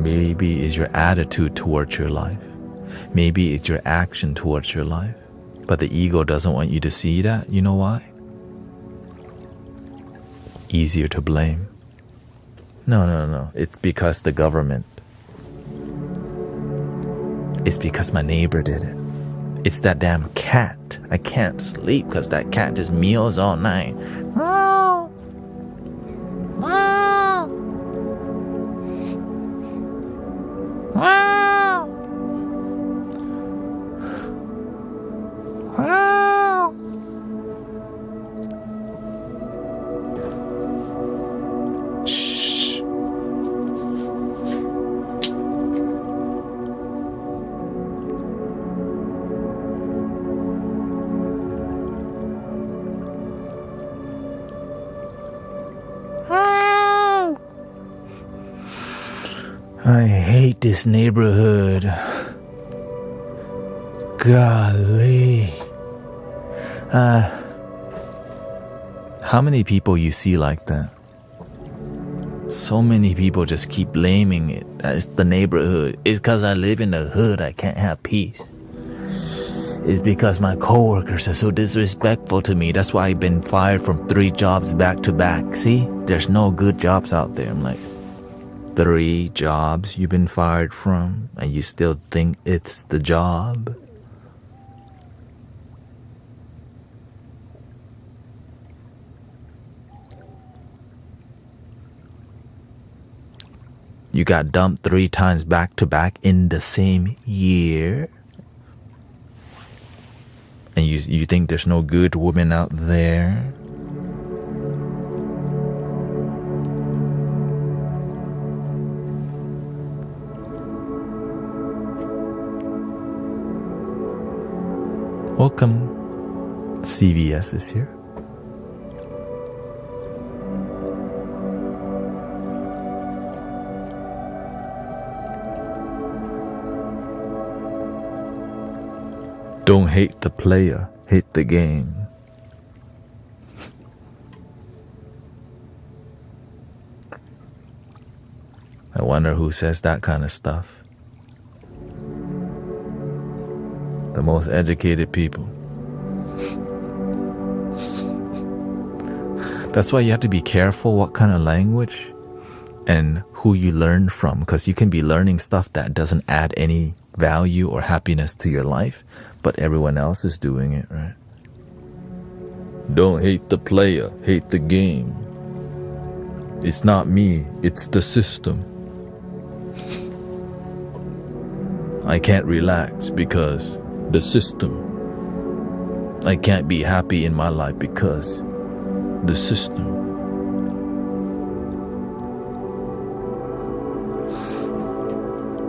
Maybe it's your attitude towards your life. Maybe it's your action towards your life. But the ego doesn't want you to see that. You know why? Easier to blame. No. It's because the government. It's because my neighbor did it. It's that damn cat. I can't sleep because that cat just meows all night. Meow. Meow. Meow. Shh. I hate this neighborhood. Golly. How many people you see like that? So many people just keep blaming it. It's the neighborhood. It's because I live in the hood I can't have peace. It's because my coworkers are so disrespectful to me. That's why I've been fired from 3 jobs back to back. See, there's no good jobs out there. I'm like, 3 jobs you've been fired from, and you still think it's the job? You got dumped 3 times back to back in the same year. And you think there's no good women out there? Welcome. CVS is here. Don't hate the player, hate the game. I wonder who says that kind of stuff. The most educated people. That's why you have to be careful what kind of language and who you learn from, because you can be learning stuff that doesn't add any value or happiness to your life, but everyone else is doing it, right? Don't hate the player, hate the game. It's not me, it's the system. I can't relax because the system. I can't be happy in my life because the system.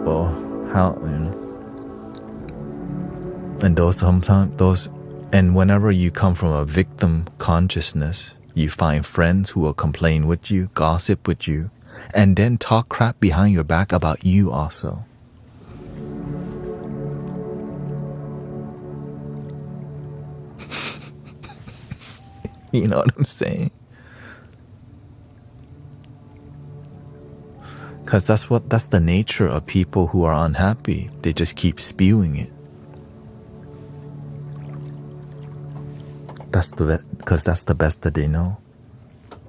Well, how, and and whenever you come from a victim consciousness, you find friends who will complain with you, gossip with you, and then talk crap behind your back about you also. You know what I'm saying? Because that's the nature of people who are unhappy. They just keep spewing it. Because that's the best that they know.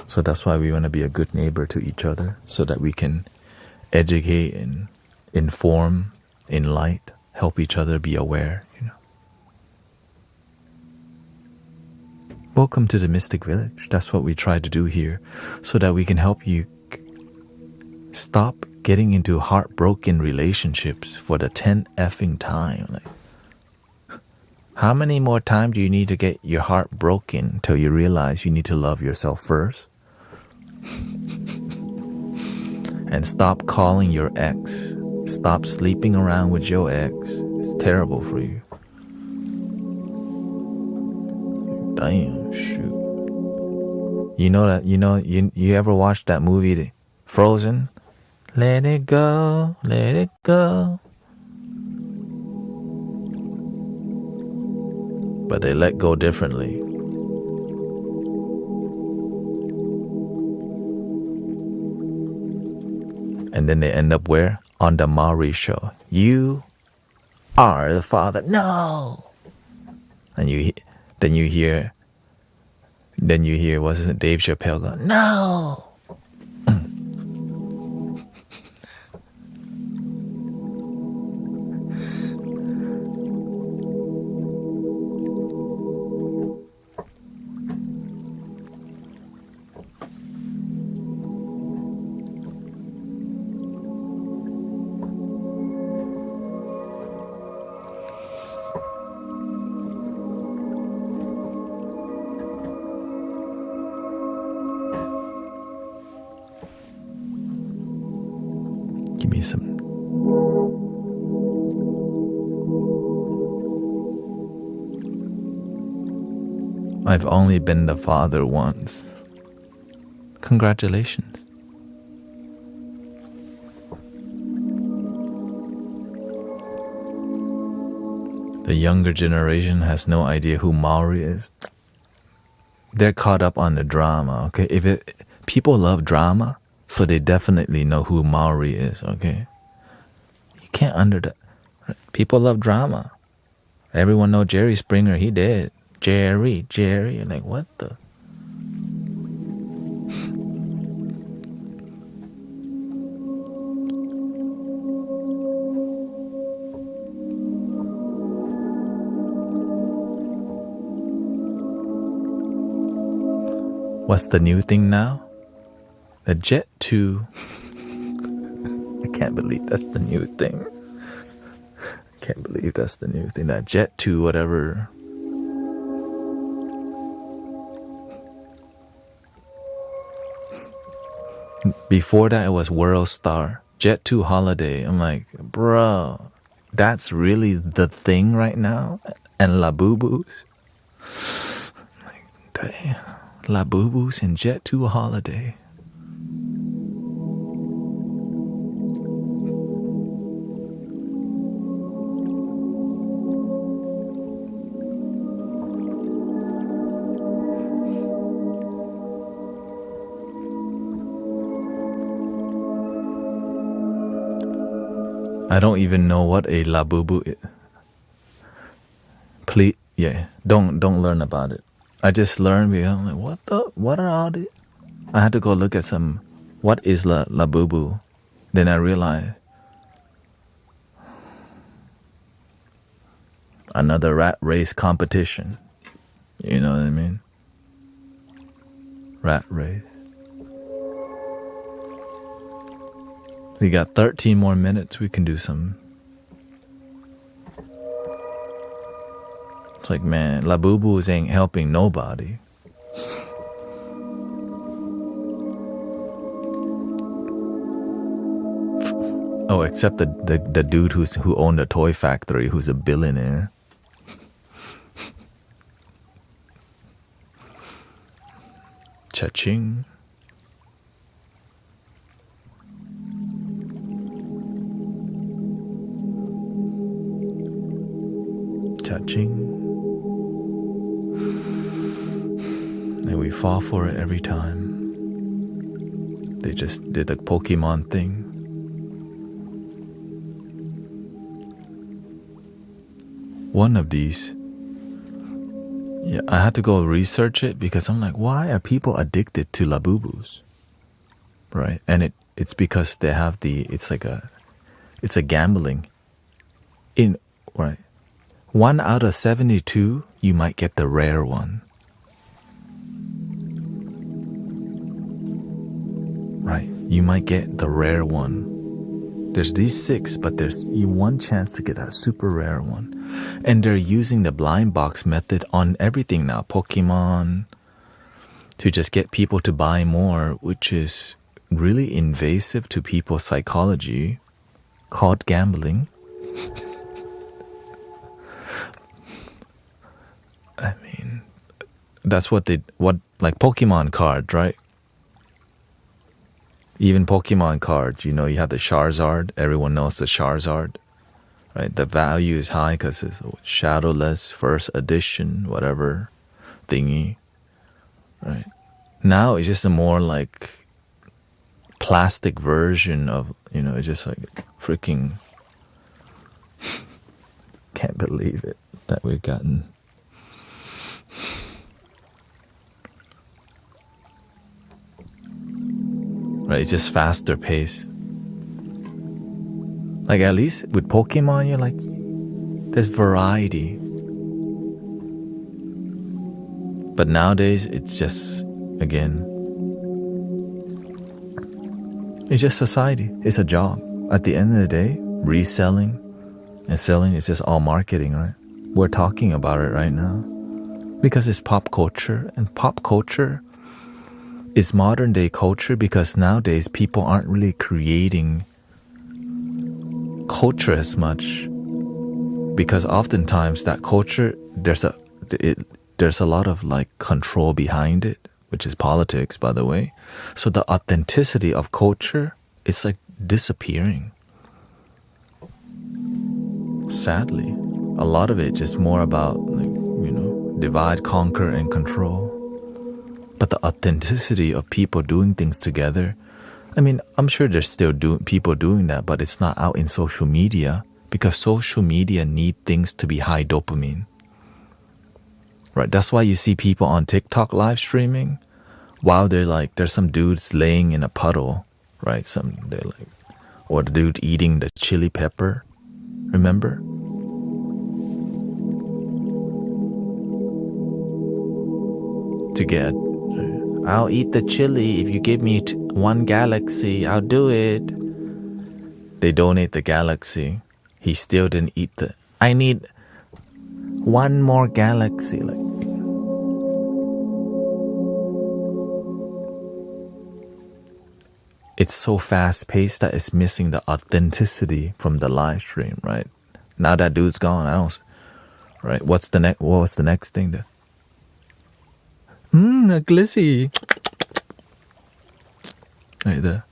So that's why we want to be a good neighbor to each other, so that we can educate and inform, enlighten, help each other be aware, Welcome to the Mystic Village. That's what we try to do here, so that we can help you stop getting into heartbroken relationships for the 10th effing time. Like, how many more times do you need to get your heart broken till you realize you need to love yourself first? And stop calling your ex. Stop sleeping around with your ex. It's terrible for you. Damn, shoot. You ever watched that movie, Frozen? Let it go, let it go. But they let go differently. And then they end up where? On the Maury show. You are the father. No! And then you hear, what's his name? Dave Chappelle go, no! Give me some. I've only been the father once. Congratulations. The younger generation has no idea who Maori is. They're caught up on the drama, okay? People love drama, so they definitely know who Maori is, okay? You can't people love drama. Everyone know Jerry Springer. He dead. Jerry. Like, what the? What's the new thing now? The Jet 2. I can't believe that's the new thing. Can't believe that's the new thing. That Jet 2 whatever. Before that it was World Star. Jet 2 Holiday. I'm like, bro, that's really the thing right now? And Labubus? Like, damn. Labubus and Jet 2 Holiday. I don't even know what a Labubu is. Please, yeah, don't learn about it. I just learned because I'm like, what are all these? I had to go look at some, what is Labubu? Then I realized, another rat race competition. You know what I mean? Rat race. We got 13 more minutes. We can do some. It's like, man, Labubus ain't helping nobody. Oh, except the dude who owned a toy factory, who's a billionaire. Cha-ching. Cha-ching. And we fall for it every time. They just did the Pokemon thing. One of these. Yeah, I had to go research it because I'm like, why are people addicted to Labubus? Right? And it's because they have it's a gambling. Right. 1 out of 72, you might get the rare one. Right. You might get the rare one. There's these 6, but there's one chance to get that super rare one. And they're using the blind box method on everything now. Pokemon. To just get people to buy more, which is really invasive to people's psychology. Called gambling. I mean, that's what like Pokemon cards, right? Even Pokemon cards, you have the Charizard. Everyone knows the Charizard, right? The value is high because it's shadowless, first edition, whatever thingy, right? Now it's just a more like plastic version of, it's just like freaking can't believe it that we've gotten. Right, it's just faster paced. Like at least with Pokemon, you're like, there's variety. But nowadays, it's just, again, it's just society. It's a job. At the end of the day, reselling and selling is just all marketing, right? We're talking about it right now because it's pop culture, and pop culture is modern day culture because nowadays people aren't really creating culture as much, because oftentimes that culture there's a lot of like control behind it, which is politics, by the way. So the authenticity of culture is like disappearing. Sadly, a lot of it just more about like, divide, conquer, and control. But the authenticity of people doing things together, I mean, I'm sure there's still people doing that, but it's not out in social media because social media need things to be high dopamine. Right? That's why you see people on TikTok live streaming while they're like, there's some dudes laying in a puddle, right? They're like, or the dude eating the chili pepper. Remember? To get, I'll eat the chili if you give me one galaxy. I'll do it. They donate the galaxy. He still didn't eat the. I need one more galaxy. Like, it's so fast paced that it's missing the authenticity from the live stream, right? Now that dude's gone, I don't. Right? What's the next? What's the next thing? A glizzy. Right there.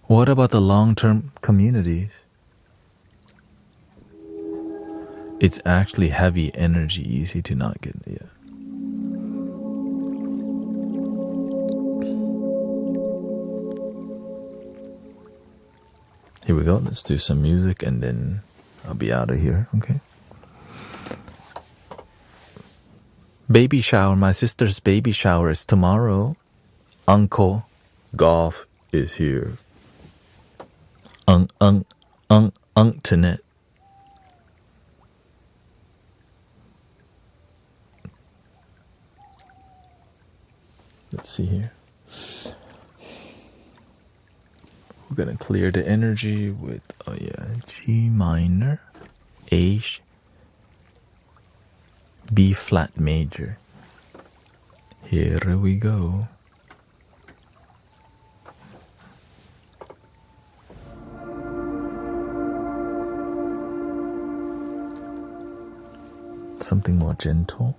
What about the long-term communities? It's actually heavy energy, easy to not get. Yeah. Here we go. Let's do some music and then I'll be out of here. Okay. Baby shower. My sister's baby shower is tomorrow. Uncle Golf is here. Thanet. Let's see here. We're gonna clear the energy with G minor, A, B flat major. Here we go. Something more gentle.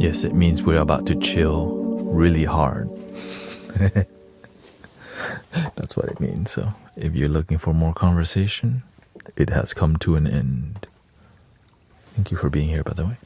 Yes, it means we're about to chill really hard. That's what it means. So if you're looking for more conversation, it has come to an end. Thank you for being here, by the way.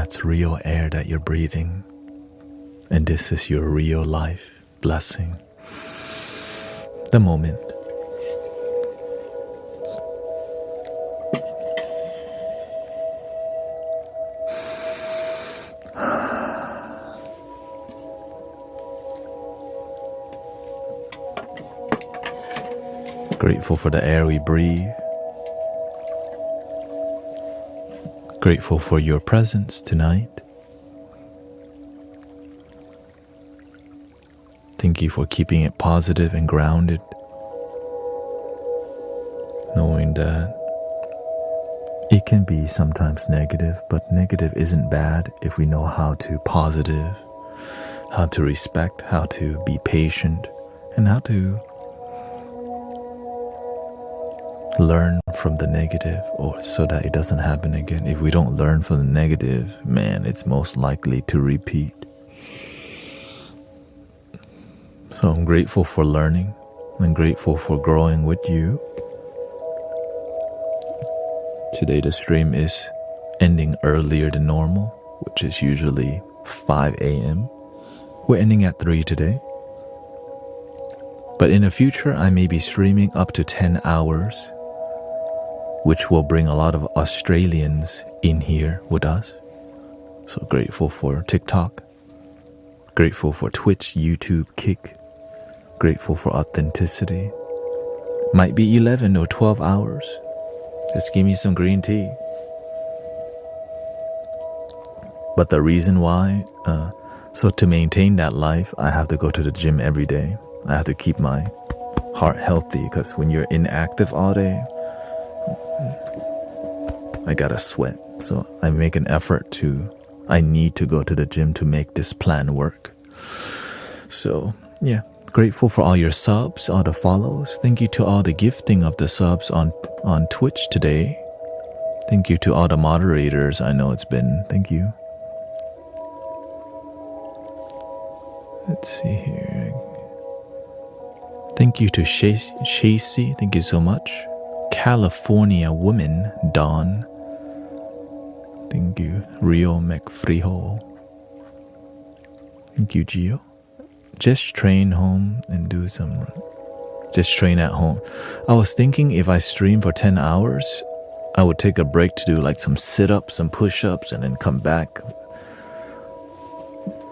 that's real air that you're breathing. And this is your real life blessing. The moment. Grateful for the air we breathe. Grateful for your presence tonight. Thank you for keeping it positive and grounded. Knowing that it can be sometimes negative, but negative isn't bad if we know how to positive, how to respect, how to be patient, and how to learn from the negative, or so that it doesn't happen again. If we don't learn from the negative, man, it's most likely to repeat. So I'm grateful for learning. I'm grateful for growing with you. Today the stream is ending earlier than normal, which is usually 5 a.m. We're ending at 3 today. But in the future, I may be streaming up to 10 hours, which will bring a lot of Australians in here with us. So grateful for TikTok, grateful for Twitch, YouTube, Kick, grateful for authenticity. Might be 11 or 12 hours. Just give me some green tea. But the reason why, so to maintain that life, I have to go to the gym every day. I have to keep my heart healthy, because when you're inactive all day, I gotta sweat. So I make an effort I need to go to the gym to make this plan work. So yeah, grateful for all your subs, all the follows. Thank you to all the gifting of the subs on Twitch today. Thank you to all the moderators. I know it's been, thank you. Let's see here. Thank you to Shacy. Thank you so much. California Woman, Dawn. Thank you. Rio McFriho. Thank you, Gio. Just train home and do some... Just train at home. I was thinking if I stream for 10 hours, I would take a break to do like some sit-ups, some push-ups, and then come back.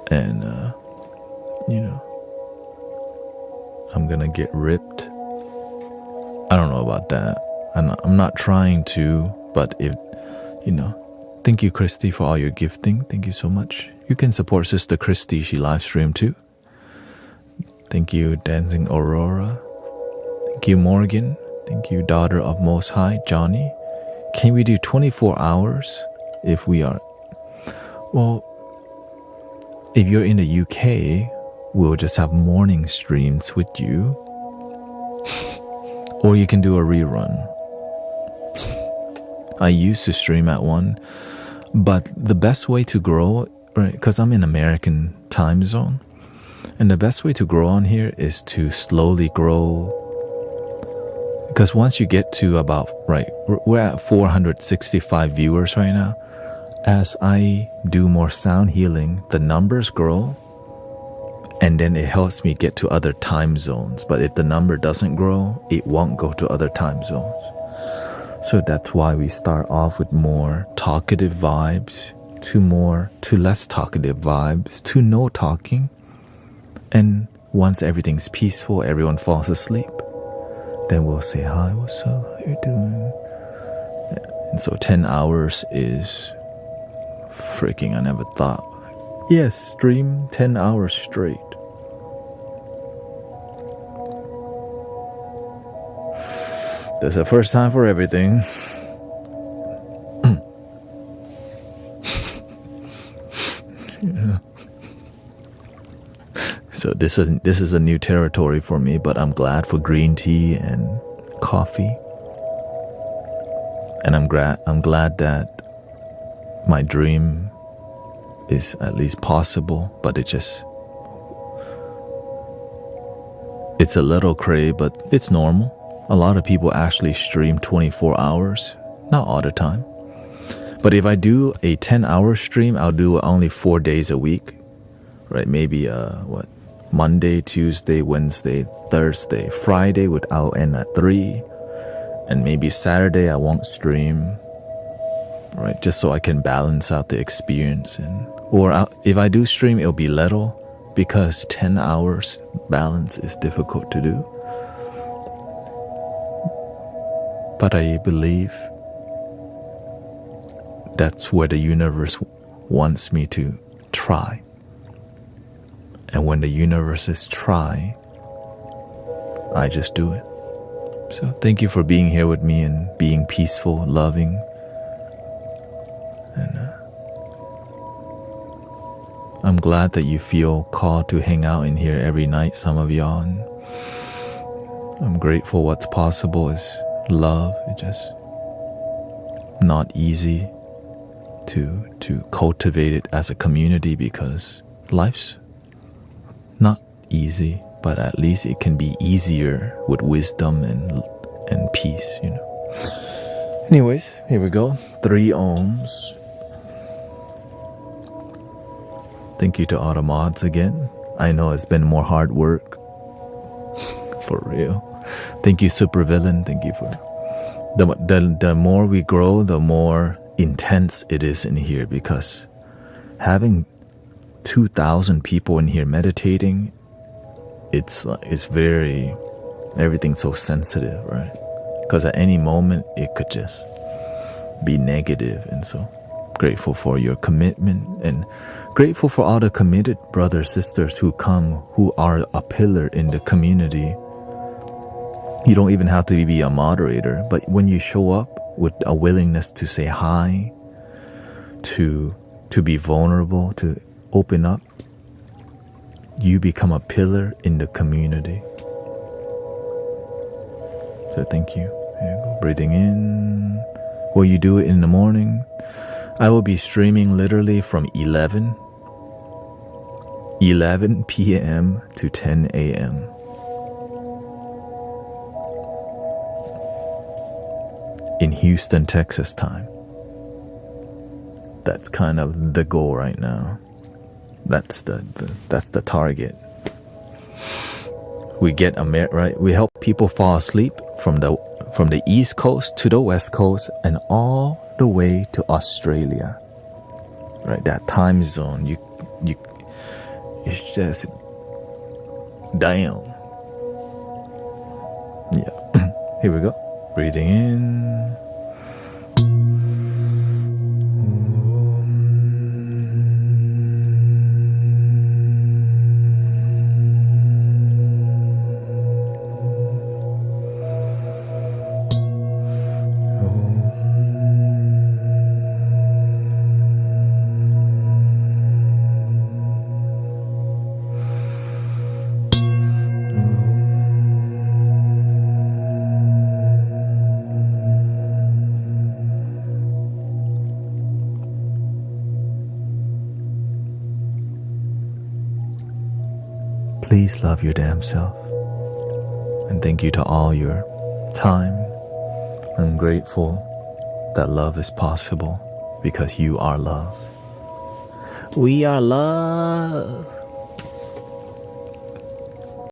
And, I'm gonna get ripped. I don't know about that. I'm not trying to, but if, thank you, Christy, for all your gifting. Thank you so much. You can support Sister Christy. She live streamed too. Thank you, Dancing Aurora. Thank you, Morgan. Thank you, Daughter of Most High, Johnny. Can we do 24 hours if we are... Well, if you're in the UK, we'll just have morning streams with you. Or you can do a rerun. I used to stream at 1, but the best way to grow, right, because I'm in American time zone, and the best way to grow on here is to slowly grow. Because once you get to about, right, we're at 465 viewers right now. As I do more sound healing, the numbers grow, and then it helps me get to other time zones. But if the number doesn't grow, it won't go to other time zones. So that's why we start off with more talkative vibes, to less talkative vibes, to no talking. And once everything's peaceful, everyone falls asleep, then we'll say, hi, what's up, how you doing? And so 10 hours is freaking, I never thought. Yes, stream 10 hours straight. There's a first time for everything. Yeah. So this is a new territory for me, but I'm glad for green tea and coffee. And I'm glad that my dream is at least possible, but it's a little cray, but it's normal. A lot of people actually stream 24 hours, not all the time. But if I do a 10-hour stream, I'll do only 4 days a week, right? Maybe Monday, Tuesday, Wednesday, Thursday, Friday I'll end at 3, and maybe Saturday I won't stream, right? Just so I can balance out the experience, if I do stream, it'll be little because 10 hours balance is difficult to do. But I believe that's where the universe wants me to try. And when the universe is try, I just do it. So thank you for being here with me and being peaceful, loving. And I'm glad that you feel called to hang out in here every night, some of y'all. And I'm grateful what's possible is love. It's just not easy to cultivate it as a community because life's not easy, but at least it can be easier with wisdom and peace, you know. Anyways, here we go. 3 ohms. Thank you to all the mods again. I know it's been more hard work. For real. Thank you, Supervillain. Thank you for the more we grow, the more intense it is in here, because having 2,000 people in here meditating, it's very, everything's so sensitive, right? Because at any moment it could just be negative. And so grateful for your commitment, and grateful for all the committed brothers, sisters who are a pillar in the community. You don't even have to be a moderator, but when you show up with a willingness to say hi, to be vulnerable, to open up, you become a pillar in the community. So thank you. There you go. Breathing in. Will you do it in the morning? I will be streaming literally from 11 p.m. to 10 a.m. in Houston, Texas time. That's kind of the goal right now. That's the target. We get right. We help people fall asleep from the East Coast to the West Coast and all the way to Australia. Right, that time zone. You it's just damn. Yeah. Here we go. Breathing in. Please love your damn self. And thank you to all your time. I'm grateful that love is possible because you are love. We are love.